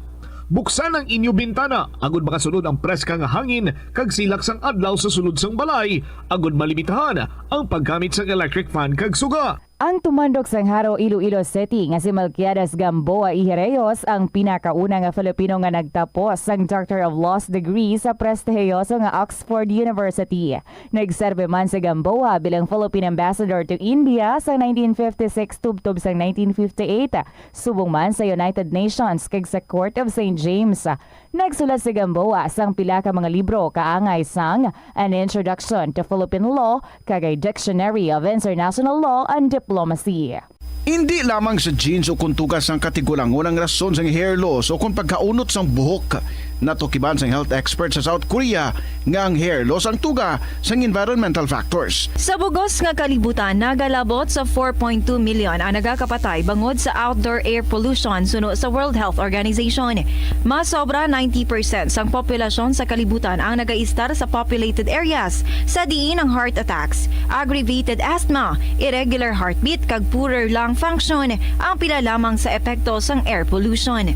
Buksan ang inyo bintana, agud makasulod ang preska nga hangin kag silak sang adlaw sa sulod sang balay, agud malimitahan ang paggamit sang electric fan kag suga. Ang tumandok sang Haro, Iloilo City nga si Melquiades Gamboa Ihereyos ang pinakauna nga Filipino nga nagtapos sang Doctor of Laws degree sa prestihiyoso nga Oxford University. Nagserbe man si Gamboa bilang Philippine Ambassador to India sa 1956 tubtob sang 1958, subong man sa United Nations kag sa Court of St. James. Nagsulat si Gamboa sang pila ka mga libro kaangay sang An Introduction to Philippine Law kag a Dictionary of International Law and Diplomacy. Hindi lamang sa jeans o kuntugas ng katigulangon ang rason sang hair loss o kung pagkaunot sang buhok. Natukiban sang health expert sa South Korea nga ang hair loss ang tuga sang environmental factors. Sa bugos nga kalibutan, nagalabot sa 4.2 million ang nagakapatay bangod sa outdoor air pollution suno sa World Health Organization. Mas sobra 90% sang populasyon sa kalibutan ang nagaistar sa populated areas, sa diin ang heart attacks, aggravated asthma, irregular heartbeat kag poorer lung function ang pila lamang sa epekto sang air pollution.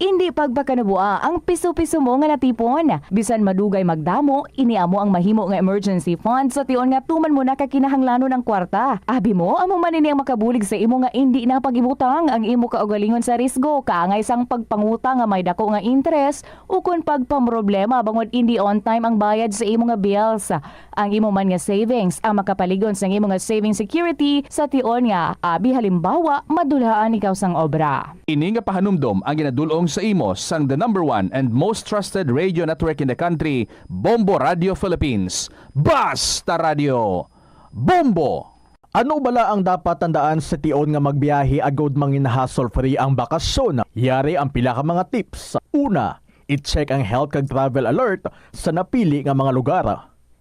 Hindi pagpakanabuа ang piso-piso mo nga natipon. Bisan madugay magdamo, iniamo ang mahimo nga emergency fund sa tion nga tuman mo na kakinahanglanon ng kwarta. Abi mo, amo man ini ang makabulig sa imo nga hindi na pag-ibutang ang imo kaugalingon sa risgo, kaangay sang pagpangutang nga may dako nga interest o kung pagpamroblema bangod hindi on time ang bayad sa imo nga bills. Ang imo man nga savings ang makapaligon sa imo nga saving security sa tion nga abi halimbawa madulhaan ikaw sang obra. Ini nga pahanumdom ang ginadulong sa imo sang the #1 and most trusted radio network in the country, Bombo Radio Philippines. Basta Radio Bombo! Ano bala ang dapat tandaan sa tion nga magbiyahe agud mangin hassle-free ang bakasyon? Yari ang pila ka mga tips. Una, i-check ang health kag travel alert sa napili nga mga lugar.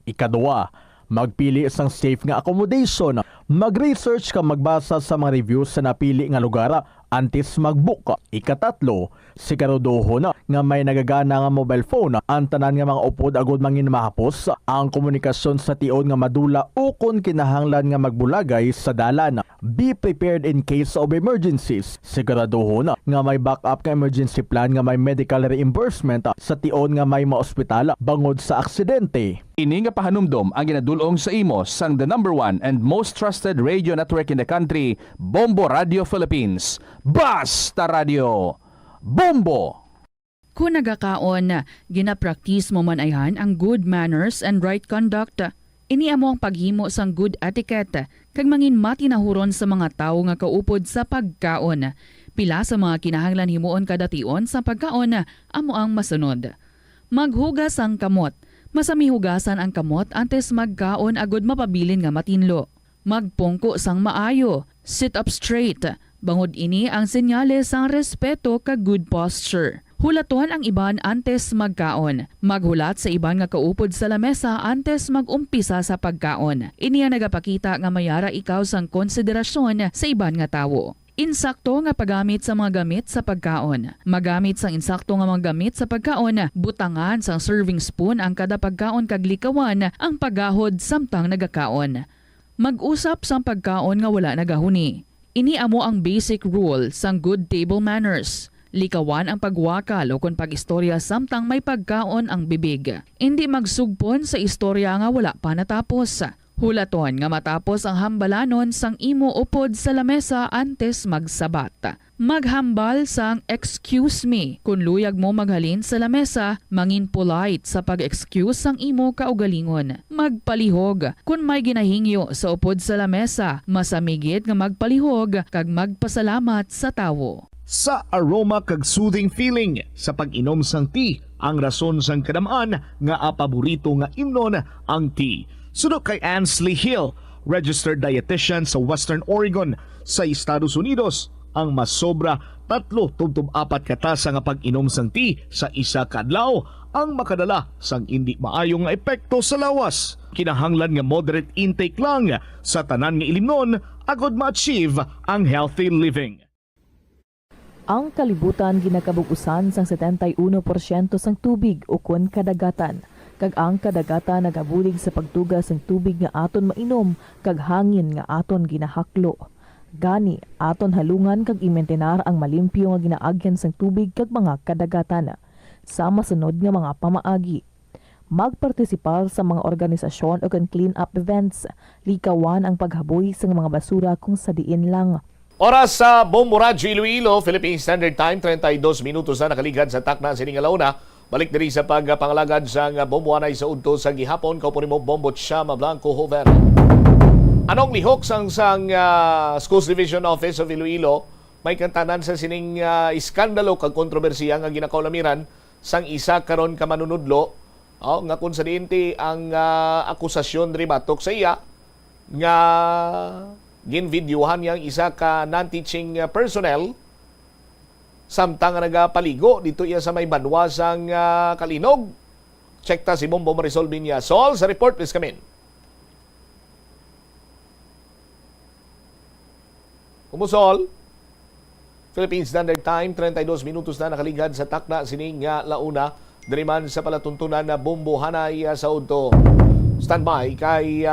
Ikaduwa, magpili sang safe nga accommodation. Mag-research ka magbasa sa mga reviews sa napili nga lugar antes magbook. Ikatatlo, siguraduhon nga may nagagana nga mobile phone ang tanan nga mga upod agud mangin mahapos ang komunikasyon sa tiod nga madula o kun kinahanglan nga magbulagay sa dalan. Be prepared in case of emergencies. Siguraduhon nga may backup nga emergency plan nga may medical reimbursement sa tiod nga may maospital bangod sa aksidente. Ini nga pahanumdom ang ginadulong sa imo sang the number 1 and most trusted radio network in the country, Bombo Radio Philippines. Basta Radio Bombo! Kung nagakaon, ginapraktis mo man ayhan ang good manners and right conduct. Ini amo ang paghimo sang good etiquette kag mangin matinahuron sa mga tawo nga kaupod sa pagkaon. Pila sa mga kinahanglan himuon kada tion sa pagkaon amo ang masunod. Maghugas ang kamot. Masami hugasan ang kamot antes magkaon agud mapabilin nga matinlo. Magpungko sang maayo. Sit up straight. Bangod ini ang senyales sang respeto kag good posture. Hulaton ang iban antes magkaon. Maghulat sa iban nga kaupod sa lamesa antes magumpisa sa pagkaon. Ini ang nagapakita nga mayara ikaw sang konsiderasyon sa iban nga tawo. Insakto nga paggamit sa mga gamit sa pagkaon. Magamit sang insakto nga mga gamit sa pagkaon, butangan sang serving spoon ang kada pagkaon kag likawan ang paggahod samtang nagakaon. Mag-usap sang pagkaon nga wala nagahuni. Ini amo ang basic rule sang good table manners. Likawan ang pagwakal o kon pag-istorya samtang may pagkaon ang bibig. Hindi magsugpon sa istorya nga wala pa natapos. Hulaton nga matapos ang hambalanon sang imo upod sa lamesa antes magsabat. Maghambal sang excuse me kung luyag mo maghalin sa lamesa, mangin polite sa pag-excuse sang imo kaugalingon. Magpalihog kung may ginahingyo sa upod sa lamesa, masamigit nga magpalihog kag magpasalamat sa tawo. Sa aroma kag soothing feeling sa pag-inom sang tea, ang rason sang kadamaan nga paborito nga imnon ang tea. Sunod kay Ansley Hill, registered dietitian sa Western Oregon sa Estados Unidos, ang mas sobra 3-4 katasa nga pag-inom sang tea sa isa ka adlaw ang makadala sang hindi maayong nga epekto sa lawas. Kinahanglan nga moderate intake lang sa tanan nga ilimnon agod ma-achieve ang healthy living. Ang kalibutan ginakabug-usan sang 71% sang tubig o kun kadagatan. Kag ang kadagatan nagabulig sa pagtugas ng tubig nga aton mainom kag hangin nga aton ginahaklo. Gani, aton halungan kag imentenar ang malimpyo nga ginaagyan sang tubig kag mga kadagatan. Sa masunod nga mga pamaagi. Magpartisipar sa mga organisasyon o clean up events. Likawan ang paghaboy sa mga basura kung sa diin lang. Oras sa Bombo Radio Iloilo, Philippine Standard Time, 32 minutos na nakaligad sa takna sa Ningalauna. Balik diri sa pagpangalagad sa bomboanay sa udto sa gihapon. Kaupo mo Bombo Chama Blanco Hover. Anong lihok sang Schools Division Office of Iloilo? May kantanan sa sining iskandalo kag kontrobersiya nga ginakaulamiran sang isa karon ka manunudlo. Nga kung sa diinti ang akusasyon diri batok sa iya nga ginvideohan yang isa ka non-teaching personnel samtang nagapaligo dito iya sa may banwa sang Kalinog. Check ta si Bombo Marisol Binya. Sol, sa report, please come in. Kumusol, Philippine Standard Time, 32 minutos na nakaligad sa takna sining launa. Diriman sa palatuntunan na Bombo Hanay sa udto. Standby kay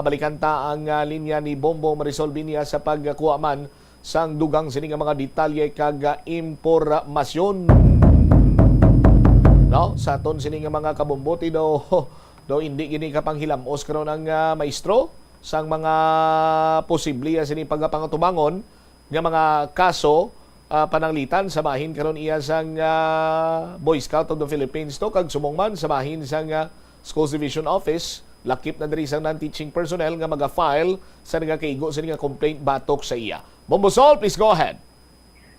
balikan ta ang linya ni Bombo Marisol Binya sa pagkuha man sang dugang sining mga detalye kag impormasyon. No, sa aton sining mga kabumboti do hindi gini kapanghilamos karon ang maestro sang mga posible sining pagpangutubangon nga mga kaso pananglitan sa bahin karon iya sang Boy Scout of the Philippines to kag sumungman sa bahin sang Schools Division Office. Lakip na diri sang non-teaching personnel nga maga-file sa nagakaigo sa nga complaint batok sa iya. Bombosol, please go ahead.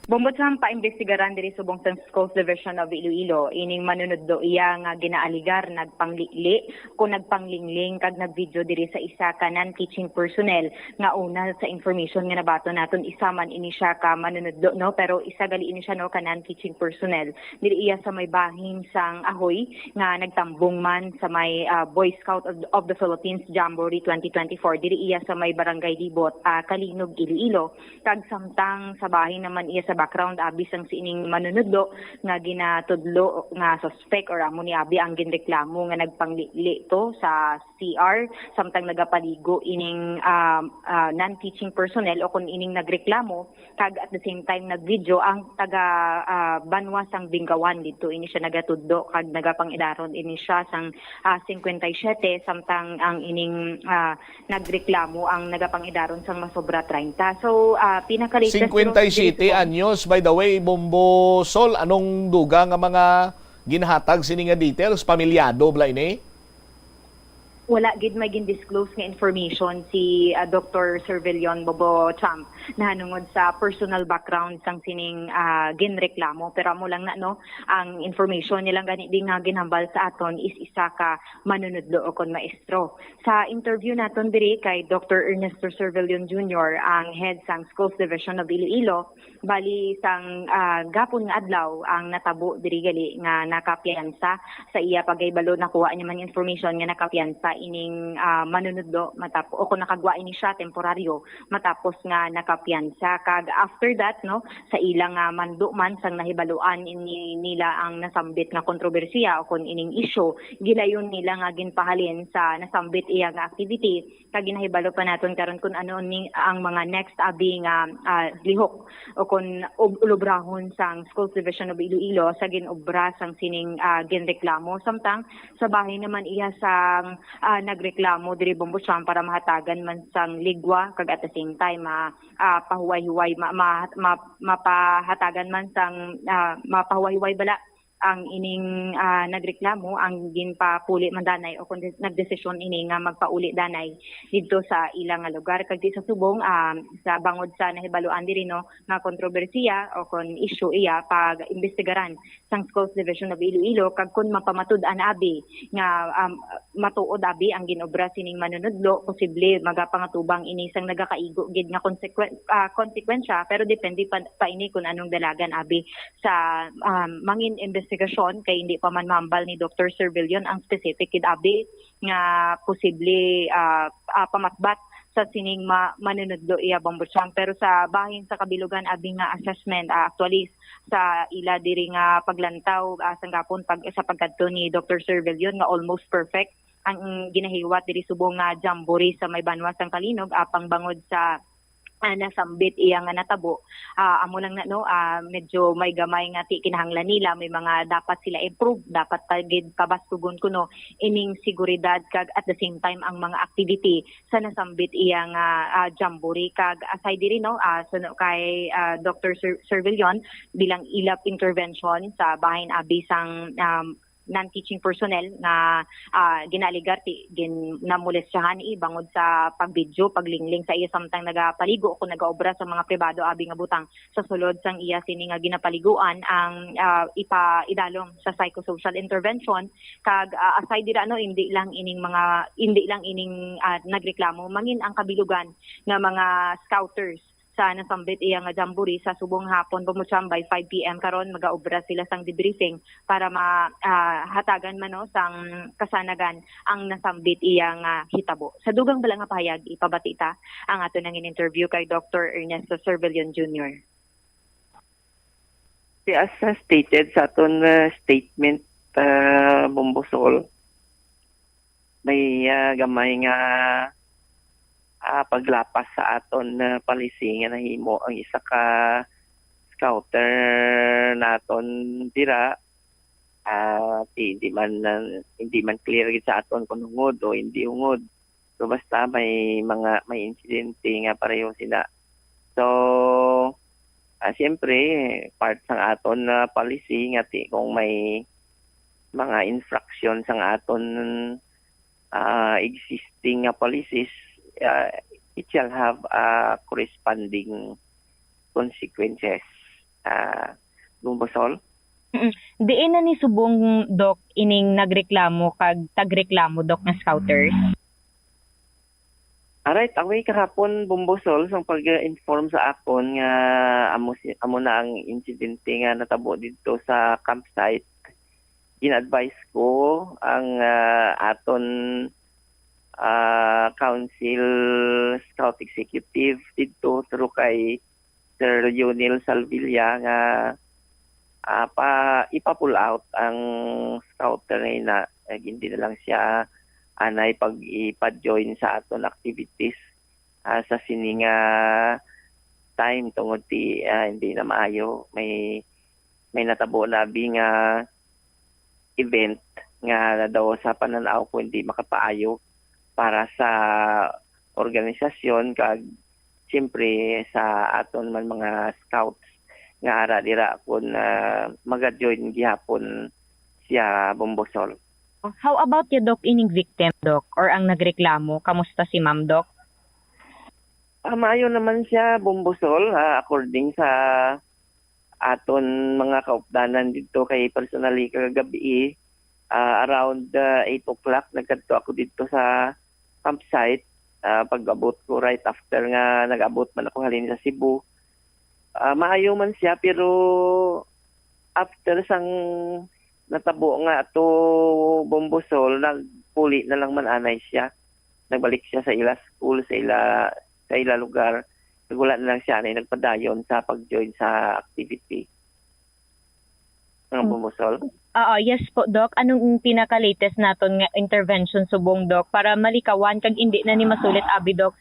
Bumbot sa paimbestigaran diri subong sa Schools Division of Iloilo, ining manunod iya nga ginaaligar nagpanglili kung nagpanglingling kag nagvideo diri sa isa ka non-teaching personnel nga una sa information nga nabato naton isa man ini siya ka manunod no, pero isa gali ini siya no ka non-teaching personnel diri iya sa may bahin sang Ahoy nga nagtambong man sa may Boy Scout of the Philippines Jamboree 2024 diri iya sa may Barangay Libot, Kalinog, Iloilo. Kag samtang sa bahin naman iya sa background abi sang sining manunudlo nga ginatudlo nga suspect or amo ni abi ang ginreklamo nga nagpanglili to sa CR samtang nagapaligo ining non-teaching personnel o kun ining nagreklamo kag at the same time nagvideo ang taga Banwa sang Bingawan dito ini siya nagatudlo kag nagapangidaron ini siya sang 57 samtang ang ining nagreklamo ang nagapangidaron sang masobra 30. So pinaka-latest 57 anyos, by the way, Bombo Sol, anong duga nga mga ginhatag sini nga details? Pamilyado, bla ini? Wala gid may gin-disclose nga information si Dr. Servillion Bobo Champ na hanungod sa personal background sang sining ginreklamo, pero amo lang na no ang information nilang gani di nga ginhambal sa aton is isa ka manunudlo o kon maestro. Sa interview naton diri kay Dr. Ernesto Servillion Jr., ang head sang Schools Division of Iloilo, bali sang gapon nga adlaw ang natabo diri gali nga nakapiyansa sa iya pagaybalo nakuha niya man information nga nakapiyansa ining manunudlo matapos o kung nakagwa ini siya temporaryo matapos nga nakapiyansa. Kag after that no sa ilang mando man sang nahibaluan ini nila ang nasambit nga kontrobersiya o kung ining issue gilayon nila nga ginpahalin sa nasambit iya nga activity kag ginahibalo pa naton karon kun ano ang mga next abi nga lihok o kung ulubrahon sang Schools Division of Iloilo sa ginobra sang sining ginreklamo samtang sa bahay naman iya sang nagreklamo diri Bombo Champ para mahatagan man sang ligwa kag at the same time pahuway-huway mapahatagan man sang mapahuway-huway bala ang ining nagreklamo ang ginpapuli man danay o kung nagdesisyon ini nga magpauli danay didto sa ilang lugar kag di sa subong sa bangod sa nahibaluan diri no nga kontrobersiya o kon issue iya pag imbestigaran sang Schools Division of Iloilo kag kun mapamatud-an abi nga matuod abi ang ginobra sining manunudlo posible magapangatubang ini sang nagakaigo gid nga konsekwensya pero depende pa ini kun anong dalagan abi sa mangin investigasyon kay hindi pa man mahambal ni Dr. Servillion ang specific kid abi nga posible pamatbat sa sining manunudlo iya Bombo Champ. Pero sa bahin sa kabilugan abi nga assessment actually sa ila diri nga paglantaw sanggapon sa pagkadto ni Dr. Servillion nga almost perfect ang ginahiwat diri subong nga Jamboree sa may Banwa sang Kalinog apang bangod sa nasambit iya nga natabo. Amo lang na no medyo may gamay nga kinahanglan nila may mga dapat sila improve dapat tagid pabastugon kuno ining seguridad kag at the same time ang mga activity sa nasambit iya nga Jamboree kag aside diri no suno kay Dr. Servillion bilang ilap intervention sa bahin abi sang non-teaching personnel na ginaligar namulestyahan bangod sa pagbidyo, paglingling sa iya samtang nagapaligo o kung nagaobra sa mga pribado abi nga butang sa sulod sang iya sini nga ginapaliguan ang ipaidalom sa psychosocial intervention kag aside dira no hindi lang ining nagreklamo mangin ang kabilugan nga mga scouters sa nasambit iya nga Jamboree sa subong hapon Bombo Champ by 5 PM karon magaobra sila sang debriefing para mahatagan man no sang kasanagan ang nasambit iya nga hitabo. Sa dugang bala nga pahayag ipabatita ang ato nang interview kay Dr. Ernesto Servillion Jr. As stated sa aton statement Bombo Sol, may gamay nga paglapas sa aton policy nga nahimo ang isa ka scouter naton dira hindi man clear gid sa aton kung ungod o hindi ungod. So basta may insidente nga pareho sila. So siyempre part sa aton policy nga kung may mga infraction sa aton existing policies, it shall have corresponding consequences. Bumbusol. Diin na ni subong Dok ining nagreklamo kag tagreklamo Dok nga scouters. Alright, away kahapon Bumbusol sang pag-inform sa akon nga amo na ang insidente nga natabo dito sa campsite. In-advise ko ang aton council scout executive dito through kay Sir Yunil Salvilla nga ipa-pull out ang scouter na hindi na lang siya anay pag-ipa-join sa aton activities sa sininga time tungod hindi na maayo may natabo na nga event nga daw sa pananaw ko hindi makapaayo para sa organisasyon kag siyempre sa aton man mga scouts nga ara dira kun maga-join gihapon siya Bumbusol. How about you Dok ining victim Dok or ang nagreklamo? Kamusta si Ma'am Dok? Maayo naman siya Bumbusol according sa aton mga kaupdanan dito kay personally kagabi around 8 o'clock nagkadto ako dito sa campsite pag-abot ko right after nga nag-abot man ako halin sa Cebu. Maayo man siya pero after sang natabo nga to Bumbusol nagpuli na lang man anay siya. Nagbalik siya sa ila school sa ila lugar. Wala na lang siya na nagpadayon sa pag-join sa activity ng Bumbusol. Yes po Dok. Anong pinaka-latest naton nga intervention subong Dok para malikawan kag hindi na ni masulit abi Dok,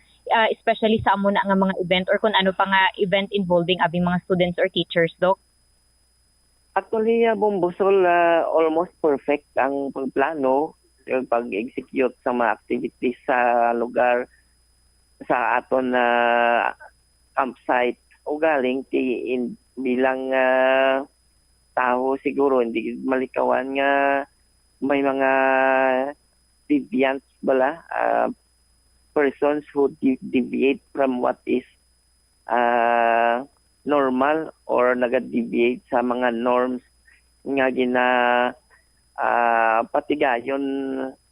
especially sa amo na nga mga event or kung ano pa nga event involving abi mga students or teachers Dok? Actually, Bumbusol almost perfect ang pagplano, yung pag-execute sa mga activities sa lugar sa aton campsite o galing bilang tao siguro hindi malikawan nga may mga deviants bala persons who deviate from what is normal or naga-deviate sa mga norms nga patigayon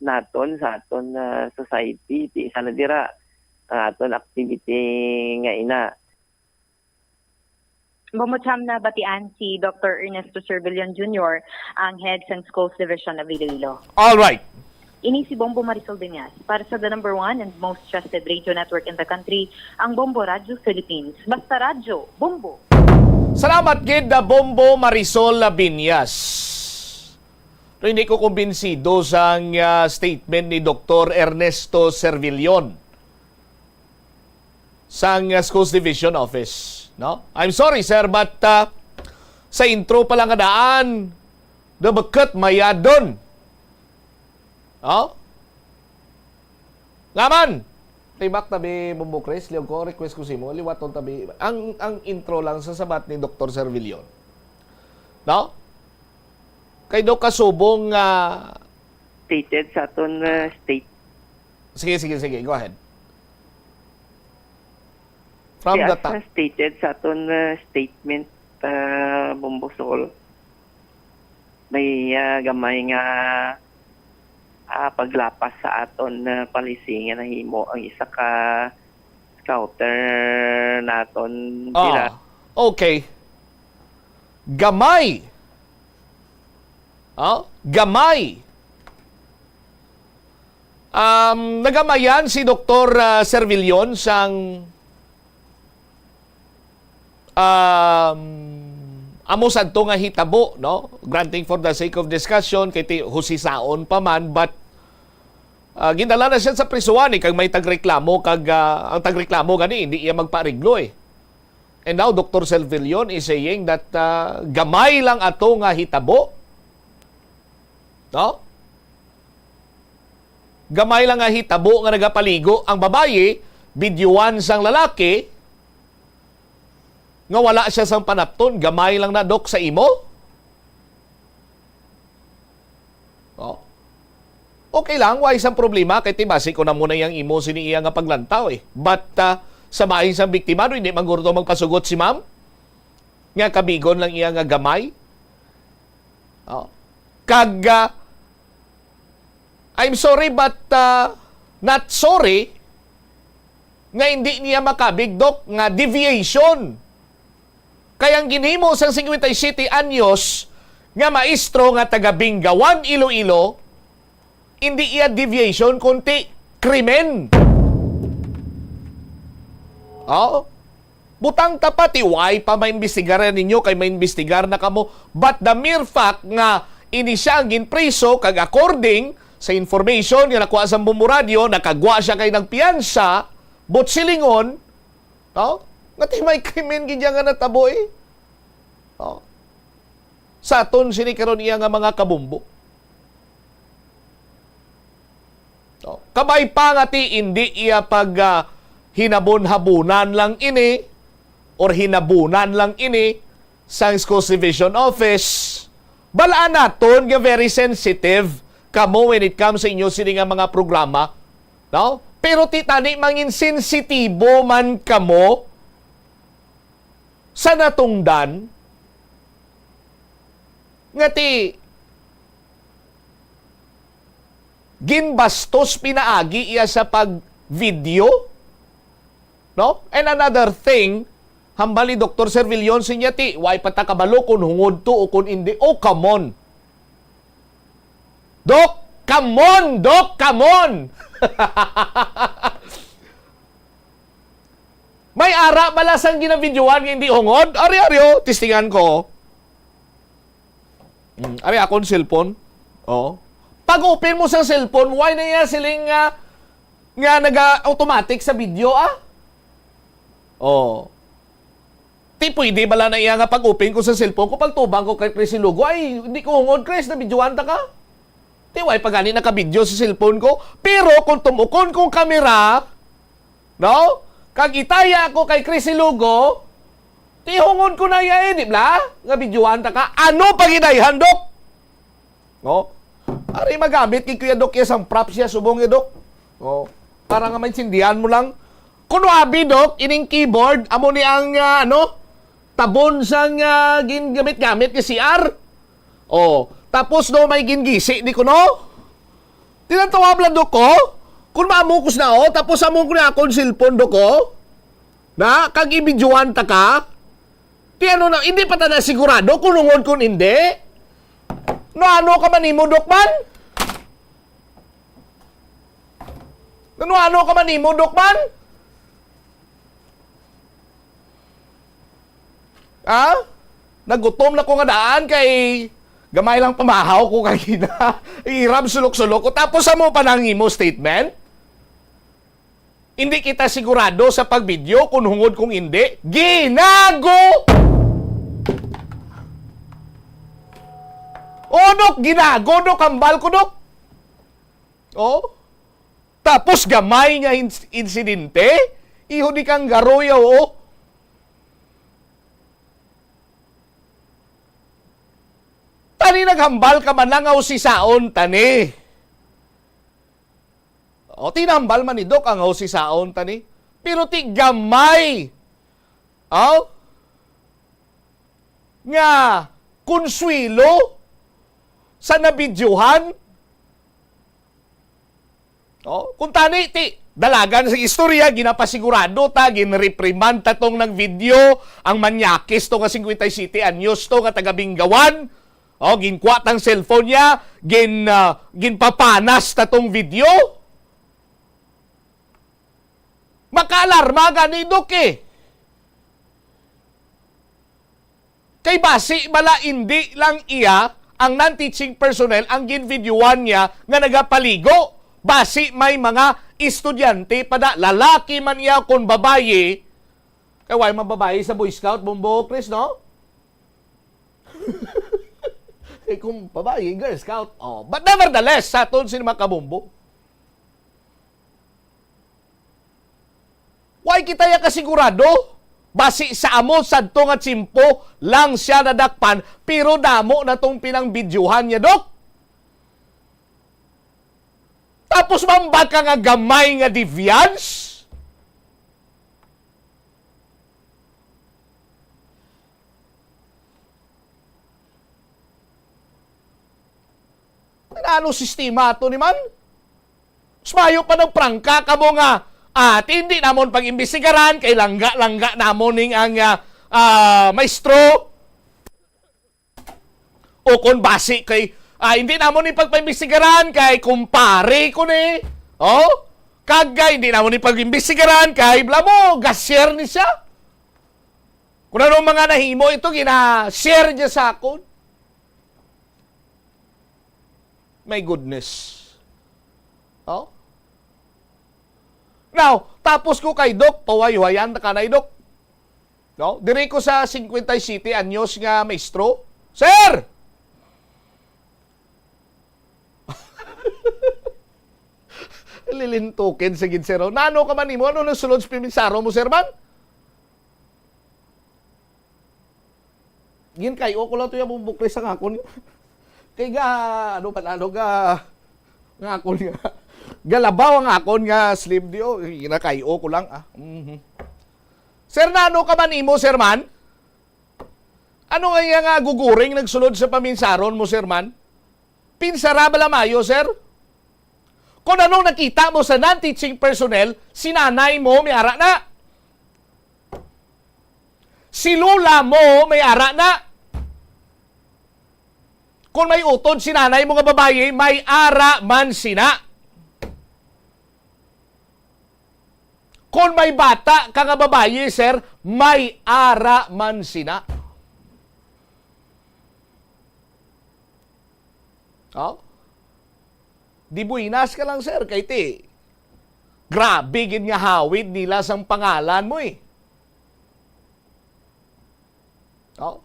naton sa aton society ti isa na dira aton activity nga ina. Bumutsam na batian si Dr. Ernesto Cervillion Jr., ang head ng Schools Division of Iloilo. All right. Ini si Bombo Marisol Diñas para sa the number 1 and most trusted radio network in the country, ang Bombo Radio Philippines. Basta radyo, Bombo! Salamat gid na Bombo Marisol Binyas. No, hindi ko kumbinsido sa statement ni Dr. Ernesto Cervillion sa Schools Division Office. No? I'm sorry sir, but sa intro pa lang adaan, nabakat mayadon. Oh? Ngaman! Tibak tabi Bombo Chris, liog ko, request ko si mo, liwaton tabi. Ang intro lang sa sabat ni Dr. Cervillion. No? Kay do kasubong stated sa aton state. Sige, go ahead. From the top. Stated sa aton statement Bumbusol, may gamay nga paglapas sa aton policy nga nahimo ang isa ka scouter naton dira. Okay. Gamay. Gamay. Nagamayan si Dr. Cervillion sang amo sadto nga hitabo, no? Granting for the sake of discussion kay husisaon pa man, but gindala na siya sa prisuan kag may tagreklamo kag ang tagreklamo gani hindi iya magpaariglo eh. And now Dr. Cervillion is saying that gamay lang ato nga hitabo. No? Gamay lang nga hitabo nga nagapaligo ang babaye, bidyuan sang lalaki nga wala siya sang panapton, gamay lang na Dok sa imo. Oh. Okay lang, why isang problema kay tibasi ko na muna yang imo sini iya nga paglantaw eh. But sa maayong sang biktima, hindi magurto magpasugot si ma'am. nga kabigon lang iya nga gamay. Kag I'm sorry but not sorry nga hindi niya makabigdok nga deviation. Kaya ang ginhimo sang 57 anyos nga maestro nga taga Bingawan, Iloilo, hindi iya deviation kundi krimen. Butang tapat, why pa maimbestigaran ninyo kay maimbestigar na kamo. But the mere fact nga ini siya ang ginpriso kag according sa information nga nakuha sa Bombo Radio, nakagwa siya kay ng piyansa, but silingon, nga may krimen gidya nga natabo sa aton sini karon iya nga mga kabumbo. Kabay pa nga ti hindi iya pag hinabon-habunan lang ini or hinabunan lang ini sa School Division Office. Balaan naton nga very sensitive kamo when it comes sa inyo sini nga mga programa. Pero titani mangin sensitibo man kamo sa natungdan nga ti ginbastos pinaagi iya sa pag-video. And another thing, hambali Dr. Servillon sinya ti, why patakabalo kung hungod to o kung hindi. Oh, come on. Dok, come on! Dok, come on! May ara malasang ginabidyoan nga hindi hungod? Ari-ari, tistingan ko. Ari akong cellphone. Pag open mo sa cellphone, why na yan siling nga naga-automatic sa video, Ti pwede bala na iya nga pag open ko sa cellphone ko, pag tubang ko kay Chris Lugo, ay, hindi ko hungod, Chris, na videoan ta ka. Ti why pag gani naka-video sa cellphone ko. Pero kung tumukon kong kamera, kag itaya ko kay Chris Lugo, ti hungod ko na iya di ba? Nga videoan ta ka. Ano pag inayhan, Dok? Ari magamit kay Kuya Dok sang props siya subong Dok. Para nga maintindihan mo lang. Kuno abi Dok, ining keyboard amo ni ang tabon sang gingamit-gamit ni CR. Tapos may gingisi di kuno. Tinatawag lang Dok ko. Kung maamukos na tapos among ko na akong cellphone Dok ko. Na kag ibidyoan ta ka. Ti ano na hindi pa ta na sigurado kung lungod kun hindi. No ano ka man nimo Dok man? Ano ka man nimo Dok man? Nagutom na ko nga daan kay gamay lang pamahaw ko kay na. Irab sulok-sulok ko tapos mo pa nang imo statement. Hindi kita sigurado sa pagvideo kung hungod kung hindi. Ginago! Dok, ginago, Dok, kambal ko, Dok. Tapos gamay nga insidente, iho di kang garoyaw, Tani naghambal ka man lang si saon, tani. Tinambal man ni Dok ang si saon, tani. Pero ti gamay. Nga, konsuelo sa nabidyohan. Kung tani, dalagan sa istorya, ginapasigurado ta, ginreprimand ta tong nag-video, ang manyakis to nga 57 anyos to nga taga Bingawan. Ginkwat ang cellphone niya, ginpapanas ta tong video. Makaalarma gani Dok Kay basi bala hindi lang iya ang non-teaching personnel ang ginvideoan niya nga nagapaligo. Basi may mga estudyante pada lalaki man iya kung babaye. Kay why man babaye sa Boy Scout, Bombo, Chris, no? Kung babae, Girl Scout. But nevertheless, sa aton sila makabumbo. Why kita ya kasigurado? Basi sa amo sadto nga tsimpo lang siya nadakpan, pero damo na tong pinangbidyuhan niya, Dok. Tapos mambag ka nga gamay nga deviance? Ano sistema to ni man? Smayo pa ng prangka ka mo nga, hindi namon pag-imbestigaran, kay langga-langga namon ning ang maestro. O kung base kay, hindi namon ni pagpa-imbestigaran, kay kumpare ko ni. Oh? Kagay, hindi namon ni pag-imbestigaran, kay blamo, gas-share ni siya. Kung ano mga nahimo, ito gina-share niya sa akon. My goodness. Oh? Now, tapos ko kay Doc, pawaywayan na kanay Doc. No? Dire ko sa 57 anyos nga maestro. Sir! Lilintukin sa ginsero. Nano ka man mo? Ano nang sulod sa piminsaro mo, sir man? Gin kayo ko lang ito yung bubukli sa ngakon. Kaya nga, ngakon nga. Galabaw ang ngakon nga sleeve diyo. Ginakayo ko lang. Sir, nano ka man mo, sir man? Ano nga guguring nagsulod sa paminsaron mo, sir man? Pinsara bala mayo, sir? Kung anong nakita mo sa non-teaching personnel, si nanay mo may ara na. Si lula mo may ara na. Kung may utod si nanay mo nga babae, may ara man sina. Kung may bata ka nga babae, sir, may ara man sina. Oh? Di buinas ka lang, sir, kay ti. Grabe, gin nga hawid nila sang pangalan mo eh. Oh.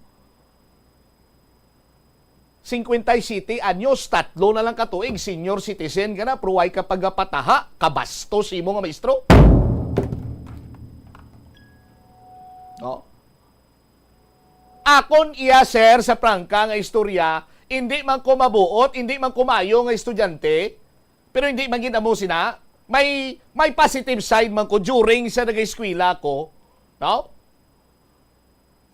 57 anyos, 3 na lang katuig, senior citizen ka na, pruway ka pagapataha, kabastos imo nga maestro. Oh. Akon iya, sir, sa prangka nga istorya, hindi man ko mabuot, hindi man kumayo nga estudyante, pero hindi man ginamo sina, may positive side man ko during sa nag-eskwela ko, no?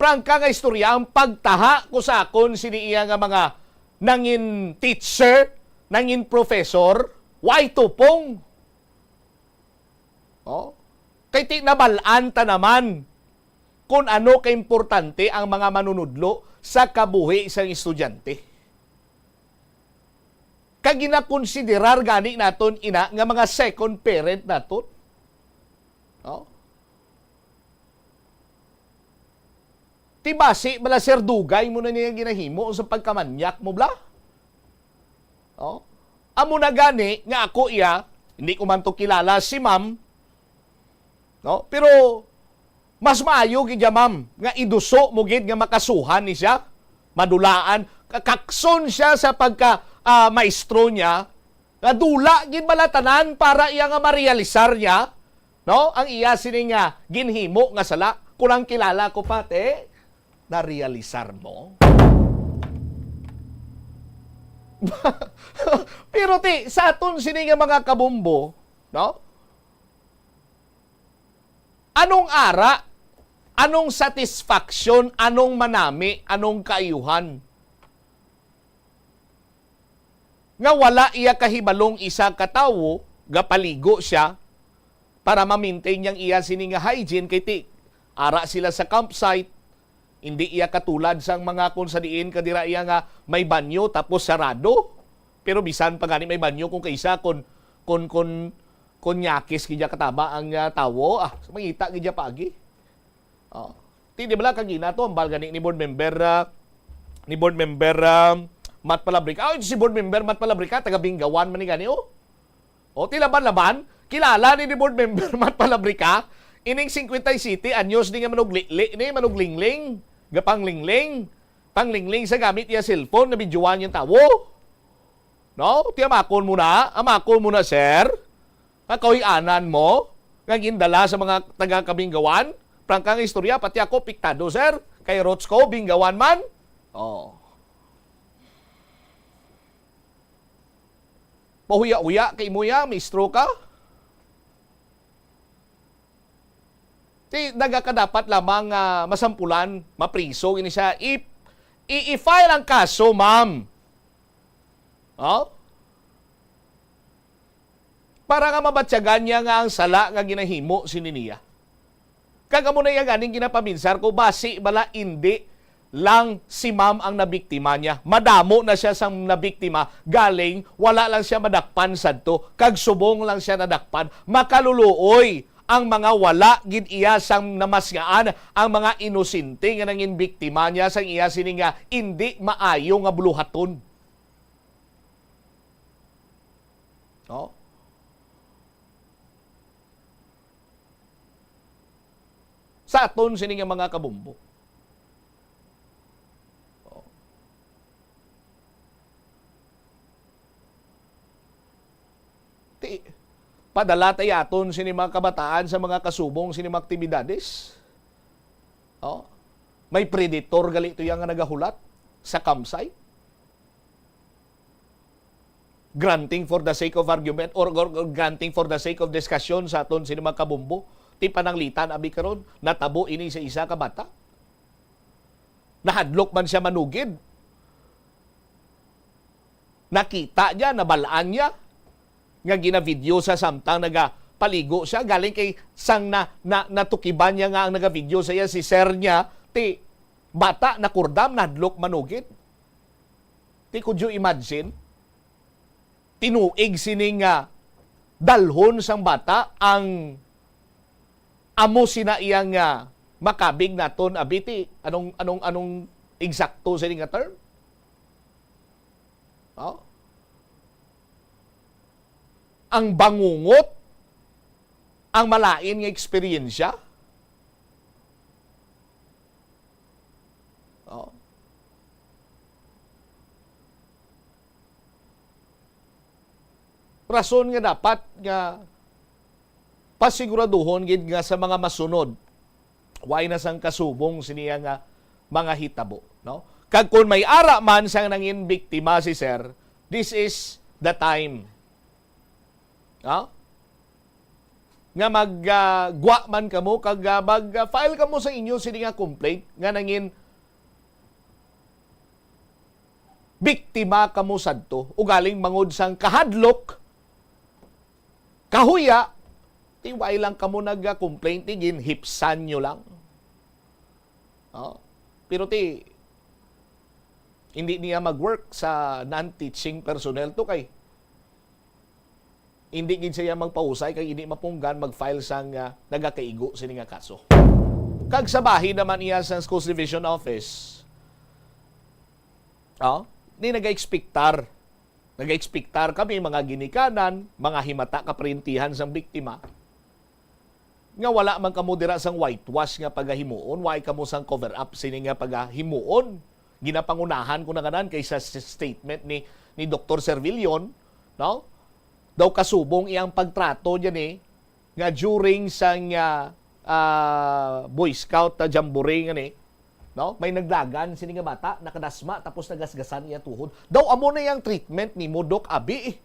Prangka nga istorya, ang pagtaha ko sa akon siniiya nga mga nangin teacher, nangin professor, why tupong? Oh? Kay ti nabalaan ta naman kung ano kaimportante ang mga manunudlo sa kabuhi isang estudyante. Kag ginakonsiderar gani naton ina nga mga second parent naton. Oh. Tibasi bala sir dugay mo na niya ginahimo sa pagkamanyak mo bla. Oh. Amo na gani nga ako iya, hindi ko man to kilala si ma'am. No? Pero mas maayo gid ma'am nga iduso mo gid nga makasuhan ni siya, madulaan, kakakson siya sa pagka maestro niya, nadula gin balatanan para iya nga marealisar niya, no? Ang iya sining nga ginhimo nga sala, kulang kilala ko pati, na-realisar mo. Pero ti, sa aton sining nga mga kabumbo, no? Anong ara? Anong satisfaction? Anong manami? Anong kaayuhan? Nga wala iya kahibalong isa katawo, gapaligo siya, para ma-maintain niyang iya sining nga hygiene, kay ti, ara sila sa campsite, hindi iya katulad sang mga kung sadiin kadira iya nga may banyo tapos sarado. Pero bisan pa gani may banyo kung kaysa kung nyakis kidya kataba ang tawo, mangita kidya pagi. Oh. Ti di bala kagina to, ambal gani ni board member Mat Palabrica. Si board member Mat Palabrica, taga Bingawan man ni gani o. O ti laban-laban, kilala ni board member Mat Palabrica, ining 57 anyos ni nga manuglingling, gapanglingling, panglingling sa gamit iya cellphone na bidyuan yung tawo. No? Ti amakon mo na sir. Kahoy-anan mo, nga gindala sa mga taga Kabingawan, prangkang istorya, pati ako piktado sir, kay Rotzko, Bingawan man. Oh. Pahuya-uya kay mo ya, maestro ka. Ti nagakadapat lamang masampulan, mapriso ini siya. I-file ang kaso, ma'am. Oh? para nga mabatyagan niya nga ang sala nga ginahimo si niya. Kagamo na yan ganing ginapaminsar ko, basi bala hindi lang si ma'am ang nabiktima niya. Madamo na siya sang nabiktima, galing wala lang siya madakpan sadto, kag subong lang siya nadakpan. Makaluluoy ang mga wala gid iya sang namasgaan, ang mga inosente nga nangin biktima niya sang iya sini nga hindi maayo nga buluhaton. No? Sa aton sini nga mga kabumbo. Padala tayaton sini mga kabataan sa mga kasubong sini mga aktibidades. Oh. May predator gali ito yang nga nagahulat sa campsite. Granting for the sake of argument or granting for the sake of discussion sa aton sini mga kabumbo. Ti pananglitan abi karon natabo ini sa isa ka bata. Nahadlok man siya manugid. Nakita niya, nabalaan niya nga gina-video sa samtang nagapaligo siya galing kay sang natukiban niya nga ang naga-video sa iya si sir niya ti bata na kurdam nadlok manugid. Ti could you imagine tinuig sining dalhon sang bata ang amo sina iyang makabig naton abiti anong eksakto sining nga term? Oh? Ang bangungot, ang malain nga eksperyensya. Oh. Rason nga dapat nga pasiguraduhon gid nga sa mga masunod. Way na sang kasubong siniya nga mga hitabo, no? Kag kun may ara man sang nangin biktima si sir, this is the time. Nga mag-gwa man kamo kag mag-file kamo sa inyo sini nga complaint nga nangin biktima kamo sadto ugaling mangod sang kahadlok kahuya tiway lang kamo nag-complaint tigin hipsan nyo lang. Pero hindi niya mag-work sa non-teaching personnel to kay hindi gid siya magpahusay kay hindi mapunggan mag-file sang nagakaigo sini nga kaso. Kag sa bahin naman iya sa Schools Division Office. Ni nag-expectar kami mga ginikanan, mga himata kaprintihan sang biktima. Nga wala man kamo dira sang whitewash nga pagahimuon, way kamo sang cover up sini nga pagahimuon. Ginapangunahan ko na kanan kaysa statement ni Dr. Servillon, no? Daw kasubong iyang pagtrato diyan nga during sang Boy Scout jamboree nga no? May nagdagan sini nga bata nakadasma tapos nagasgasan iya tuhod. Daw amo na yang treatment ni Modok abi.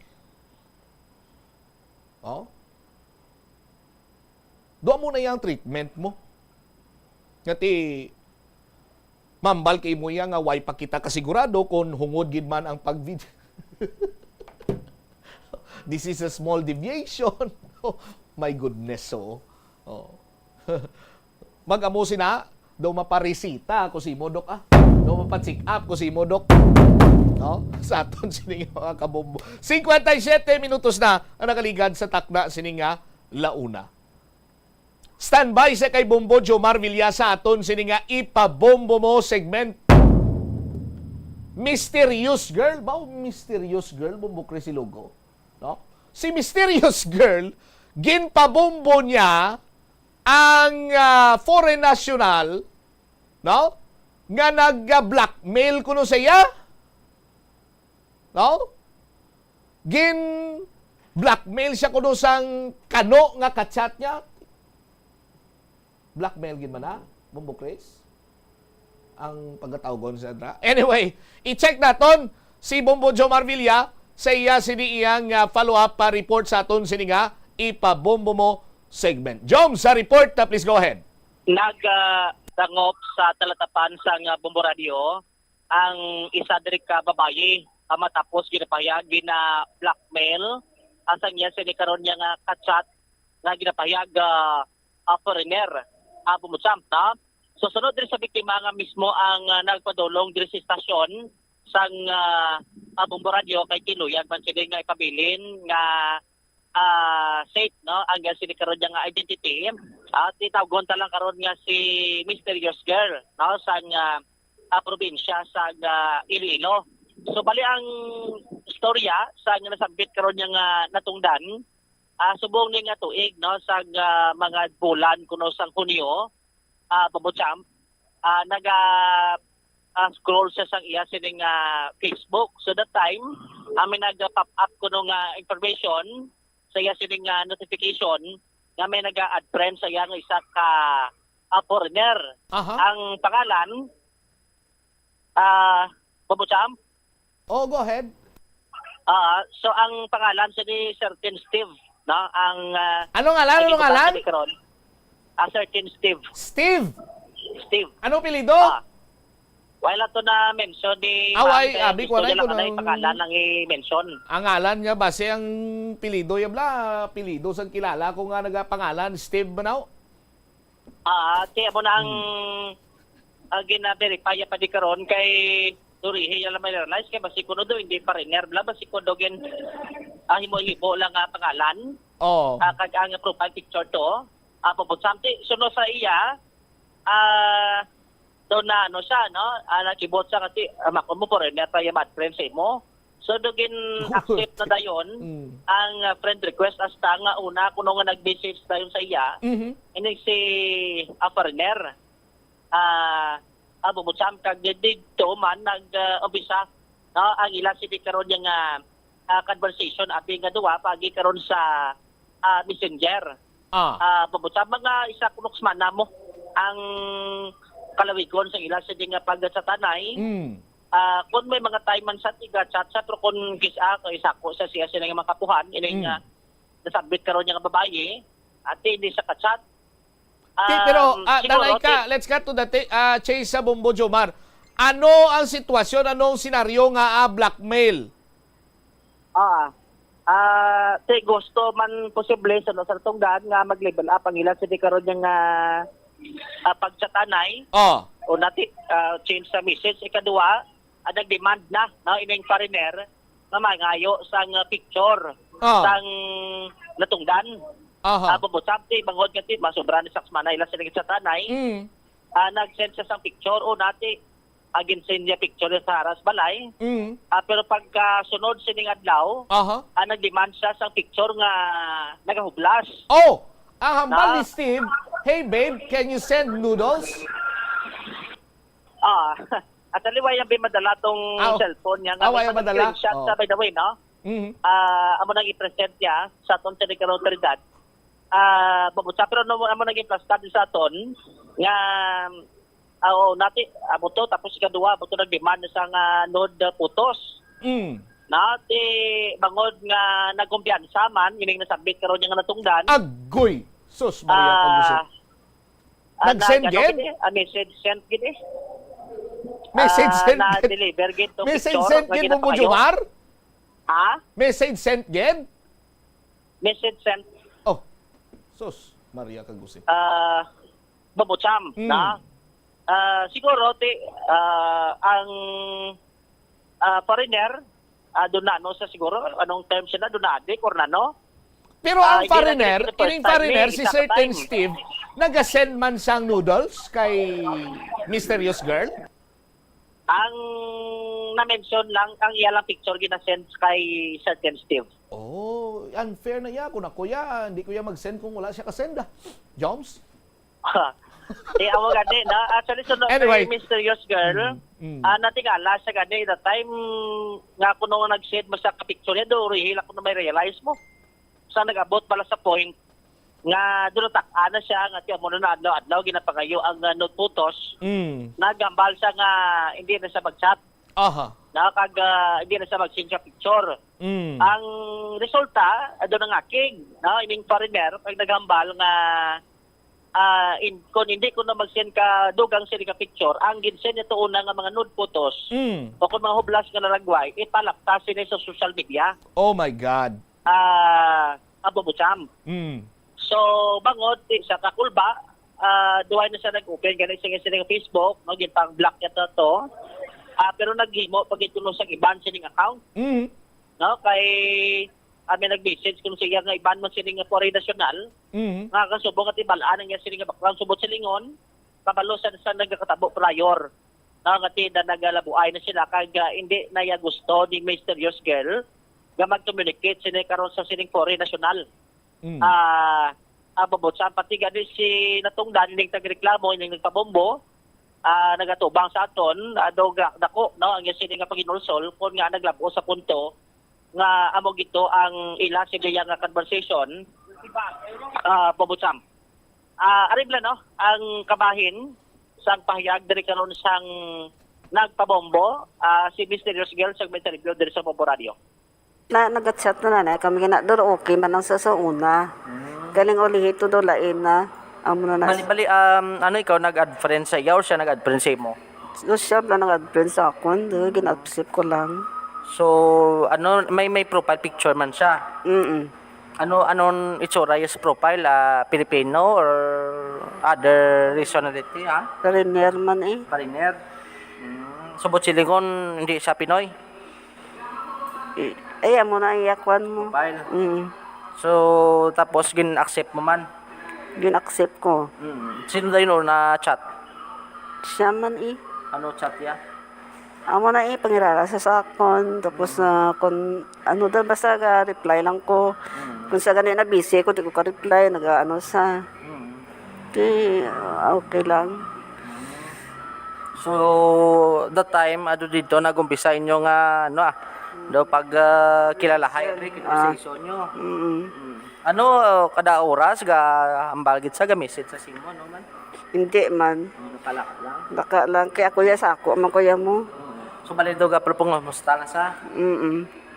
Daw amo na yang treatment mo. Ngati mambal kay mo yang way pa kita kasigurado kung hungod gid man ang pag-video. This is a small deviation. Oh, my goodness, Mag-amo sina, daw maparesita ko si Modok Daw mapa-check up ko si Modok. No? Sa aton sining mga kabombo. 57 minutos na ang nakaligad sa takna sining launa. Standby sa kay Bombo Jomar Villa sa aton sining ipabombo mo segment. Mysterious girl. Bao mysterious girl, Bombo Crazy Logo. No? Si Mysterious Girl, ginpabombo niya ang foreign national, no? Nga nag-blackmail kuno sa iya. No? Blackmail siya kuno sang kano nga kachat niya. Blackmail gid man na, Bombo Chris. Ang pagkatawgon sa dra. Anyway, i-check naton si Bombo Jomar Villa sa iya sini iyang follow-up report sa aton sini nga ipabombo mo segment. Jom, sa report na please go ahead. Nagdangop sa talatapan sa Bombo Radio ang isa diri ka babaye matapos ginapahayag na blackmail asang niya sini karon niya nga kachat nga ginapahayag foreigner bumutsam na. So sunod din sa biktima nga mismo ang nagpadulong diri sa istasyon sang Bombo Radio kay Kiluyag man sila nga ipabilin nga safe no ang sini karon niya nga identity at itawgon ta lang karon nga si Mysterious Girl no sang probinsya sa Iloilo. So bali ang istorya sa nga nasabit karon niya nga natungdan subong ni nga tuig no sa mga bulan kuno sang Hunyo Babucham naga scroll siya sang iya sining Facebook. So that time amin nag-pop up kuno nga information sa iya sining notification nga may naga-add friend sa iya nga isa ka foreigner. Ang pangalan Babucham. Oh, go ahead. So ang pangalan sa ni Certain Steve, no? Ang Anong ngalan? Certain Steve. Steve. Anong pilido? Wala to na mention ni abi ko na ito pangalan lang i-mention. Ang ngalan niya base ang pilido yabla, pilido sang kilala ko nga nagapangalan Steve Banaw. Kaya mo nang gina-verify pa di karon kay Durihi yung may realize kay basi kuno do hindi pa rin bla basi kuno gen himo-hibo lang nga pangalan. Kag ang profile picture to pabusamti suno sa iya do na ano siya no nakibot siya kasi makon mo po rin pa yung mad friend sa mo. So dugin accept na dayon ang friend request hasta nga una kuno nga nag-message dayon sa iya. Ini si foreigner bumutsam kag didto man nag-obisa no ang ila si karon nga conversation abi nga duwa pagi karon sa Messenger. Bumutsam mga isa kunoks man namo ang kalawigon sa ila sa nga pagsatanay. Kung may mga time man sa tiga chat sa pero kung kisa ko isa ko sa siya nga makapuhan ini nga nasabit karon nga babaye at hindi sa kachat. Pero dalay ka, let's get to the chase sa Bombo Jomar. Ano ang sitwasyon, anong senaryo nga blackmail? Gusto man posible sa tungdan nga mag-level up ang ilan sa di karon nga pagsatanay. O nati change sa message ikaduwa nag-demand na no ining foreigner na mangayo sang picture sang natungdan. Bubusapti bangod kati masobra ni saksmana ila sila sa tanay. Nag-send siya sang picture o nati agin send niya picture sa haras balay. Pero pagka sunod sining adlaw nag-demand siya sang picture nga nagahublas. Ang hambal ni Steve, hey babe, can you send noodles? At aliway ang madala tong cellphone niya nga madala. Screenshot sa by the way no. Amo nang i-present niya sa aton sa autoridad. Babutsa pero amo nang i-plastar sa aton nga nati amo to tapos ikaduwa amo to nag-demand sa nga nude photos. Nati bangod nga nagkumpiyansa man ining nasabit karon nga natungdan. Agoy. Sus Maria Pagusip. Nag-send gid? Message sent gid Message sent na deliver gid to Message sent gid mo Jomar? Message sent gid? Message sent. Sus Maria Kagusip. Babutsam na. Siguro ang foreigner dunano sa siguro anong term siya na dunade or nano. Pero ang foreigner, si Certain Steve, nag-send man sang noodles kay Mysterious Girl? Ang na-mention lang, ang iyalang picture ginasend kay Certain Steve. Unfair na ya. Kung ako ya, hindi ko ya mag-send kung wala siya kasenda. Joms? Amo gani na. Actually, anyway, kay Mysterious Girl, natingala siya gani. The time nga kuno nga nag-send mo sa picture niya, hila ko na may realize mo. Sa nag-abot pala sa point nga doon na siya nga tiya mo na adlaw ginapangayo ang note photos. Nagambal siya nga hindi na siya mag-chat. Hindi na siya mag-send sa picture. Ang resulta doon nga king ining foreigner pag nagambal nga kung hindi ko na mag-send ka dugang sila ka picture ang ginsend ito una nga mga nude photos o kung mga hublas nga naragway ipalaptas sila sa social media. Oh my God. Abubutsam. So bangod sa kakulba, duhay na siya nag-open ganun sa Facebook, no, pang block niya to. Pero naghimo pag ito sa iban sining account. No, kay amin nag-message kung siya nga iban man sining foreign national. Nga kasubong at ibalaan niya sining background subot silingon, kabalo sa nagkatabo prior. No, nga tinda nagalabuay na sila kag hindi na ya gusto ni mysterious girl nga mag-communicate sila karon sa sining foreign national. Abubutsam pati gani si natungdan ning tagreklamo ning nagpabombo. Nagatubang sa aton dako no ang sining nga paginulsol kun nga naglabo sa punto nga amo gito ang ila siya nga conversation Pabutsam. Aribla no ang kabahin sang pahayag diri karon sang nagpabombo si Mysterious Girl sa may interview diri sa Bombo Radio. Nag-chat na kami gina duro okay man ang sa una. Galing uli ito do lain na. Bali, ano ikaw nag-add friend sa iyo or siya nag-add friend sa mo? So, siya na nag-add friend sa akin. Gina-accept ko lang. So, ano, may profile picture man siya? Anong itsura yung profile? Filipino or other nationality, ha? Pariner man eh. Pariner? So, Silingon, hindi siya Pinoy? Amo na iyakwan mo. Profile? So, tapos gin-accept mo man? Gin-accept ko. Sino daw yun na chat? Siya man eh. Ano chat ya? Amo na eh, pangirara sa sakon. Tapos kung ano daw, basta reply lang ko. Kung sa ganyan na busy ko, di ko ka-reply. Nag-ano sa. Okay lang. So, that time, dito, nag-umpisa inyo nga, daw pag kilalahay, conversation nyo. Ano, kada oras, ambalgit sa gamisit sa simo, no man? Hindi man. Nakalak lang? Laka lang. Kaya kuya sa ako, amang kuya mo. So, balido ka, pero pong musta na sa?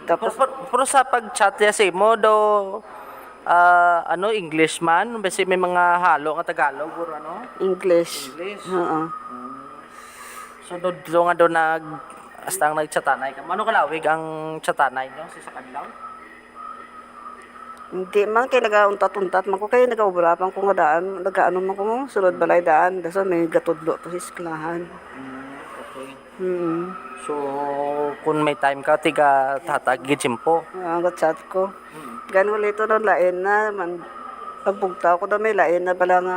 Tapos, pero sa pag-chat niya sa imo, daw, English man? Basi may mga halo nga Tagalog, or ano? English. Oo. So, doon nga doon astang nagchatanay ka. Ano kalawig ang chatanay nyo sa kanilaw? Hindi man, kaya nag-untat-untat man ko. Kaya nag-ubarapan ko nga daan. Nag-ano man ko mo, sulod balay daan. Daso may gatudlo to sa esklahan. Okay. So, kung may time ka, tiga tatagid po. Chat ko. Ganun ulit ito ng lain na. Pagpugtaw ko daw may lain na bala nga.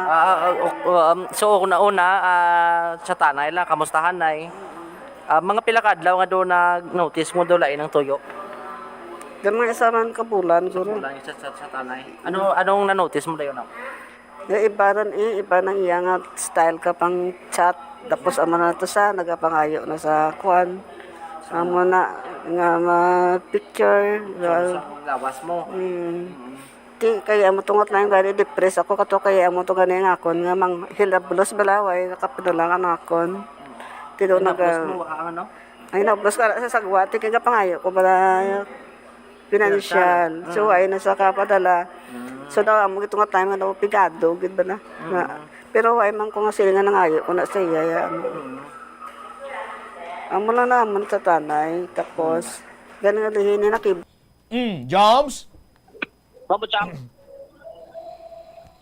So, una-una, chatanay lang, kamustahan na eh. Mga pilakadlaw nga doon na-notice mo doon lain ng tuyo? Gamang isa man kabulan, guro. Kabulan sa tanay. Anong na-notice mo dayon? Iba nang iya nga style ka pang chat. Tapos amo na to sa nagapangayo na sa kwan. Amo na nga picture. Sa lawas mo. Kaya amo tungot lang gani depress ako kato kaya amo to gani nga akon nga mang hilablos balaway nakapadulangan akon. Tilo naga. Ay nablos ka sa sagwati kaya pangayo ko bala financial. So ay nasa kapadala. So daw amo gitong time nga daw pigado gid ba na. Pero ay man ko nga sila nga nangayo ko na sa iya. Amo lang naman sa tanay tapos ganun nga lihin na kib. Joms? Pabutsam.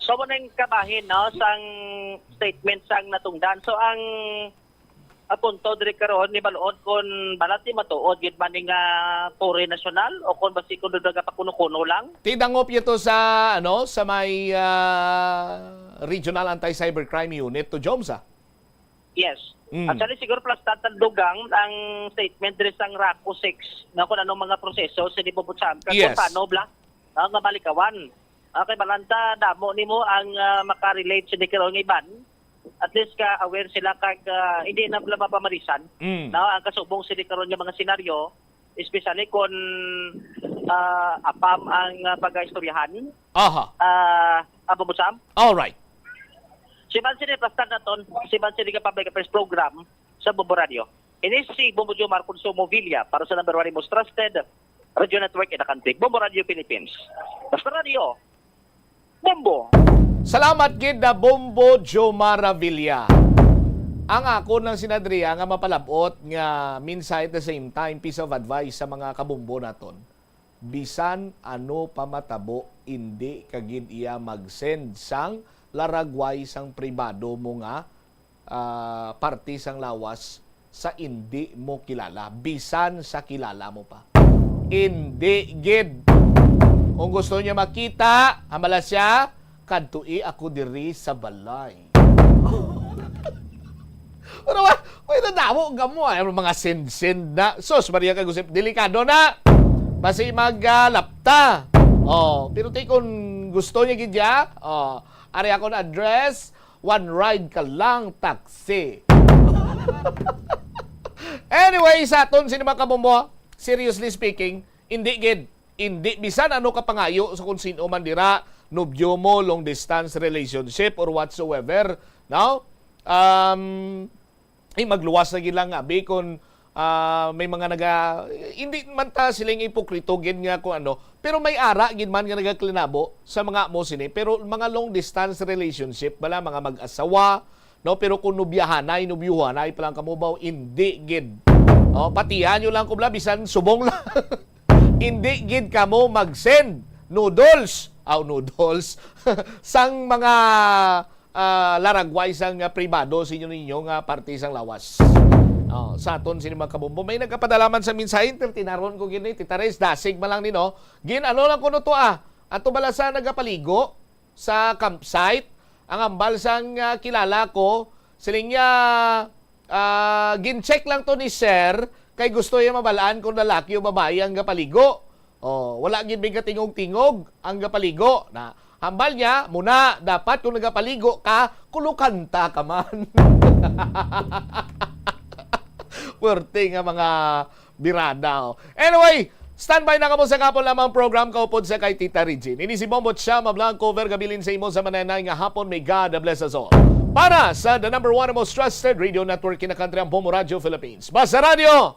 So mo nang kabahin no sang statement sang natungdan. So ang punto diri karon ni balood kon balati matuod gid man nga puri nasyonal o kon basi kun daga pakuno-kuno lang. Tidangop ito sa sa may Regional Anti-Cybercrime Unit to Jomsa. Yes. Actually siguro plus tatandugang ang statement diri sang RACO 6 na kun anong mga proseso sa Pabutsam kasi paano bla nga balikawan. Okay balanta damo nimo ang makarelate sa dikaron nga iban. At least ka aware sila kag hindi na mapamarisan ang kasubong sila karon nga mga senaryo especially kung apam ang pag-istoryahan Pabutsam. All right. Siban sila pastan naton siban sila public affairs program sa Bombo Radio. Ini si Bombo Jomar Consumo Villa para sa number 1 most trusted radio network in the country, Bombo Radio Philippines. Basta radio Bombo. Salamat gid na Bombo Jomar Villa. Ang ako ng sinadriya nga mapalabot nga minsan at the same time piece of advice sa mga kabumbo naton. bisan ano pamatabo hindi kagid iya mag-send sang laragway sang pribado mo nga parte sang lawas sa hindi mo kilala, bisan sa kilala mo pa. Hindi gid. Kung gusto niya makita, hamala siya, kadtui ako diri sa balay. Ano ba? May nadamo gamo mga send na. Sos Maria kagusip delikado na. Basi maglapta. Pero kung gusto niya gidya, ari ako na address, one ride ka lang taxi. Anyway, sa aton sinima kabombo, seriously speaking, hindi gid. Hindi bisan ano ka pangayo sa kung sino man dira, nobyo mo, long distance relationship or whatsoever. Now, magluwas na gid lang nga kung may mga hindi man ta siling ipokrito gid nga kung ano, pero may ara gid man nga nagaklinabo sa mga mo sini, pero mga long distance relationship bala mga mag-asawa, no, pero kung nubyuhanay pa lang kamubaw, hindi gid. Patihan nyo lang kubla bisan subong lang. Hindi gid kamo mag-send noodles sang mga laragway sang pribado sa inyo ninyo nga parte sang lawas. Sa aton sinima kabombo, may nagkapadalaman sa mensahe, tinaron ko gini, titares dasig malang nino. Ano lang kuno to ato bala sa nagapaligo sa campsite, ang ambal sang kilala ko, siling niya gin-check lang to ni sir, kay gusto niya mabalaan kung lalaki o babae ang gapaligo. Wala gid bigla tingog-tingog ang gapaligo. Na hambal niya, muna dapat kung nagapaligo ka, kulukanta ka man. Puwerte nga mga birada. Anyway, standby na kamo sa kapon lamang program kaupod sa kay Tita Regine. Ini si Bombot siya, mablang cover gabilin sa imo sa mananay nga hapon. May God bless us all. Para sa the number one and most trusted radio network in the country, ang Bombo Radio Philippines. Basta Radio,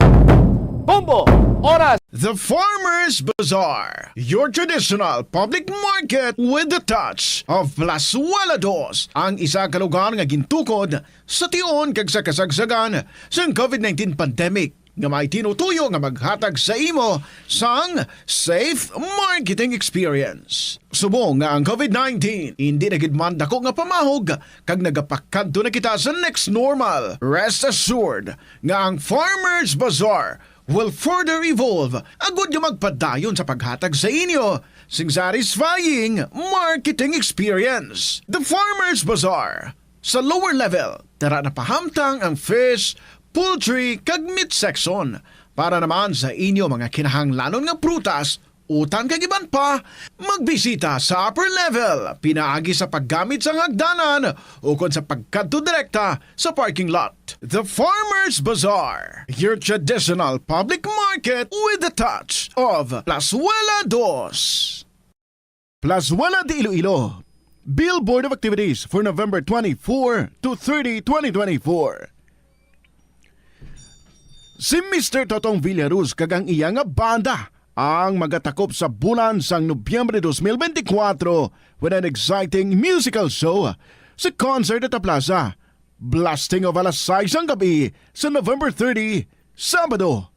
Bombo, Oras. The Farmers Bazaar, your traditional public market with the touch of Plazuela Dos, ang isa ka lugar nga gintukod sa tion kag sa kasagsagan sa COVID-19 pandemic nga may tinutuyo nga maghatag sa imo sang safe marketing experience. Subong nga ang COVID-19 hindi na gid man dako nga pamahog kag nagapakadto na kita sa next normal. Rest assured nga ang Farmers Bazaar will further evolve agud nga magpadayon sa paghatag sa inyo sing satisfying marketing experience. The Farmers Bazaar. Sa lower level, tara na pahamtang ang fish, poultry, kag meat section. Para naman sa inyo mga kinahanglanon nga prutas, utang kag iban pa, magbisita sa upper level, pinaagi sa paggamit sa hagdanan o kon sa pagkadto direkta sa parking lot. The Farmers Bazaar, your traditional public market with the touch of Plazuela Dos. Plazuela de Iloilo, Billboard of Activities for November 24 to 30, 2024. Si Mr. Totong Villaruz kag ang iyang banda ang magatakop sa bulan sang Nobyembre 2024 with an exciting musical show sa concert at Plaza. Blasting of alas 6 ang gabi sa November 30, Sabado.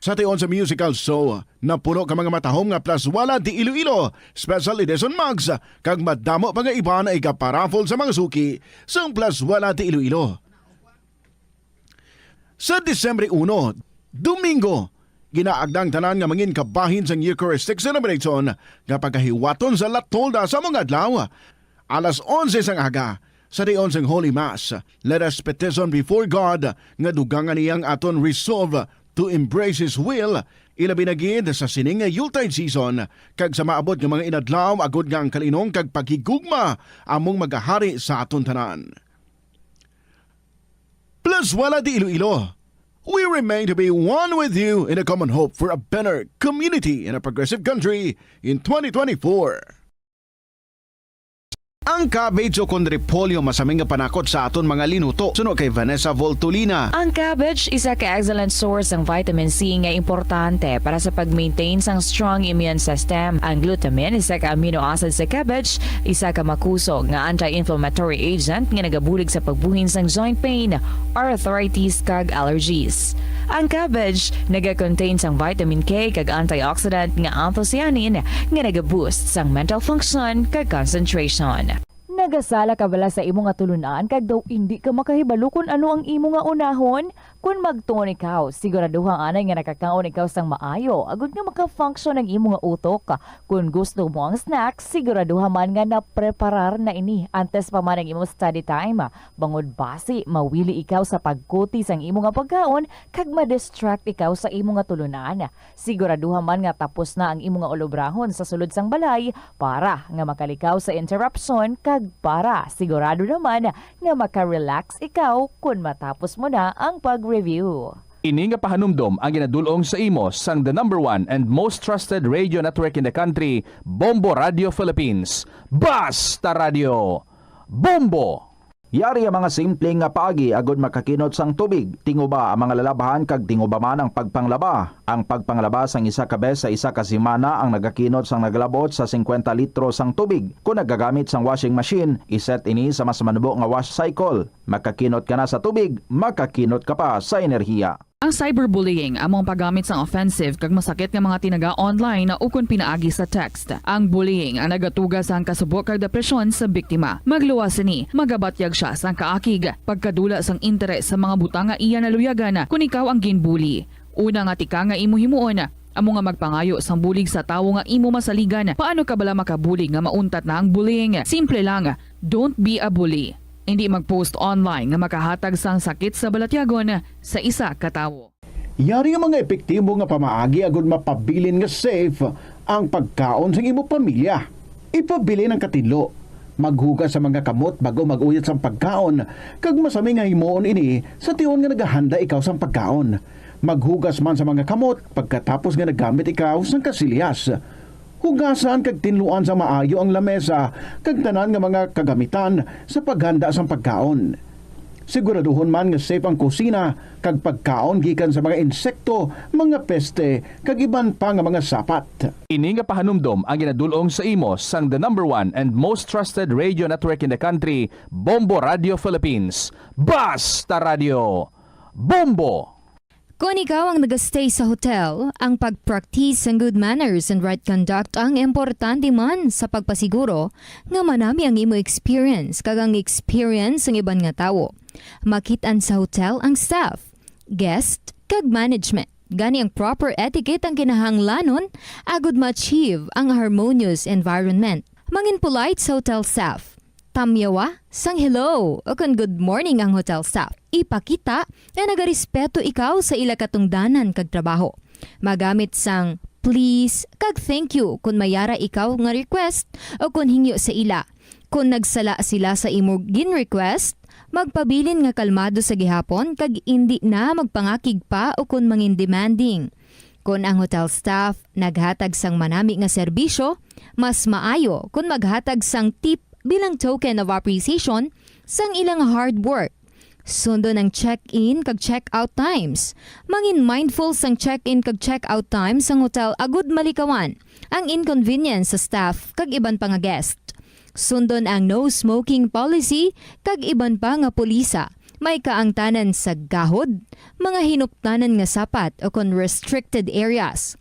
Sa tion sa musical show, napuno ka mga matahom nga Plazuela de Iloilo, special edition mugs, kag madamo pa nga iba na ikaparafol sa mga suki sa Plazuela de Iloilo. Sa Disyembre 1, Domingo, ginaagdang tanan nga mangin kabahin sa Eucharistic celebration nga pagkahiwaton sa Latolda sa mga adlaw. Alas 11 sang aga, sa diyon sang Holy Mass, let us petition before God nga dugangan niyang aton resolve to embrace His will, ilabi na gid sa sining nga Yuletide season, kag sa maabot nga mga inadlaw agud nga ang kalinong kag paghigugma among magahari sa aton tanan. Plazuela de Iloilo, we remain to be one with you in a common hope for a better community in a progressive country in 2024. Ang cabbage o kon repolyo masaming nga panakot sa aton mga linuto. Suno kay Vanessa Voltolina. Ang cabbage isa ka excellent source ng vitamin C nga importante para sa pag-maintain sang strong immune system. Ang glutamine isa ka amino acid sa cabbage, isa ka makusog nga anti-inflammatory agent nga nagabulig sa pagbuhin sang joint pain, arthritis kag allergies. Ang cabbage naga-contain sang vitamin K kag antioxidant nga anthocyanin nga naga-boost sang mental function kag concentration. Nagasala ka bala sa imo nga tulunan kag daw hindi ka makahibalo kung ano ang imo nga unahon? Kung magtuon ikaw, siguraduhang anay nga nakakaon ikaw sang maayo, agud nga maka-function ang imo nga utok. Kung gusto mo ang snacks, siguraduhan man nga napreparar na ini antes pa man ang imo study time. Bangod basi, mawili ikaw sa pagkuti sang imo nga pagkaon kag ma-distract ikaw sa imo nga tulunan. Siguraduhan man nga tapos na ang imo nga ulobrahon sa sulod sang balay para nga makalikaw sa interruption kag para sigurado naman nga maka-relax ikaw kung matapos mo na ang pag-review. Ini nga pahanumdom ang ginadulong sa imo sang the #1 and most trusted radio network in the country, Bombo Radio Philippines. Basta Radio! Bombo! Yari ang mga simpleng nga paagi agod makakinot sang tubig. Tinguba ang mga lalabahan kag tinguba man ang pagpanglaba. Ang pagpanglaba sang isa ka bes sa isa ka semana ang nagakinot sang naglabot sa 50 litro sang tubig. Kung nagagamit sang washing machine, iset ini sa mas manubo nga wash cycle. Makakinot ka na sa tubig, makakinot ka pa sa enerhiya. Ang cyberbullying among paggamit sang offensive kag masakit nga mga tinaga online na ukon pinaagi sa text. Ang bullying ang nagatuga sang kasubok kag depresyon sa biktima. Magluwas ni, magabatyag siya sang kaakig, pagkadula sang interes sa mga butang nga iya naluyagan kung ikaw ang ginbully. Una nga tika nga imo himuon, amo nga magpangayo sang bulig sa tawo nga imo masaligan. Paano ka bala makabuli nga mauntat na ang bullying? Simple lang, don't be a bully. Hindi mag-post online nga makahatag sang sakit sa balatyagon sa isa ka tawo. Yari ang mga epektibo nga pamaagi agud mapabilin nga safe ang pagkaon sa imo pamilya. Ipabili ng katinlo. Maghugas sa mga kamot bago mag-uyat sa pagkaon kag masami nga himuon ini sa tiyon nga naghahanda ikaw sa pagkaon. Maghugas man sa mga kamot pagkatapos nga nagamit ikaw sang kasilyas. Hugasan kag tinluan sa maayo ang lamesa kag tanan nga mga kagamitan sa paghanda sa pagkaon. Siguraduhon man nga safe ang kusina kag pagkaon gikan sa mga insekto, mga peste kag iban pa nga mga sapat. Ini nga pahanumdom ang ginadulong sa imo sang the #1 and most trusted radio network in the country, Bombo Radio Philippines. Basta Radio! Bombo! Kung ikaw ang nag-stay sa hotel, ang pag-practice ng good manners and right conduct ang importante man sa pagpasiguro nga manami ang imo experience kag ang experience ng iban nga tawo. Makitaan sa hotel ang staff, guest, kag management. Gani ang proper etiquette ang kinahanglanon agud ma-achieve ang harmonious environment. Mangin polite sa hotel staff. Tamyawa, sang hello o kung good morning ang hotel staff. Ipakita na nagarespeto ikaw sa ila katungdanan kag trabaho. Magamit sang please kag thank you kung mayara ikaw nga request o kung hingyo sa ila. Kung nagsala sila sa imo gin-request, magpabilin nga kalmado sa gihapon kag hindi na magpangakig pa o kung mangin demanding. Kung ang hotel staff naghatag sang manami nga serbisyo, mas maayo kung maghatag sang tip bilang token of appreciation sang ilang hard work. Sundo ng check-in kag check-out times. Mangin mindful sang check-in kag check-out times sang hotel agud malikawan ang inconvenience sa staff kag iban pa nga guest. Sundon ang no smoking policy kag iban pa nga pulisa. May kaangtanan sa gahod, mga hinuptanan nga sapat o kon restricted areas.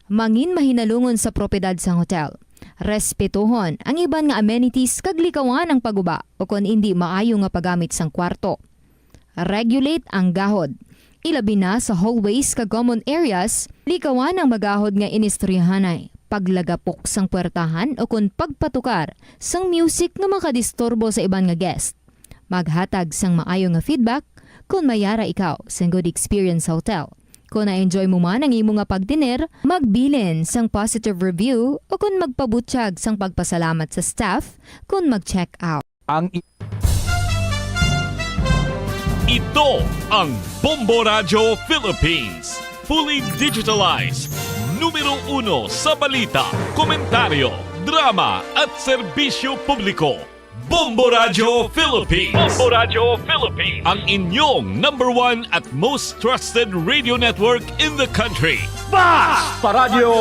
Mangin mahinalungon sa propiedad sang hotel. Respetuhon ang iban nga amenities kag likawan ang paguba o kon hindi maayo nga paggamit sang kwarto. Regulate ang gahod. Ilabi na sa hallways kag common areas, likawan ang magahod nga inistoryahanay. Paglagapok sang puwertahan o kun pagpatukar sang music nga makadisturbo sa iban nga guest. Maghatag sang maayo nga feedback kung mayara ikaw sa good experience sa hotel. Kung na-enjoy mo man ang imo nga pagdiner, magbilin sang positive review o kung magpabutyag sang pagpasalamat sa staff kung mag-check out. Ito ang Bombo Radio Philippines. Fully digitalized. Numero 1 sa balita, komentaryo, drama at serbisyo publiko. Bombo Radio Philippines. Bombo Radio Philippines. Ang inyong #1 at most trusted radio network in the country. Basta Radio!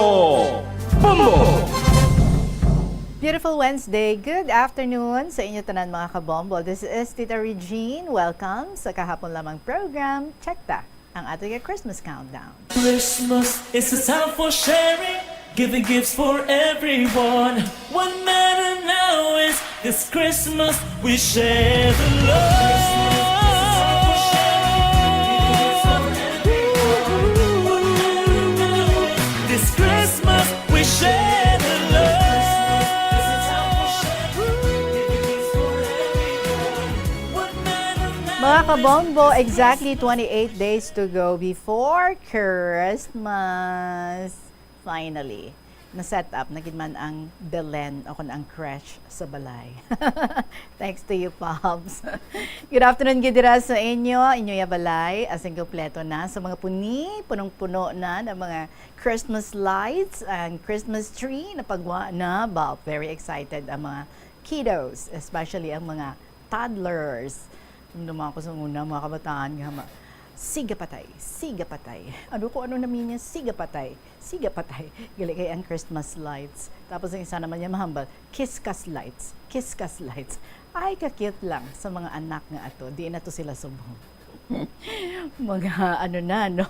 Bombo! Beautiful Wednesday. Good afternoon sa inyo tanan mga kabombo. This is Tita Regine. Welcome sa kahapon lamang program, Check Ta ang ating Christmas countdown. Christmas is a time for sharing, giving gifts for everyone. What matter now is this Christmas we share the love. This Christmas we share the love. Mga kabombo, exactly 28 days to go before Christmas. Finally, na-set up na man ang Belen o kung ang crash sa balay. Thanks to you, Pops. Good afternoon, Gidira sa inyo ya balay. Asing kompleto na sa mga punong-puno na ng mga Christmas lights, ang Christmas tree na pagwa na. Very excited ang mga kiddos, especially ang mga toddlers. Naman ko sa una, mga kabataan, siga patay. Ano namin niya? Siga patay. Gali kay ang Christmas lights. Tapos ang isa naman niya mahambal, Kiskas lights. Ay, ka-cute lang sa mga anak nga ato. Di na to sila subong. Mga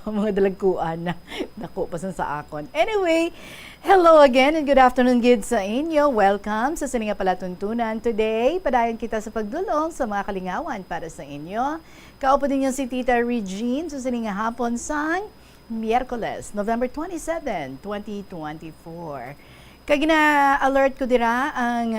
mga dalagkuan na dako pa sa akon. Anyway, hello again and good afternoon gid sa inyo. Welcome sa sininga palatuntunan today. Padayon kita sa pagdulong sa mga kalingawan para sa inyo. Kaupo din si Tita Regine sa sininga hapon sang Miyerkules, November 27, 2024. Kagina-alert ko dira ang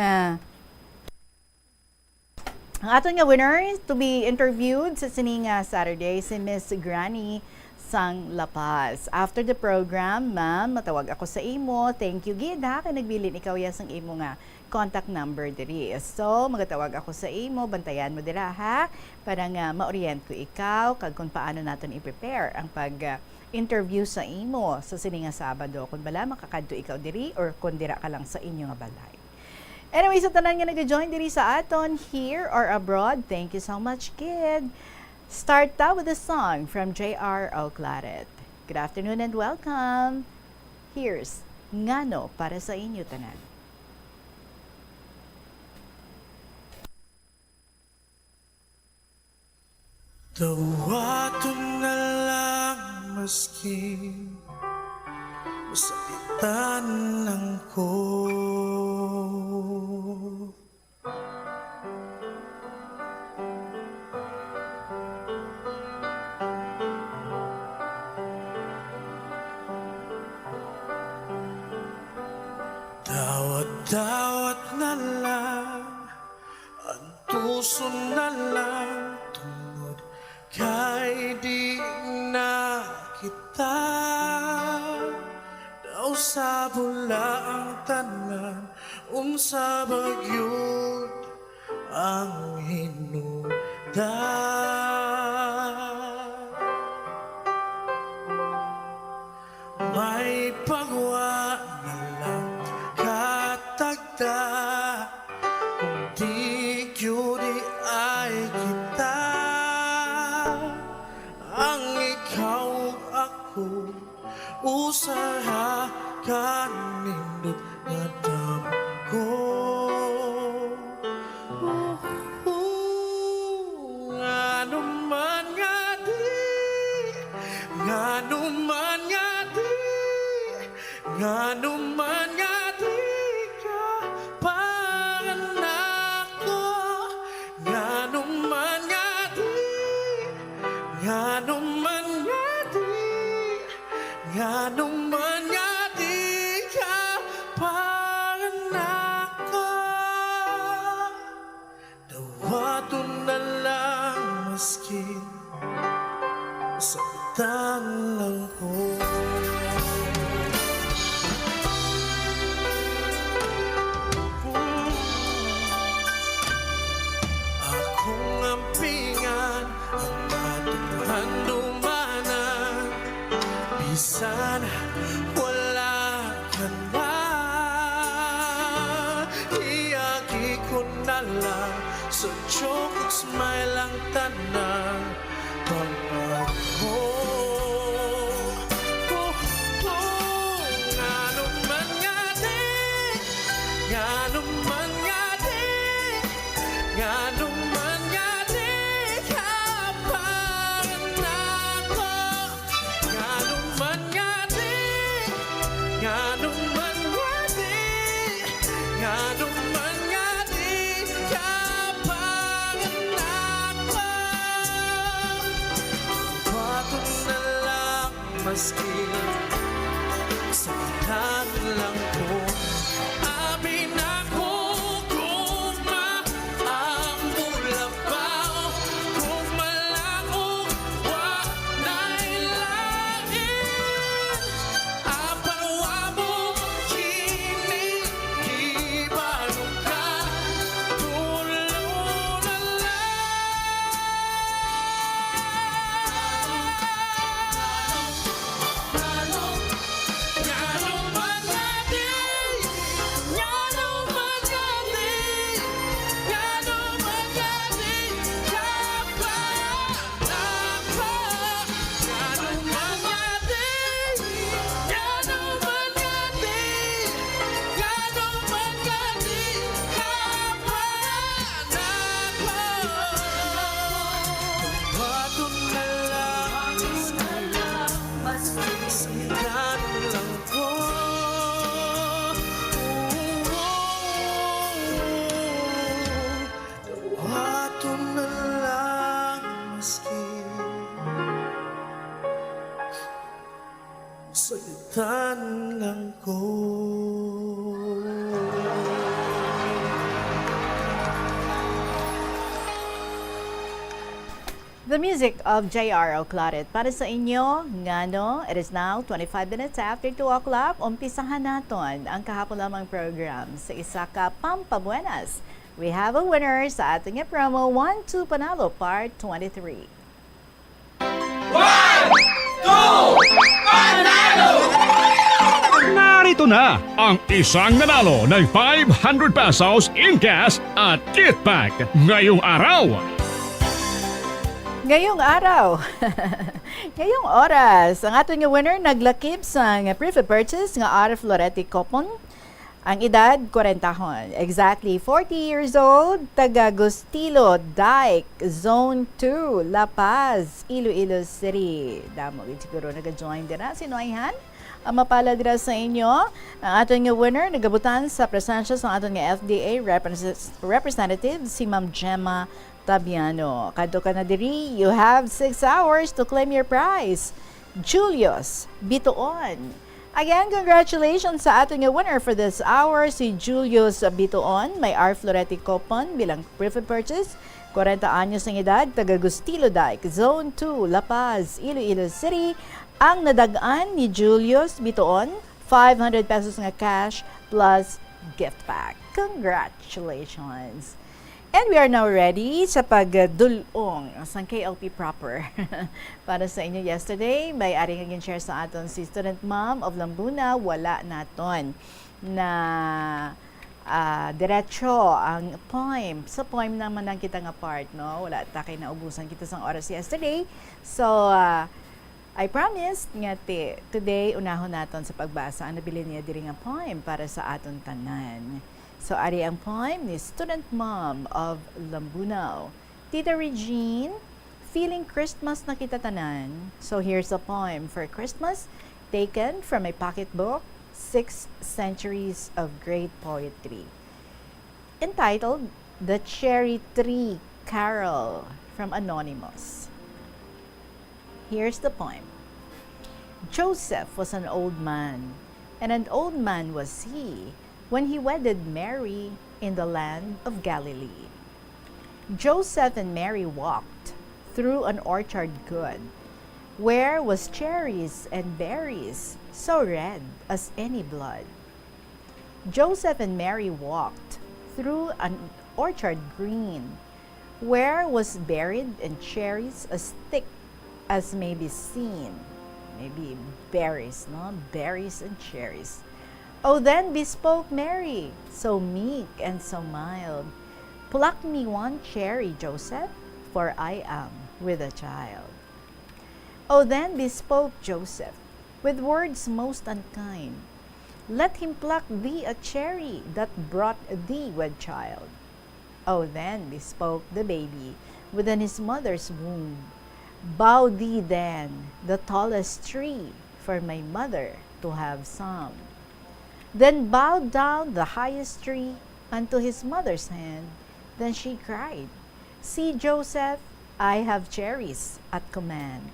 aton nga winner to be interviewed sa sininga Saturday, si Miss Granny Sang Lapas. After the program, ma'am, matawag ako sa imo. Thank you, gid ha, kay nagbilin ikaw ya sang imo nga contact number diri. So, magatawag ako sa imo, bantayan mo dira ha, para nga ma-orient ko ikaw kag kung paano naton i-prepare ang pag-interview sa imo sa sininga Sabado. Kung bala makakadto ikaw diri or kung dira ka lang sa inyo nga balay. Anyway, sa tanan nga nag-join diri sa aton here or abroad, thank you so much, kid. Start ta with a song from J.R. Oclaret. Good afternoon and welcome. Here's Ngano para sa inyo tanan. Tawaton na lang maski masakitan lang ko. Dawat na lang, ang tuso na lang, tungod kay di na kita. Daw sa bula ang tanan, unsa bagyod ang hinungdan. May pagwa na lang katagda, kung di yun ay kita. Ang ikaw ako, usaha kanindot nga damgo. Ngano man nga di, ngano man nga di, ngano man nga di ka panganak ko. Ngano man nga di, ngano man nga di, ngano man nga di ka panganak ko. Dawaton na lang maski sakitan lang ko. Akong ampingan ang matuhan dumanan, bisan wala ka na. Iyagi ko na lang sa joke ug smile ang tanang pagbago. Ngano man nga di, ngano man nga di, ngano man nga di ka panganak ko. Nga naman nga di, nga naman nga di, kapanganak pa. Bato na lang maski sa lahat lang ko. Amin ako kung maamula pa o kung malako wanay langit. Aparawa mo kinikibago ka, tulo na sakitan lang ko. The music of J.R. Oclaret para sa inyo, ngano, it is now 25 minutes after 2 o'clock. Umpisahan naton ang kahapon lamang program sa isa ka Pampabuenas. We have a winner sa ating promo 1-2 Panalo Part 23. 1, 2, Panalo! Narito na ang isang nanalo ng 500 pesos in cash at gift pack ngayong araw. Ngayong araw, ngayong oras, ang ating winner naglakip sa preferred purchase nga Ara Floretti Coupon. Ang edad, 40 hon. Exactly 40 years old, taga Gustilo, Dike, Zone 2, La Paz, Iloilo City. Damo, siguro nag-join din na. Sino ayhan? Ang mapala dira sa inyo, ang ating winner, nagabutan sa presensya sa ating FDA representative, si Ma'am Gemma Tabiano. Kadto ka na diri, you have 6 hours to claim your prize. Julius Bitoon. Again, congratulations sa ating winner for this hour, si Julius Bitoon. May R. Floretti Coupon bilang preferred purchase. 40 anyos ng edad, taga Gustilo Dike, Zone 2, La Paz, Iloilo City. Ang nadagaan ni Julius Bitoon, 500 pesos nga cash plus gift pack. Congratulations! And we are now ready sa pagdulong sa KLP proper. Para sa inyo yesterday, may aring naging share sa aton si student mom of Lambuna, wala naton na diretso ang poem. Sa poem naman ang kita nga part, no? Wala ta kay naubusan kita sang oras yesterday. So, I promised nga today unahon naton sa pagbasa ang nabili niya diri nga poem para sa aton tanan. So, ari ang poem ni student mom of Lambunao. Tita Regine, feeling Christmas na kita tanan. So, here's a poem for Christmas taken from my pocketbook, 6 Centuries of Great Poetry. Entitled, The Cherry Tree Carol from Anonymous. Here's the poem. Joseph was an old man, and an old man was he, when he wedded Mary in the land of Galilee. Joseph and Mary walked through an orchard good, where was cherries and berries so red as any blood. Joseph and Mary walked through an orchard green, where was buried and cherries as thick as may be seen. Maybe berries, no? Berries and cherries. Oh, then bespoke Mary, so meek and so mild. Pluck me one cherry, Joseph, for I am with a child. Oh, then bespoke Joseph, with words most unkind. Let him pluck thee a cherry that brought thee with child. Oh, then bespoke the baby within his mother's womb. Bow thee then the tallest tree for my mother to have some. then bowed down the highest tree unto his mother's hand. Then she cried, See, Joseph, I have cherries at command.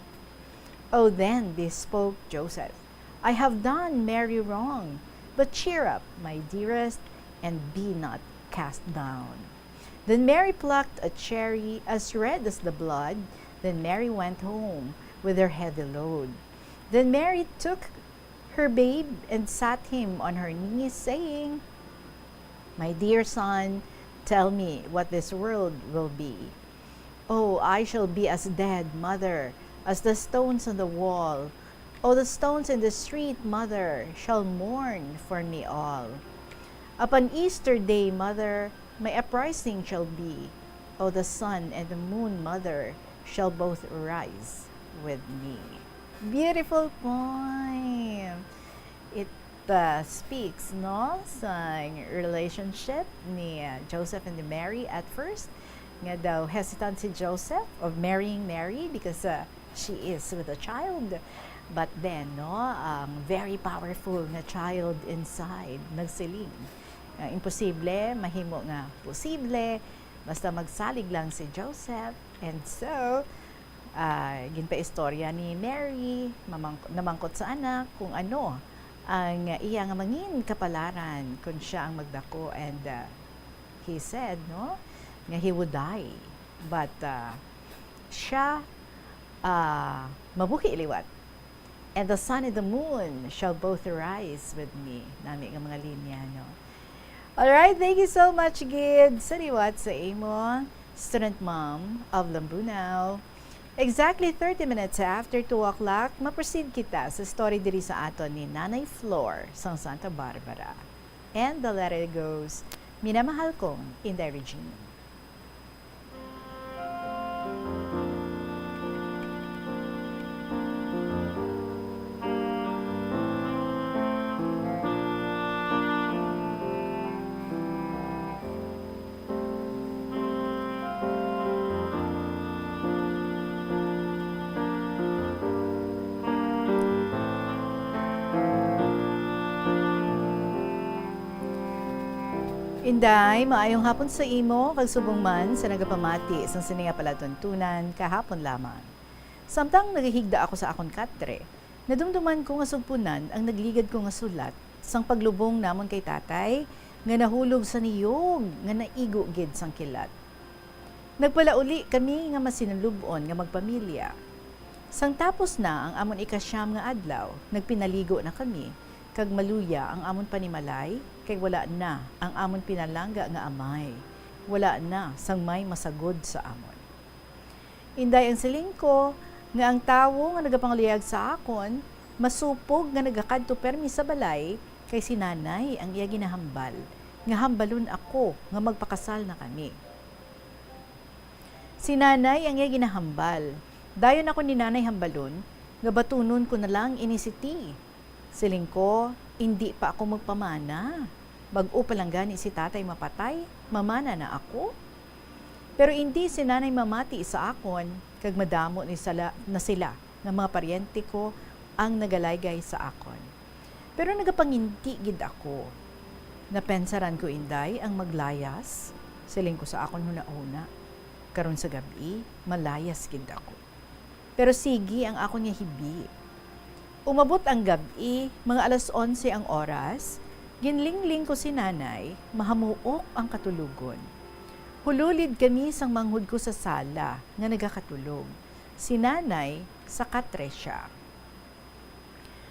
Oh, then bespoke Joseph, I have done Mary wrong, but cheer up, my dearest, and be not cast down. Then Mary plucked a cherry as red as the blood. Then Mary went home with her heavy load. Then Mary took her babe and sat him on her knees, saying, My dear son, tell me what this world will be. Oh, I shall be as dead, mother, as the stones on the wall. Oh, the stones in the street, mother, shall mourn for me all. Upon Easter day, mother, my uprising shall be. Oh, the sun and the moon, mother, shall both rise with me. Beautiful poem. It speaks, no, sa relationship ni Joseph and Mary at first. Nga daw hesitant si Joseph of marrying Mary because she is with a child. But then, no, very powerful na child inside, nagsiling. Imposible, mahimo nga posible, basta magsalig lang si Joseph. And so, ginpaistorya ni Mary, namangkot sa anak kung ano ang iya nga mangin kapalaran kung siya ang magdako. And he said, no, nga he would die. But siya mabuhi liwat. And the sun and the moon shall both rise with me. Nami nga mga linya, no? Alright, thank you so much, Gid. Saliwat sa imo, student mom of Lambunaw. Exactly 30 minutes after 2 o'clock, maproceed kita sa story diri sa aton ni Nanay Flor sa Santa Barbara. And the letter goes, Minamahal kong Inday Regine. Inday, maayong hapon sa imo, kag subong man sa nagapamati sa sininga palatuntunan kahapon lamang. Samtang naghihigda ako sa akon katre, nadumduman ko nga sugpunan ang nagligad ko nga sulat sang paglubong namon kay tatay nga nahulog sa niyog nga naigo gid sang kilat. Nagpalauli kami nga masinulubon nga magpamilya. Sang tapos na ang amon ikasyam nga adlaw, nagpinaligo na kami kag maluya ang amon panimalay kay wala na ang amon pinalangga nga amay. Wala na sang may masagod sa amon. Inday ang siling ko nga ang tawo nga nagapangliyag sa akon masupog nga nagakadto permi sa balay kay si nanay ang iya ginahambal nga hambalon ako nga magpakasal na kami. Si nanay ang iya ginahambal. Dayon ako ni nanay hambalon nga batunon ko na lang inisiti. Siling ko, hindi pa ako magpamana. Bag-o pa lang gani si tatay mapatay, mamana na ako. Pero hindi si nanay mamati sa akon, kag madamo ni sila nga mga paryente ko ang nagalaygay sa akon. Pero nagapanginti gid ako. Napensaran ko inday ang maglayas, siling ko sa akon huna-una. Karon sa gabi, malayas gid ako. Pero sige ang akon nga hibi. Umabot ang gabi, mga alas 11 ang oras, ginlingling ko si nanay, mahamuok ang katulugon. Hululid kami sang manghud ko sa sala nga nagakatulog. Si nanay sa katre siya.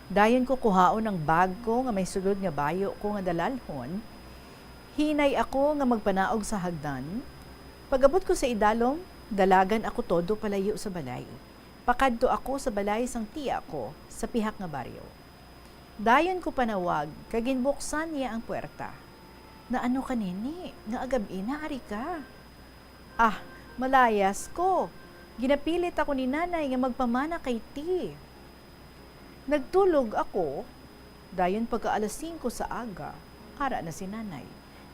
Dayon ko kuhaon ang bag ko nga may sulod nga bayo ko nga dalalhon. Hinay ako nga magpanaog sa hagdan. Pag-abot ko sa idalom, dalagan ako todo palayo sa balay. Pakadto ako sa balay sang tiya ko sa pihak nga baryo. Dayon ko panawag, kaginbuksan niya ang puwerta. Na ano kanini, nga agabi na ari ka. Ah, malayas ko. Ginapilit ako ni nanay nga magpamana kay ti. Nagtulog ako, dayon pagka alas 5 sa aga, ara na si nanay.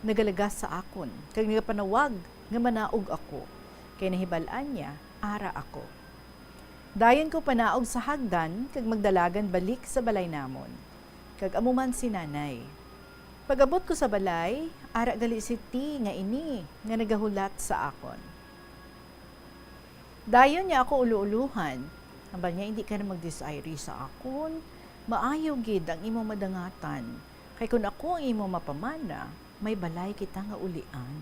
Nagalagas sa akon, kag nagapanawag nga manaog ako. Kay nahibalaan niya, ara ako. Dayon ko panaog sa hagdan kag magdalagan balik sa balay namon. Kag amuman si nanay. Pag-abot ko sa balay, ara gali si T nga ini nga nagahulat sa akon. Dayon niya ako ulu-uluhan. Ambal niya, hindi ka na mag-desire sa akon. Maayo gid ang imo madangatan. Kay kung ako ang imo mapamana, may balay kita nga ulian.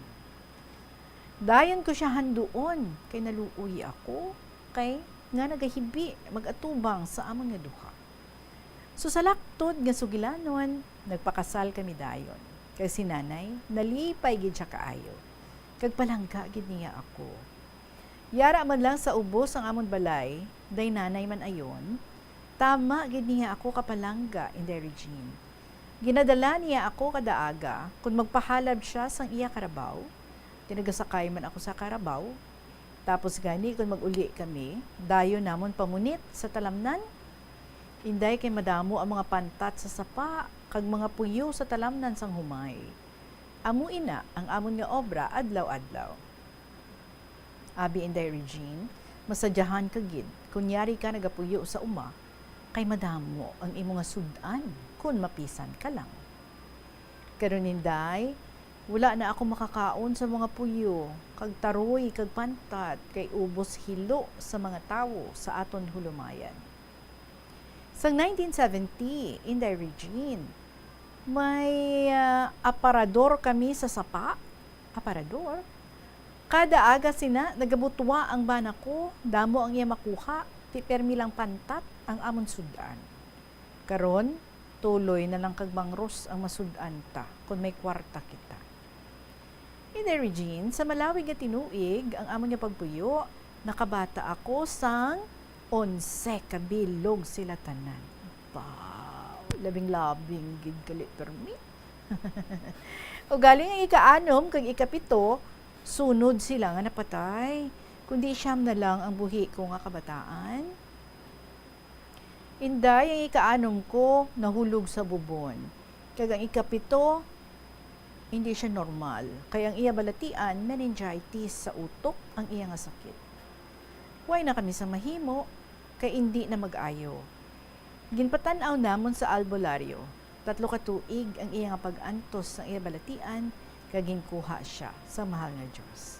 Dayon ko siya handuon, kay naluuy ako, kay nga nagahibi, mag-atubang sa amon nga duha. So sa laktod nga sugilanon, nagpakasal kami dayon. Kay si nanay, nalipay gid siya kaayo. Kag palangga gid niya ako. Yara man lang sa ubos ang amon balay, day nanay man ayon, tama gid niya ako kapalangga in the Regine. Ginadala niya ako kada aga, kung magpahalab siya sang iya karabaw, tinagasakay man ako sa karabaw, tapos gani kung mag-uli kami, dayo namon pamunit sa talamnan, inday kay madamo ang mga pantat sa sapa, kag mga puyo sa talamnan sang humay. Amo ina ang amon nga obra adlaw-adlaw. Abi inday Regine, masadyahan ka gid, kunyari ka nagapuyo sa uma, kay madamo ang imo nga sudan kun mapisan ka lang. Karon inday, wala na ako makakaon sa mga puyo, kag taroy, kag pantat, kay ubos hilo sa mga tawo sa aton hulumayan. Sa 1970, in the Regine, may aparador kami sa sapa. Aparador? Kada aga sina, nagabutwa ang bana ko, damo ang iya makuha, ti permi lang pantat ang amon sudan. Karon, tuloy na lang kag mangros ang masudan ta, kung may kwarta kita. In the Regine, sa malawig at tinuig, ang amon nga pagpuyo, nakabata ako sang 11 kabilog sila tanan. Wow! Labing-labing gid kalit permi. O galing ang ika-6 kag ika-7, sunod sila nga napatay. Kundi siyam na lang ang buhi ko nga kabataan. Inday, ang ika-6 ko, nahulog sa bubon. Kag ang ika-7, hindi siya normal. Kaya ang iya balatian, meningitis sa utok ang iya nga sakit. Huwag na kami sa mahimo, kay hindi na mag-ayo. Ginpatanaw namon sa albularyo. 3 ka tuig ang iya nga pag-antos sa iya balatian, kag ginkuha siya sa mahal nga Diyos.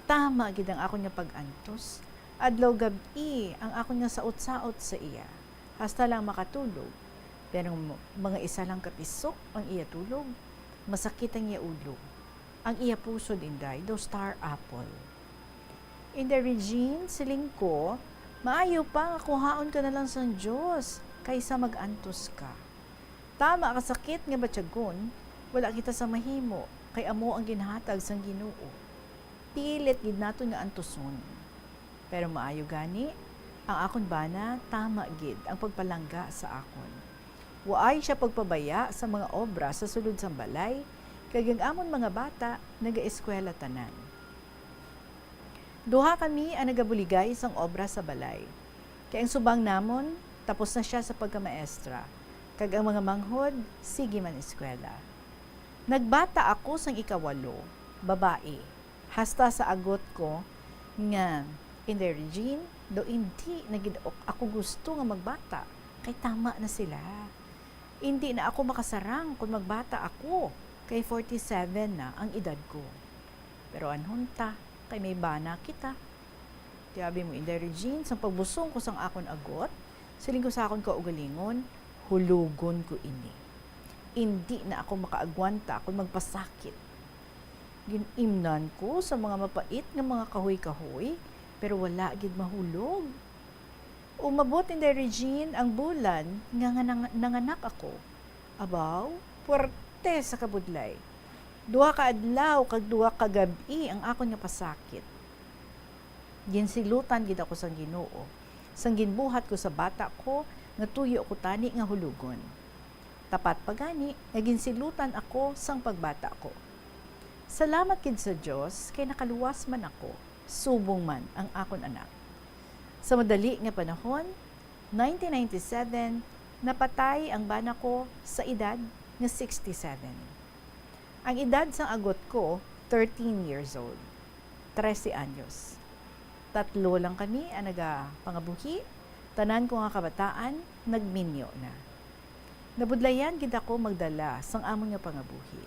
Tama gid ang akon nga pag-antos, adlaw gabi ang akon nga saot-saot sa iya. Hasta lang makatulog, pero mga isa lang kapisok ang iya tulog, masakit ang iya ulo. Ang iya puso inday, do star apple. In the Regine, siling ko, maayo pa nga kuhaon ka na lang sa Diyos, kaysa mag-antos ka. Tama ka sakit nga batyagon, wala kita sa mahimo, kay amo ang ginhatag sang Ginoo. Pilit gid nato nga antuson. Pero maayo gani, ang akon bana tama gid ang pagpalangga sa akon. Waay siya pagpabaya sa mga obra sa sulod sang balay, kag ang amon mga bata naga-eskwela tanan. Duha kami ang nagabuligay sang obra sa balay. Kay ang subang namon tapos na siya sa pagkamaestra, kag ang mga manghod sige man eskwela. Nagbata ako sang ika-8, babae. Hasta sa agot ko nga in the Regine, do hindi nagid ako gusto nga magbata, kay tama na sila. Hindi na ako makasarang kung magbata ako, kay 47 na ang edad ko. Pero anhunta, kay may bana kita. Tiyabi mo in the Regine, sa pagbusong ko sang akon agot, siling ko sa akon kaugalingon, hulugon ko ini. Hindi na ako makaagwanta kung magpasakit. Ginimnan ko sa mga mapait nga mga kahoy-kahoy, pero wala gid mahulog. Umabot in the Regine ang bulan nga nanganak ako. Abaw, puwerte sa kabudlay. 2 ka adlaw kag 2 ka gabi ang akon nga pasakit. Ginsilutan gid ako sang Ginoo. Sang ginbuhat ko sa bata ko, nga tuyo ko tani nga hulugon. Tapat pagani, naginsilutan ako sang pagbata ko. Salamat gid sa Dios kay nakaluwas man ako, subong man ang akon anak. Sa madali nga panahon, 1997, napatay ang bana ko sa edad nga 67. Ang edad sang agot ko, 13 years old. 13 anyos. 3 lang kami ang nagapangabuhi, tanan ko nga kabataan, nagminyo na. Nabudlayan gid ako magdala sang amon nga pangabuhi.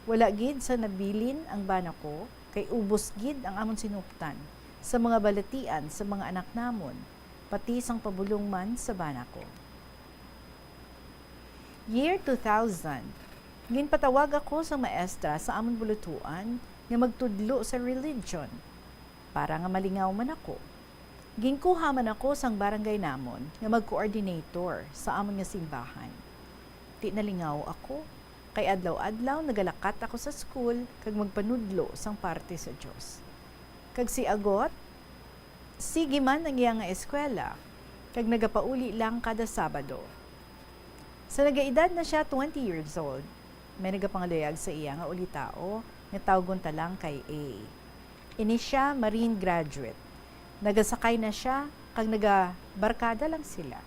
Wala gid sa nabilin ang bana ko, kay ubos gid ang amon sinuptan sa mga balatian sa mga anak namon, pati sang pabulong man sa bana ko. Year 2000, ginpatawag ako sa maestra sa amon bulutuan nga magtudlo sa religion para nga malingaw man ako. Ginkuha man ako sang barangay namon nga mag-coordinator sa amon nga simbahan. Di nalingaw ako, kay adlaw-adlaw nagalakat ako sa school kag magpanudlo sang parte sa Dios. Kag si Agot, sige man ang iya nga eskwela, kag nagapauli lang kada Sabado. Sa nagaedad na siya 20 years old, may nagapangalayag sa iya nga uli tao nga tawgon ta lang kay A. Ini siya marine graduate. Nagasakay na siya kag nagabarkada lang sila.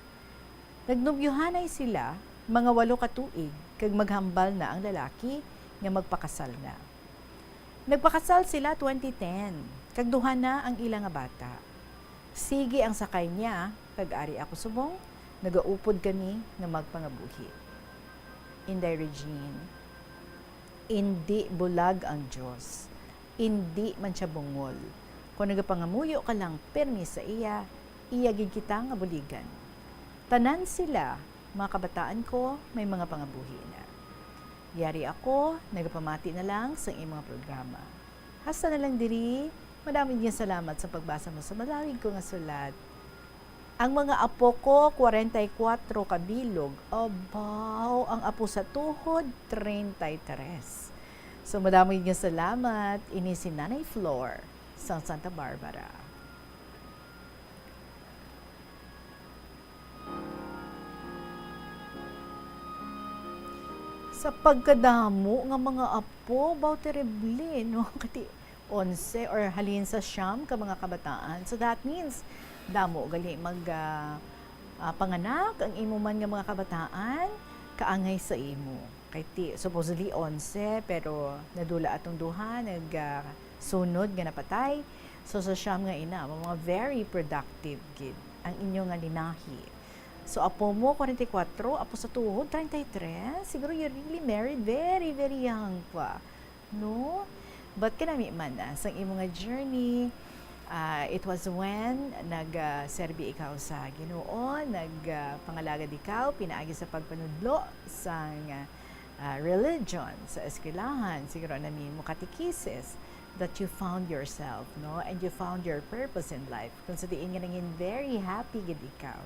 Nagnubyuhanay sila mga 8 ka tuig kag maghambal na ang lalaki nga magpakasal na. Nagpakasal sila 2010 kag duha na ang ilang nga bata. Sige ang sakay niya kag ari ako subong nagaupod kami nga magpangabuhi. Inday Regine, hindi bulag ang Diyos. Hindi man siya bungol. Kung nagapangamuyo ka lang permi sa iya, iyagig kita nga buligan. Tanan sila, mga kabataan ko, may mga pangabuhi na. Yari ako, nagapamati na lang sa iyong mga programa. Hasta na lang diri, madaming nga salamat sa pagbasa mo sa malawig ko nga sulat. Ang mga apo ko, 44 kabilog. Abaw, ang apo sa tuhod, 33. So madaming nga salamat, ini si Nanay Flor sa Santa Barbara. Sa pagkadamo nga mga apo, baw terrible, no? Kati 11 or halin sa siyam ka mga kabataan. So that means, damo gali panganak ang imo man nga mga kabataan, kaangay sa imo. Kay supposedly 11, pero nadula atong duha, sunod nga napatay. So sa siyam nga ina, mga very productive gid ang inyo nga linahi. So, apo mo, 44, apo sa tuhod, 33. Siguro you're really married very, very young pa. No? But kanami man sa imo nga journey, it was when nag-serbi ikaw sa Ginoo, nagpangalagad ikaw, pinaagi sa pagpanudlo sa religion, sa eskwelahan, siguro na mo katekisis, that you found yourself, no? And you found your purpose in life. Kung sa diin nga naging very happy gid ikaw,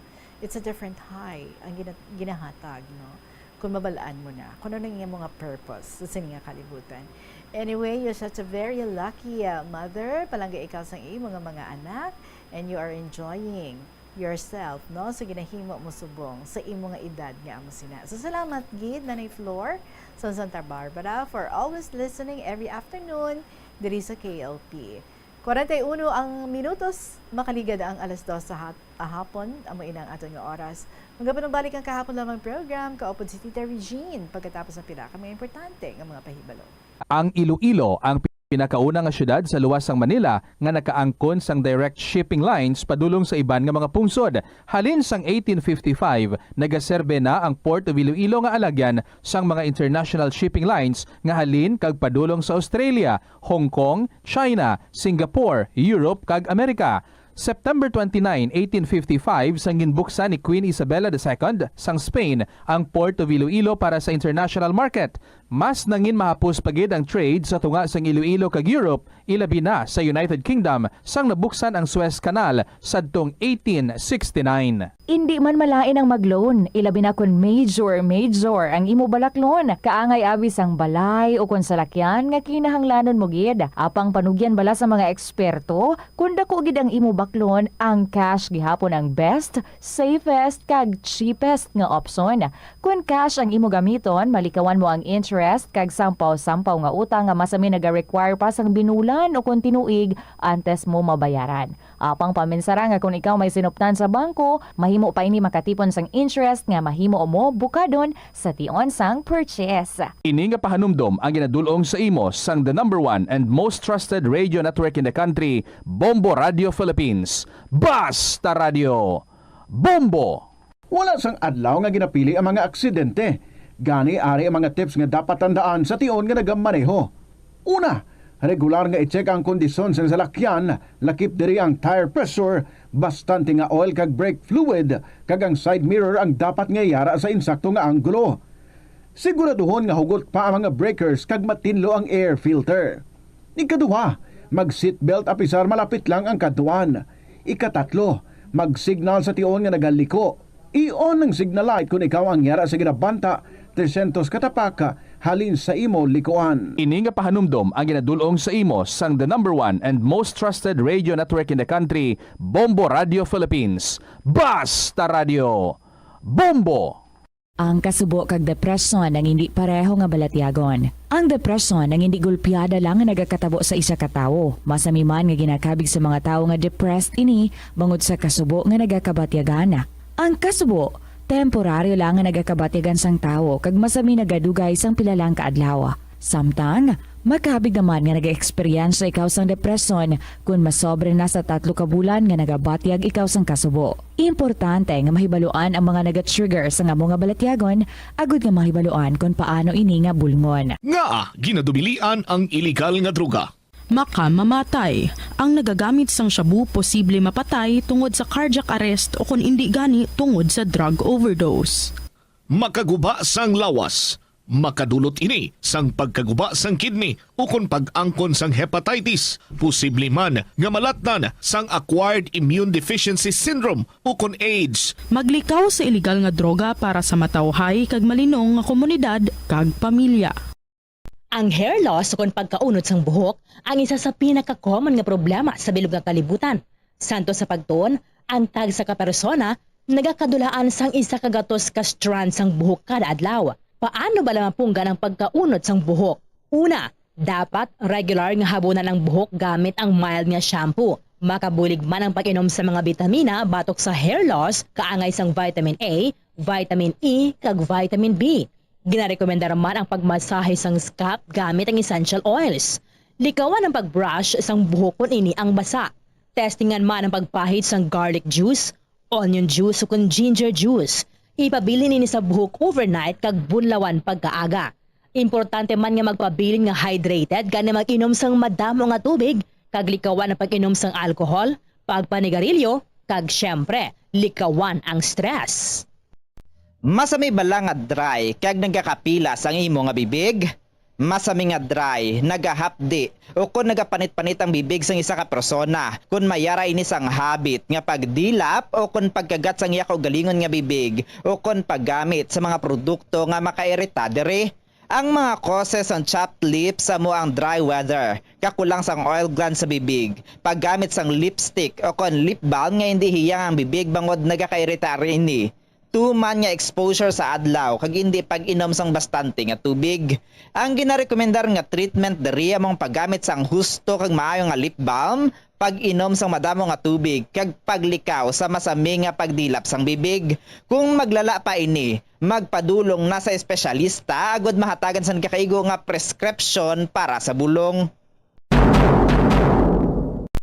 it's a different high ang ginahatag, no? Kung mabalaan mo na, kung ano nga mga purpose sa nga kalibutan. Anyway, you're such a very lucky mother. Palangga ikaw sa iyong mga anak, and you are enjoying yourself, no? So ginahimo mo subong sa iyong mga edad nga amo sina. So salamat gid Nanay Flor sa Santa Barbara for always listening every afternoon diri sa KLP. 41 ang minutos, makaligad ang alas 2 sa hapon, amo inang aton nga oras. Magapanubalik ang kahapon lamang program, kaupod si Tita Regine, pagkatapos ng pila kami importante ng mga pahibalo. Ang Iloilo ang pinakauna nga syudad sa luwas sang Manila nga nakaangkon sang direct shipping lines padulong sa iban nga mga pungsod. Halin sang 1855, nagaserbe na ang Port of Iloilo nga alagyan sang mga international shipping lines nga halin kag padulong sa Australia, Hong Kong, China, Singapore, Europe kag Amerika. September 29, 1855, sang ginbuksan ni Queen Isabella II sang Spain ang Port of Iloilo para sa international market. Mas nangin mahapos pagid ang trade sa tunga sang Iloilo kag Europe, ilabi na sa United Kingdom sang nabuksan ang Suez Canal sadtong 1869. Hindi man malain ang mag-loan, ilabi na kun major ang imo balak-loan. Kaangay abis ang balay o kun salakyan nga kinahanglanon mo gid. Apang panugyan bala sa mga eksperto, kun dako gid ang imo baklon, ang cash gihapon ang best, safest kag cheapest nga option. Kun cash ang imo gamiton, malikawan mo ang interest kag sampaw-sampaw nga utang nga masami naga-require pa sang binulan o kun tinuig antes mo mabayaran. Apang paminsara nga kung ikaw may sinuptan sa bangko, mahimo pa ini makatipon sang interest nga mahimo mo bukadon sa tion sang purchase. Ini nga pahanumdom ang ginadulong sa imo sang the #1 and most trusted radio network in the country, Bombo Radio Philippines. Basta Radio. Bombo! Wala sang adlaw nga ginapili ang mga aksidente. Gani ari ang mga tips nga dapat tandaan sa tion nga nagamaneho. Una, regular nga i-check ang kondisyon sa salakyan, lakip diri ang tire pressure, bastante nga oil kag brake fluid, kag ang side mirror ang dapat nga yara sa insakto nga anggulo. Siguraduhon nga hugot pa ang mga breakers kag matinlo ang air filter. Ikaduha, mag-seatbelt apisar malapit lang ang katuan. Ikatatlo, mag-signal sa tion nga nagaliko. I-on ang signal light kung ikaw ang yara sa ginabanta 300 katapaka halin sa imo likuan. Ini nga pahanumdom ang ginadulong sa imo sang the #1 and most trusted radio network in the country, Bombo Radio Philippines. Basta Radio Bombo! Ang kasubo kag depresyon ang hindi pareho nga balatyagon. Ang depresyon ang hindi gulpiyada lang nga nagakatabo sa isa ka tawo. Masami man nga ginakabig sa mga tawo nga depressed ini bangod sa kasubo nga nagakabatyagana. Ang kasubo, temporaryo lang nga nagakabatyagan sang tawo kag masami nagadugay sang pilalang kaadlaw. Samtang, makabig naman nga nag-experience ikaw sang depresyon kung masobre na sa 3 ka bulan nga nagabatyag ikaw sang kasubo. Importante nga mahibaluan ang mga naga-trigger sa nga mga balatyagon, agud nga mahibaluan kung paano ini nga bulngon. Nga ginadubilian ang iligal nga droga. Makamamatay. Ang nagagamit sang shabu posible mapatay tungod sa cardiac arrest o kung hindi gani tungod sa drug overdose. Makaguba sang lawas. Makadulot ini sang pagkaguba sang kidney o kung pag-angkon sang hepatitis. Posible man nga malatnan sang acquired immune deficiency syndrome o kung AIDS. Maglikaw sa iligal nga droga para sa matawhay kag malinong nga komunidad kag pamilya. Ang hair loss o kung pagkaunod sang buhok ang isa sa pinaka-common nga problema sa bilog nga kalibutan. Santo sa pagtuon, ang tag sa kapersona nagakadulaan sang isa ka gatos ka strand sang buhok kada adlaw. Paano ba lamapunggan ang pagkaunod sang buhok? Una, dapat regular nga habunan ang buhok gamit ang mild nga shampoo. Makabulig man ang pag-inom sa mga bitamina batok sa hair loss, kaangay sang vitamin A, vitamin E, kag vitamin B. Ginarekomendar man ang pagmasahe sang scalp gamit ang essential oils. Likawan ang pagbrush sang buhok kung ini ang basa. Testingan man ang pagpahid sang garlic juice, onion juice o kung ginger juice. Ipabilin ini sa buhok overnight kag bunlawan pagkaaga. Importante man nga magpabilin nga hydrated gani mag-inom sang madamo nga tubig, kag likawan ang pag-inom sang alcohol, pagpanigarilyo, kag syempre, likawan ang stress. Masami bala nga dry kag nagakapila sang imo nga bibig? Masami nga dry, nagahapdi o kung nagapanit-panit ang bibig sang isa ka persona kung mayara ini sang habit nga pagdilap o kung pagkagat sang iya galingon nga bibig o kung paggamit sa mga produkto nga makairita diri. Ang mga causes ang chapped lips sa mo ang dry weather, kakulang sang oil gland sa bibig, paggamit sang lipstick o kung lip balm nga hindi hiyang ang bibig bangod nagakairita rin ini. Tuman nga exposure sa adlaw kag hindi pag-inom sang bastante nga tubig. Ang ginarekomendar nga treatment diri among paggamit sang husto kag maayo nga lip balm, pag-inom sang madamo nga tubig kag paglikaw sa masami nga pagdilap sang bibig. Kung maglala pa ini, magpadulong na sa espesyalista agud mahatagan sang kakaigo nga prescription para sa bulong.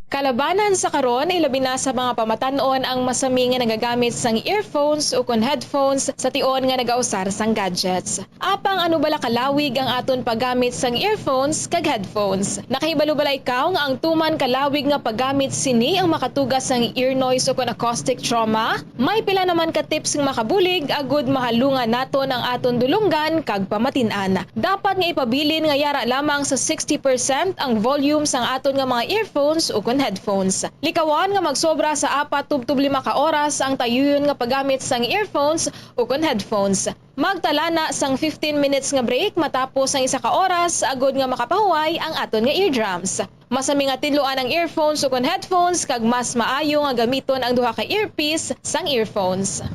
Kalabanan sa karon ilabi na sa mga pamatanon ang masami nga nagagamit sang earphones o kon headphones sa tion nga nagausar sang gadgets. Apang ano bala kalawig ang aton paggamit sang earphones kag headphones. Nakahibalo bala ikaw nga ang tuman kalawig nga paggamit sini ang makatugas sang ear noise o kon acoustic trauma? May pila naman ka tips nga makabulig agud mahalungan naton ang aton dulunggan kag pamatin-an. Dapat nga ipabilin nga yara lamang sa 60% ang volume sang aton nga mga earphones o kon headphones. Likawan nga magsobra sa 4-5 ka oras ang tayuyon nga paggamit sang earphones o kon headphones. Magtala na sang 15 minutes nga break matapos ang 1 ka oras agud nga makapahuway ang aton nga eardrums. Masami nga tidloan ang earphones o kon headphones kag mas maayo nga gamiton ang duha ka earpiece sang earphones.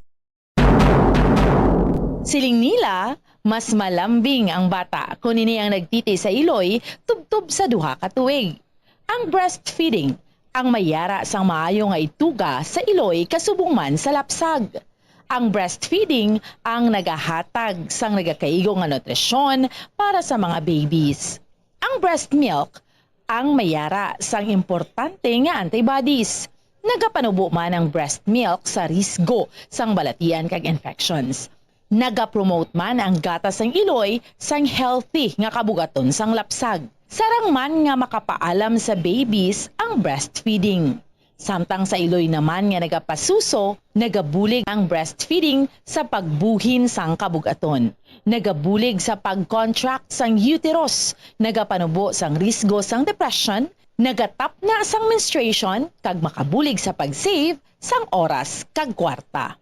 Siling nila, mas malambing ang bata kung ini ang nagtiti sa iloy tubtub sa duha ka tuig. Ang breastfeeding, ang mayara sang maayo nga ituga sa iloy kasubong man sa lapsag. Ang breastfeeding ang nagahatag sang nagakaigo nga nutrisyon para sa mga babies. Ang breast milk, ang mayara sang importante nga antibodies. Nagapanubo man ang breast milk sa risgo sang balatian kag infections. Nagapromote man ang gatas sang iloy sang healthy nga kabugaton sang lapsag. Sarang man nga makapaalam sa babies ang breastfeeding. Samtang sa iloy naman nga nagapasuso, nagabulig ang breastfeeding sa pagbuhin sang kabugaton. Nagabulig sa pag-contract sang uterus, nagapanubo sang risgo sang depression, nagatap na sang menstruation, kag makabulig sa pag-save sang oras kag kwarta.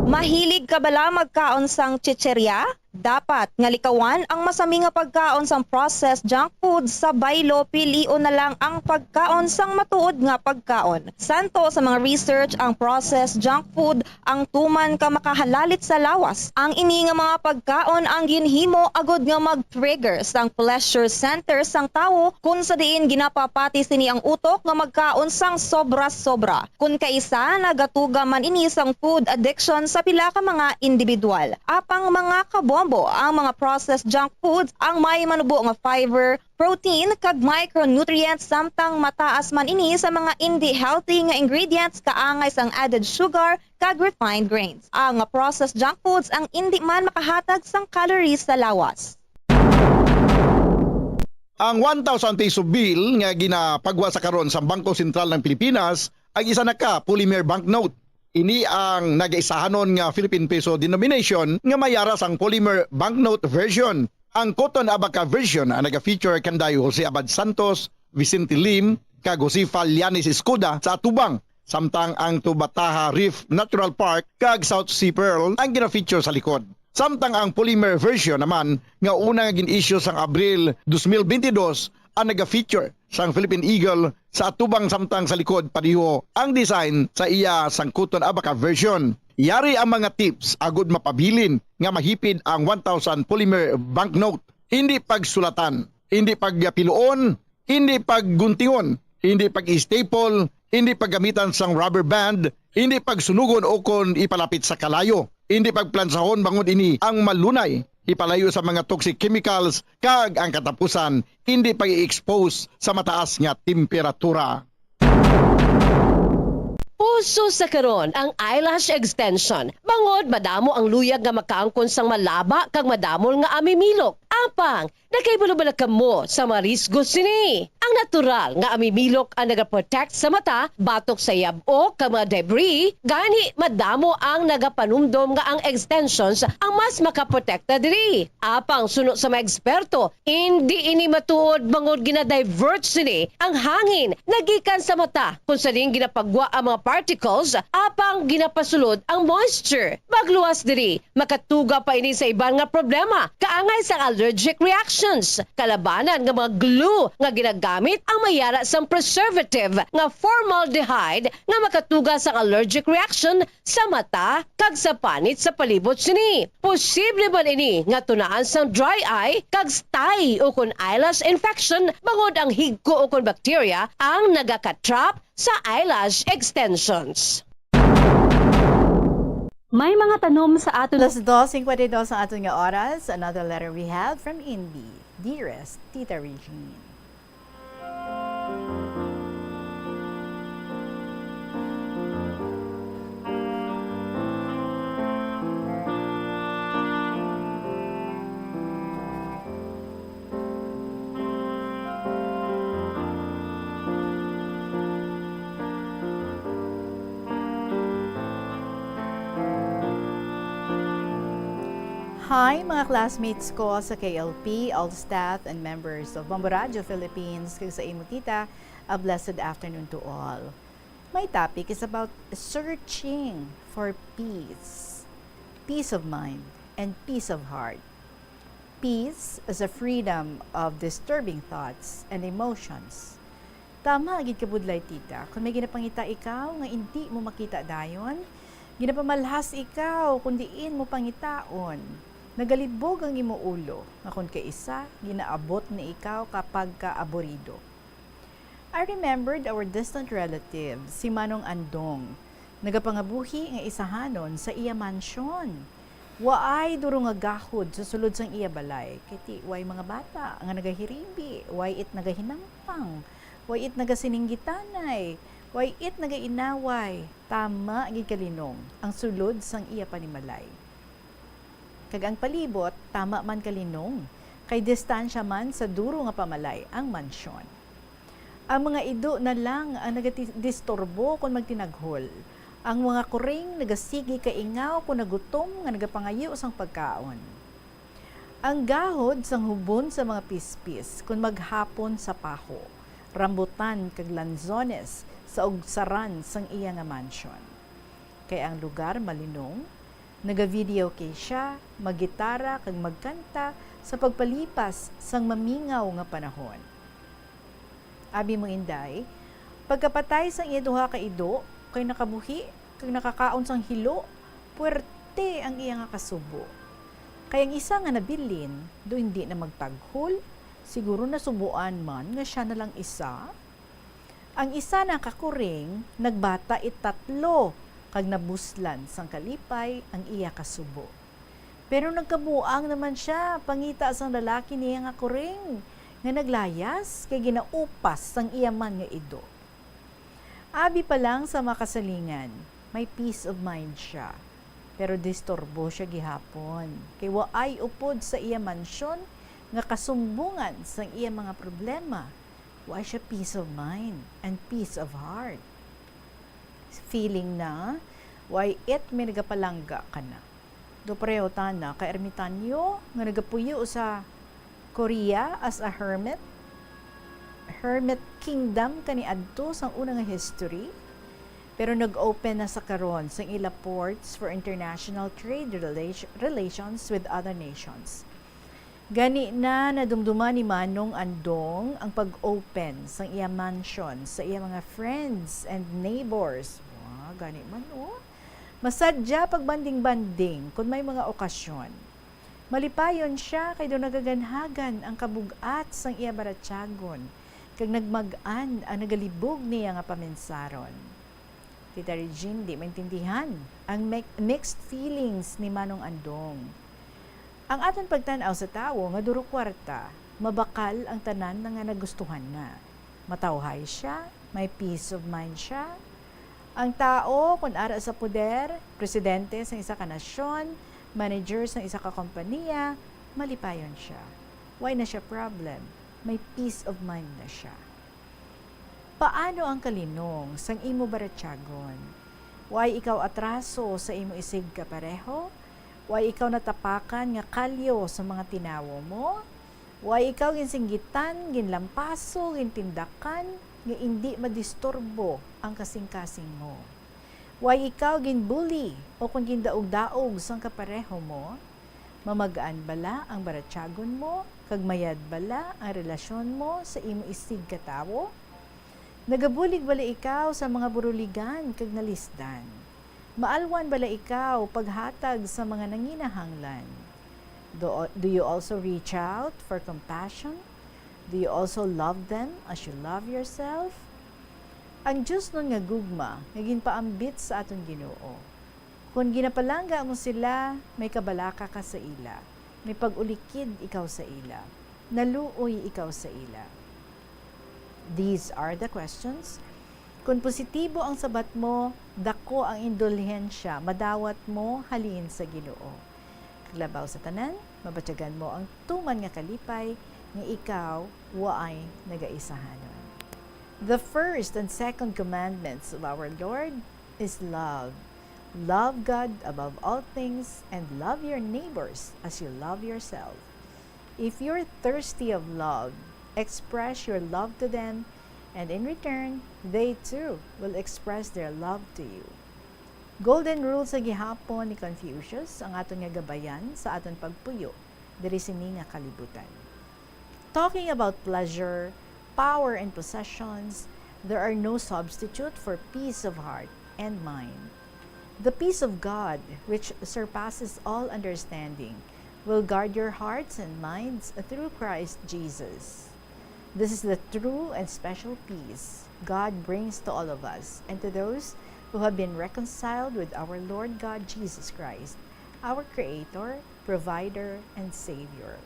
Mahilig ka bala magkaon sang chicherya? Dapat nga likawan ang masami nga pagkaon sang processed junk food sa baylo, pilion na lang ang pagkaon sang matuod nga pagkaon. Santo sa mga research ang processed junk food ang tuman ka makahalalit sa lawas. Ang ini nga mga pagkaon ang ginhimo agod nga mag-trigger sang pleasure center sang tawo kung sa diin ginapapati sini ang utok nga magkaon sang sobra-sobra. Kung kaisa nagatuga man ini sang food addiction sa pila ka mga individual. Apang mga kabombo ang mga processed junk foods ang may manubo nga fiber, protein kag micronutrients samtang mataas man ini sa mga hindi healthy nga ingredients kaangay sang added sugar kag refined grains. Ang mga processed junk foods ang hindi man makahatag sang calories sa lawas. Ang 1,000 peso bill nga ginapagwa sa karon sa Bangko Sentral ng Pilipinas ay isa na ka polymer banknote. Ini ang nagaisahanon nga Philippine Peso denomination nga mayara sang polymer banknote version. Ang Cotton Abaca version ang naga-feature kanday Jose Abad Santos, Vicente Lim, kag Jose Fallanis Escuda sa atubang. Samtang ang Tubataha Reef Natural Park kag South Sea Pearl ang gina-feature sa likod. Samtang ang polymer version naman nga una nga gin-issue sang Abril 2022 ang naga-feature sang Philippine Eagle sa atubang samtang sa likod padiho ang design sa iya sang Cotton Abaca version. Yari ang mga tips agud mapabilin nga mahipid ang 1,000 polymer banknote. Hindi pagsulatan, hindi pagpiluon, hindi pagguntingon, hindi pag-staple, hindi paggamitan sang rubber band, hindi pagsunugon o kon ipalapit sa kalayo, hindi pagplansahon bangod ini ang malunay, ipalayo sa mga toxic chemicals kag ang katapusan hindi pag-i-expose sa mataas nga temperatura. Uso sa karon ang eyelash extension. Bangod madamo ang luyag nga makaangkon sang malaba kag madamol nga amimilok. Apang, nakaibalo-bala kamo sa marisgo sini. Ang natural nga amimilok ang nagaprotect sa mata, batok sa yabo kag mga debris, gani madamo ang nagapanumdom nga ang extensions ang mas makaprotekta diri. Apang suno sa mga eksperto, hindi ini matuod bangod gina-divert sini ang hangin nagikan sa mata kung saling ginapagwa ang mga particles apang ginapasulod ang moisture. Magluwas diri, makatuga pa ini sa iban nga problema, kaangay sa allergic reactions. Kalabanan nga mga glue nga ginagamit ang mayara sang preservative nga formaldehyde nga makatuga sa allergic reaction sa mata kag sa panit sa palibot sini. Posible man ini nga tunaan sang dry eye kag stye o kon eyelash infection bangod ang higko o kon bacteria ang nagakatrap sa eyelash extensions. May mga tanom sa aton. Alas 2:52 ang aton nga oras. Another letter we have from Indy. Dearest Tita Regine. Hi mga classmates ko sa KLP, all staff and members of Bombo Radio Philippines, kag sa imo tita, a blessed afternoon to all. My topic is about searching for peace, peace of mind, and peace of heart. Peace is a freedom of disturbing thoughts and emotions. Tama, agad kabudlay tita, kung may ginapangita ikaw nga hindi mo makita dayon, ginapamalhas ikaw kung diin mo pangitaon. Nagalibog ang imo ulo, nga kung kaisa, ginaabot ni ikaw kapag kaaborido. I remembered our distant relative, si Manong Andong, nagapangabuhi nga isahanon sa iya mansyon. Waay duro nga gahod sa sulod sang iya balay, kiti way mga bata nga nagahirimbi, way it nagahinangpang, way it nagasininggitanay, Way it nagainaway, tama ang ikalinong, ang sulod sang iya panimalay. Kag ang palibot, tama man kalinong, kay distansya man sa duro nga pamalay ang mansyon. Ang mga ido na lang ang nagadisturbo kung magtinaghol. Ang mga kuring nagasigi kaingaw kung nagutom nga nagapangayo sang pagkaon. Ang gahod sang hubon sa mga pispis kung maghapon sa paho. Rambutan kag lanzones sa ugsaran sang iya nga mansyon. Kay ang lugar malinong, naga-video kay siya, maggitara kag magkanta sa pagpalipas sang mamingaw nga panahon. Abi mo inday, pagkapatay sang iya duha ka ido, kay nakabuhi, kag nakakaon sang hilo, puwerte ang iya nga kasubo. Kay ang isa nga nabilin, do hindi na magtaghol, siguro nasubuan man nga siya na lang isa. Ang isa na kakuring, nagbata itatlo, kag nabuslan sang kalipay ang iya kasubo. Pero nagkabuang naman siya, pangita sang lalaki niya nga kuring, nga naglayas, kay ginaupas sang iya man nga ido. Abi pa lang sa makasalingan, may peace of mind siya. Pero disturbo siya gihapon, kay waay upod sa iya mansyon, nga kasumbungan sang iya mga problema. Why siya peace of mind and peace of heart? Feeling na, why it may nagapalangga ka na. Do pareho tana, kay ermitanyo, nga nagapuyo sa Korea as a hermit. Hermit kingdom kani adto sang una nga history. Pero nag-open na sa karon sang ila ports for international trade relations with other nations. Gani na nadumduman ni Manong Andong ang pag-open sang iya mansion sa iya mga friends and neighbors. Wow, gani man oh. Masadya pagbanding-banding kung may mga okasyon. Malipayon siya kay do nagaganhagan ang kabugat sang iya baratyagon kag nagmag-an ang nagalibog niya nga pamensaron. Tita Regine, di maintindihan ang mixed feelings ni Manong Andong. Ang aton pagtanaw sa tawo nga duro kwarta, mabakal ang tanan nga nagustuhan na. Matawhay siya, may peace of mind siya. Ang tao, kung ara sa poder, presidente sa isa ka nasyon, manager sa isa ka kompanya, malipayon siya. Why na siya problem? May peace of mind na siya. Paano ang kalinong sang imo baratyagon? Why ikaw atraso sa imo isig ka pareho? Why ikaw natapakan nga kalyo sa mga tinawo mo? Why ikaw ginsinggitan, ginlampaso, gintindakan, nga hindi madisturbo ang kasing-kasing mo? Why ikaw ginbully o kung gindaog-daog sang kapareho mo? Mamagaan bala ang baratyagon mo? Kagmayad bala ang relasyon mo sa imo isig katawo? Nagabulig bala ikaw sa mga buruligan kag nalisdan? Maalwan bala ikaw paghatag sa mga nanginahanglan? Do you also reach out for compassion? Do you also love them as you love yourself? Ang Diyos nun nga gugma, naging paambit sa aton Ginoo. Kung ginapalangga mo sila, may kabalaka ka sa ila. May pag-ulikid ikaw sa ila. Naluoy ikaw sa ila. These are the questions. Kung positibo ang sabat mo, dako ang indulhensya, madawat mo halin sa Ginoo. Kaglabaw sa tanan, mabatyagan mo ang tuman nga kalipay, nga ikaw waay nagaisahanon. The first and second commandments of our Lord is love. Love God above all things and love your neighbors as you love yourself. If you're thirsty of love, express your love to them, and in return, they too will express their love to you. Golden rule sa gihapon ni Confucius ang aton nga gabayan sa aton pagpuyo diri sini nga kalibutan. Talking about pleasure, power and possessions, there are no substitute for peace of heart and mind. The peace of God, which surpasses all understanding, will guard your hearts and minds through Christ Jesus. This is the true and special peace God brings to all of us and to those who have been reconciled with our Lord God Jesus Christ, our Creator, Provider, and Savior.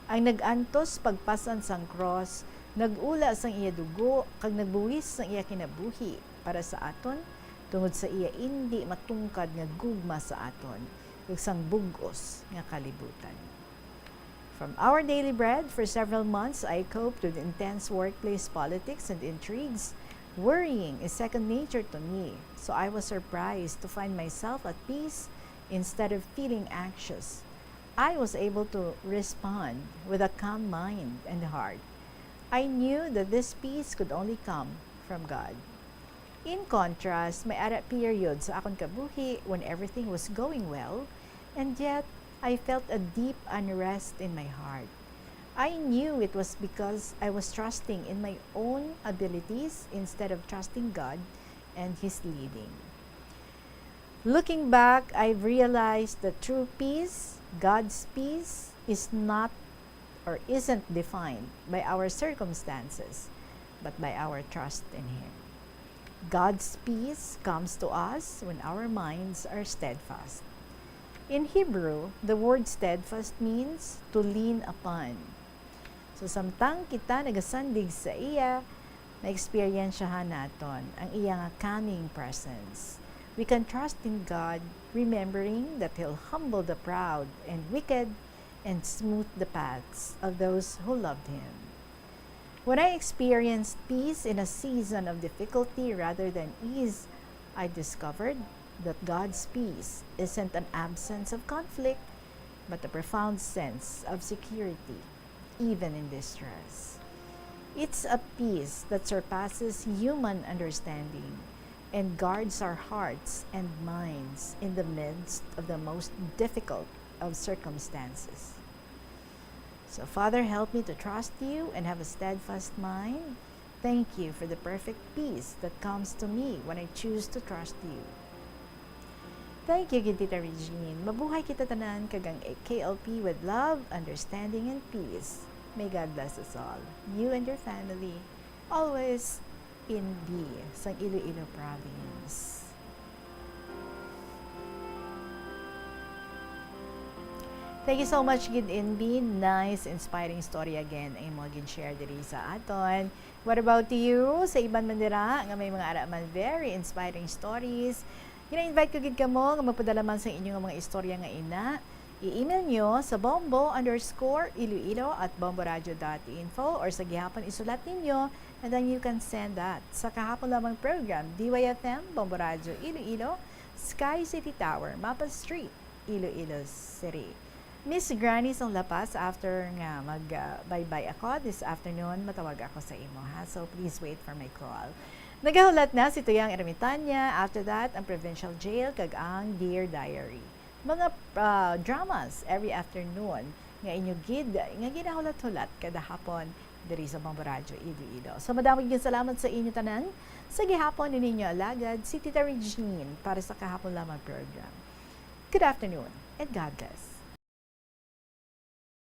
Ang nag-antos pagpasan sang cross Nagula sang iya dugo kag nagbuwis sang iya kinabuhi para sa aton tungod sa iya indi matungkad nga gugma sa aton ug sang bugos nga kalibutan. From our daily bread, for several months I coped with intense workplace politics and intrigues. Worrying is second nature to me, so I was surprised to find myself at peace instead of feeling anxious. I was able to respond with a calm mind and heart. I knew that this peace could only come from God. In contrast, may ara period sa akong kabuhi when everything was going well, and yet I felt a deep unrest in my heart. I knew it was because I was trusting in my own abilities instead of trusting God and His leading. Looking back, I've realized that true peace, God's peace, is not or isn't defined by our circumstances, but by our trust in Him. God's peace comes to us when our minds are steadfast. In Hebrew, the word steadfast means to lean upon. So samtang kita nagasandig sa iya, na-experiensyahan naton ang iya nga calming presence. We can trust in God, remembering that He'll humble the proud and wicked and smooth the paths of those who loved Him. When I experienced peace in a season of difficulty rather than ease, I discovered that God's peace isn't an absence of conflict, but a profound sense of security, even in distress. It's a peace that surpasses human understanding and guards our hearts and minds in the midst of the most difficult of circumstances. So, Father, help me to trust you and have a steadfast mind. Thank you for the perfect peace that comes to me when I choose to trust you. Thank you, Tita Regine. Mabuhay kita tanan kagang KLP with love, understanding, and peace. May God bless us all. You and your family, always in B, sa Iloilo Province. Thank you so much, Gid Inbi. Nice, inspiring story again ay mo gin-share diri sa aton. What about you? Sa iban man dira nga may mga ara man very inspiring stories. Gina-invite ko gid kamo nga magpadala man sa inyo nga mga istorya nga ina. I-email nyo sa bombo_iloilo@bomboradio.info or sa gihapon isulat ninyo and then you can send that sa kahapon lamang program DYFM, Bombo Radio Iloilo, Sky City Tower, Mapa Street, Iloilo City. Miss Granny sang lapas, after nga mag-bye-bye ako this afternoon, matawag ako sa imo ha. So please wait for my call. Nagahulat na si Tuyang Ermitanya. After that, ang Provincial Jail kag ang Dear Diary. Mga dramas every afternoon nga inyo gid nga ginahulat-hulat kada hapon diri sa Bombo Radio Iloilo. So madaming salamat sa inyo tanan. Sa gihapon ninyo alagad si Tita Regine para sa kahapon lamang program. Good afternoon and God bless.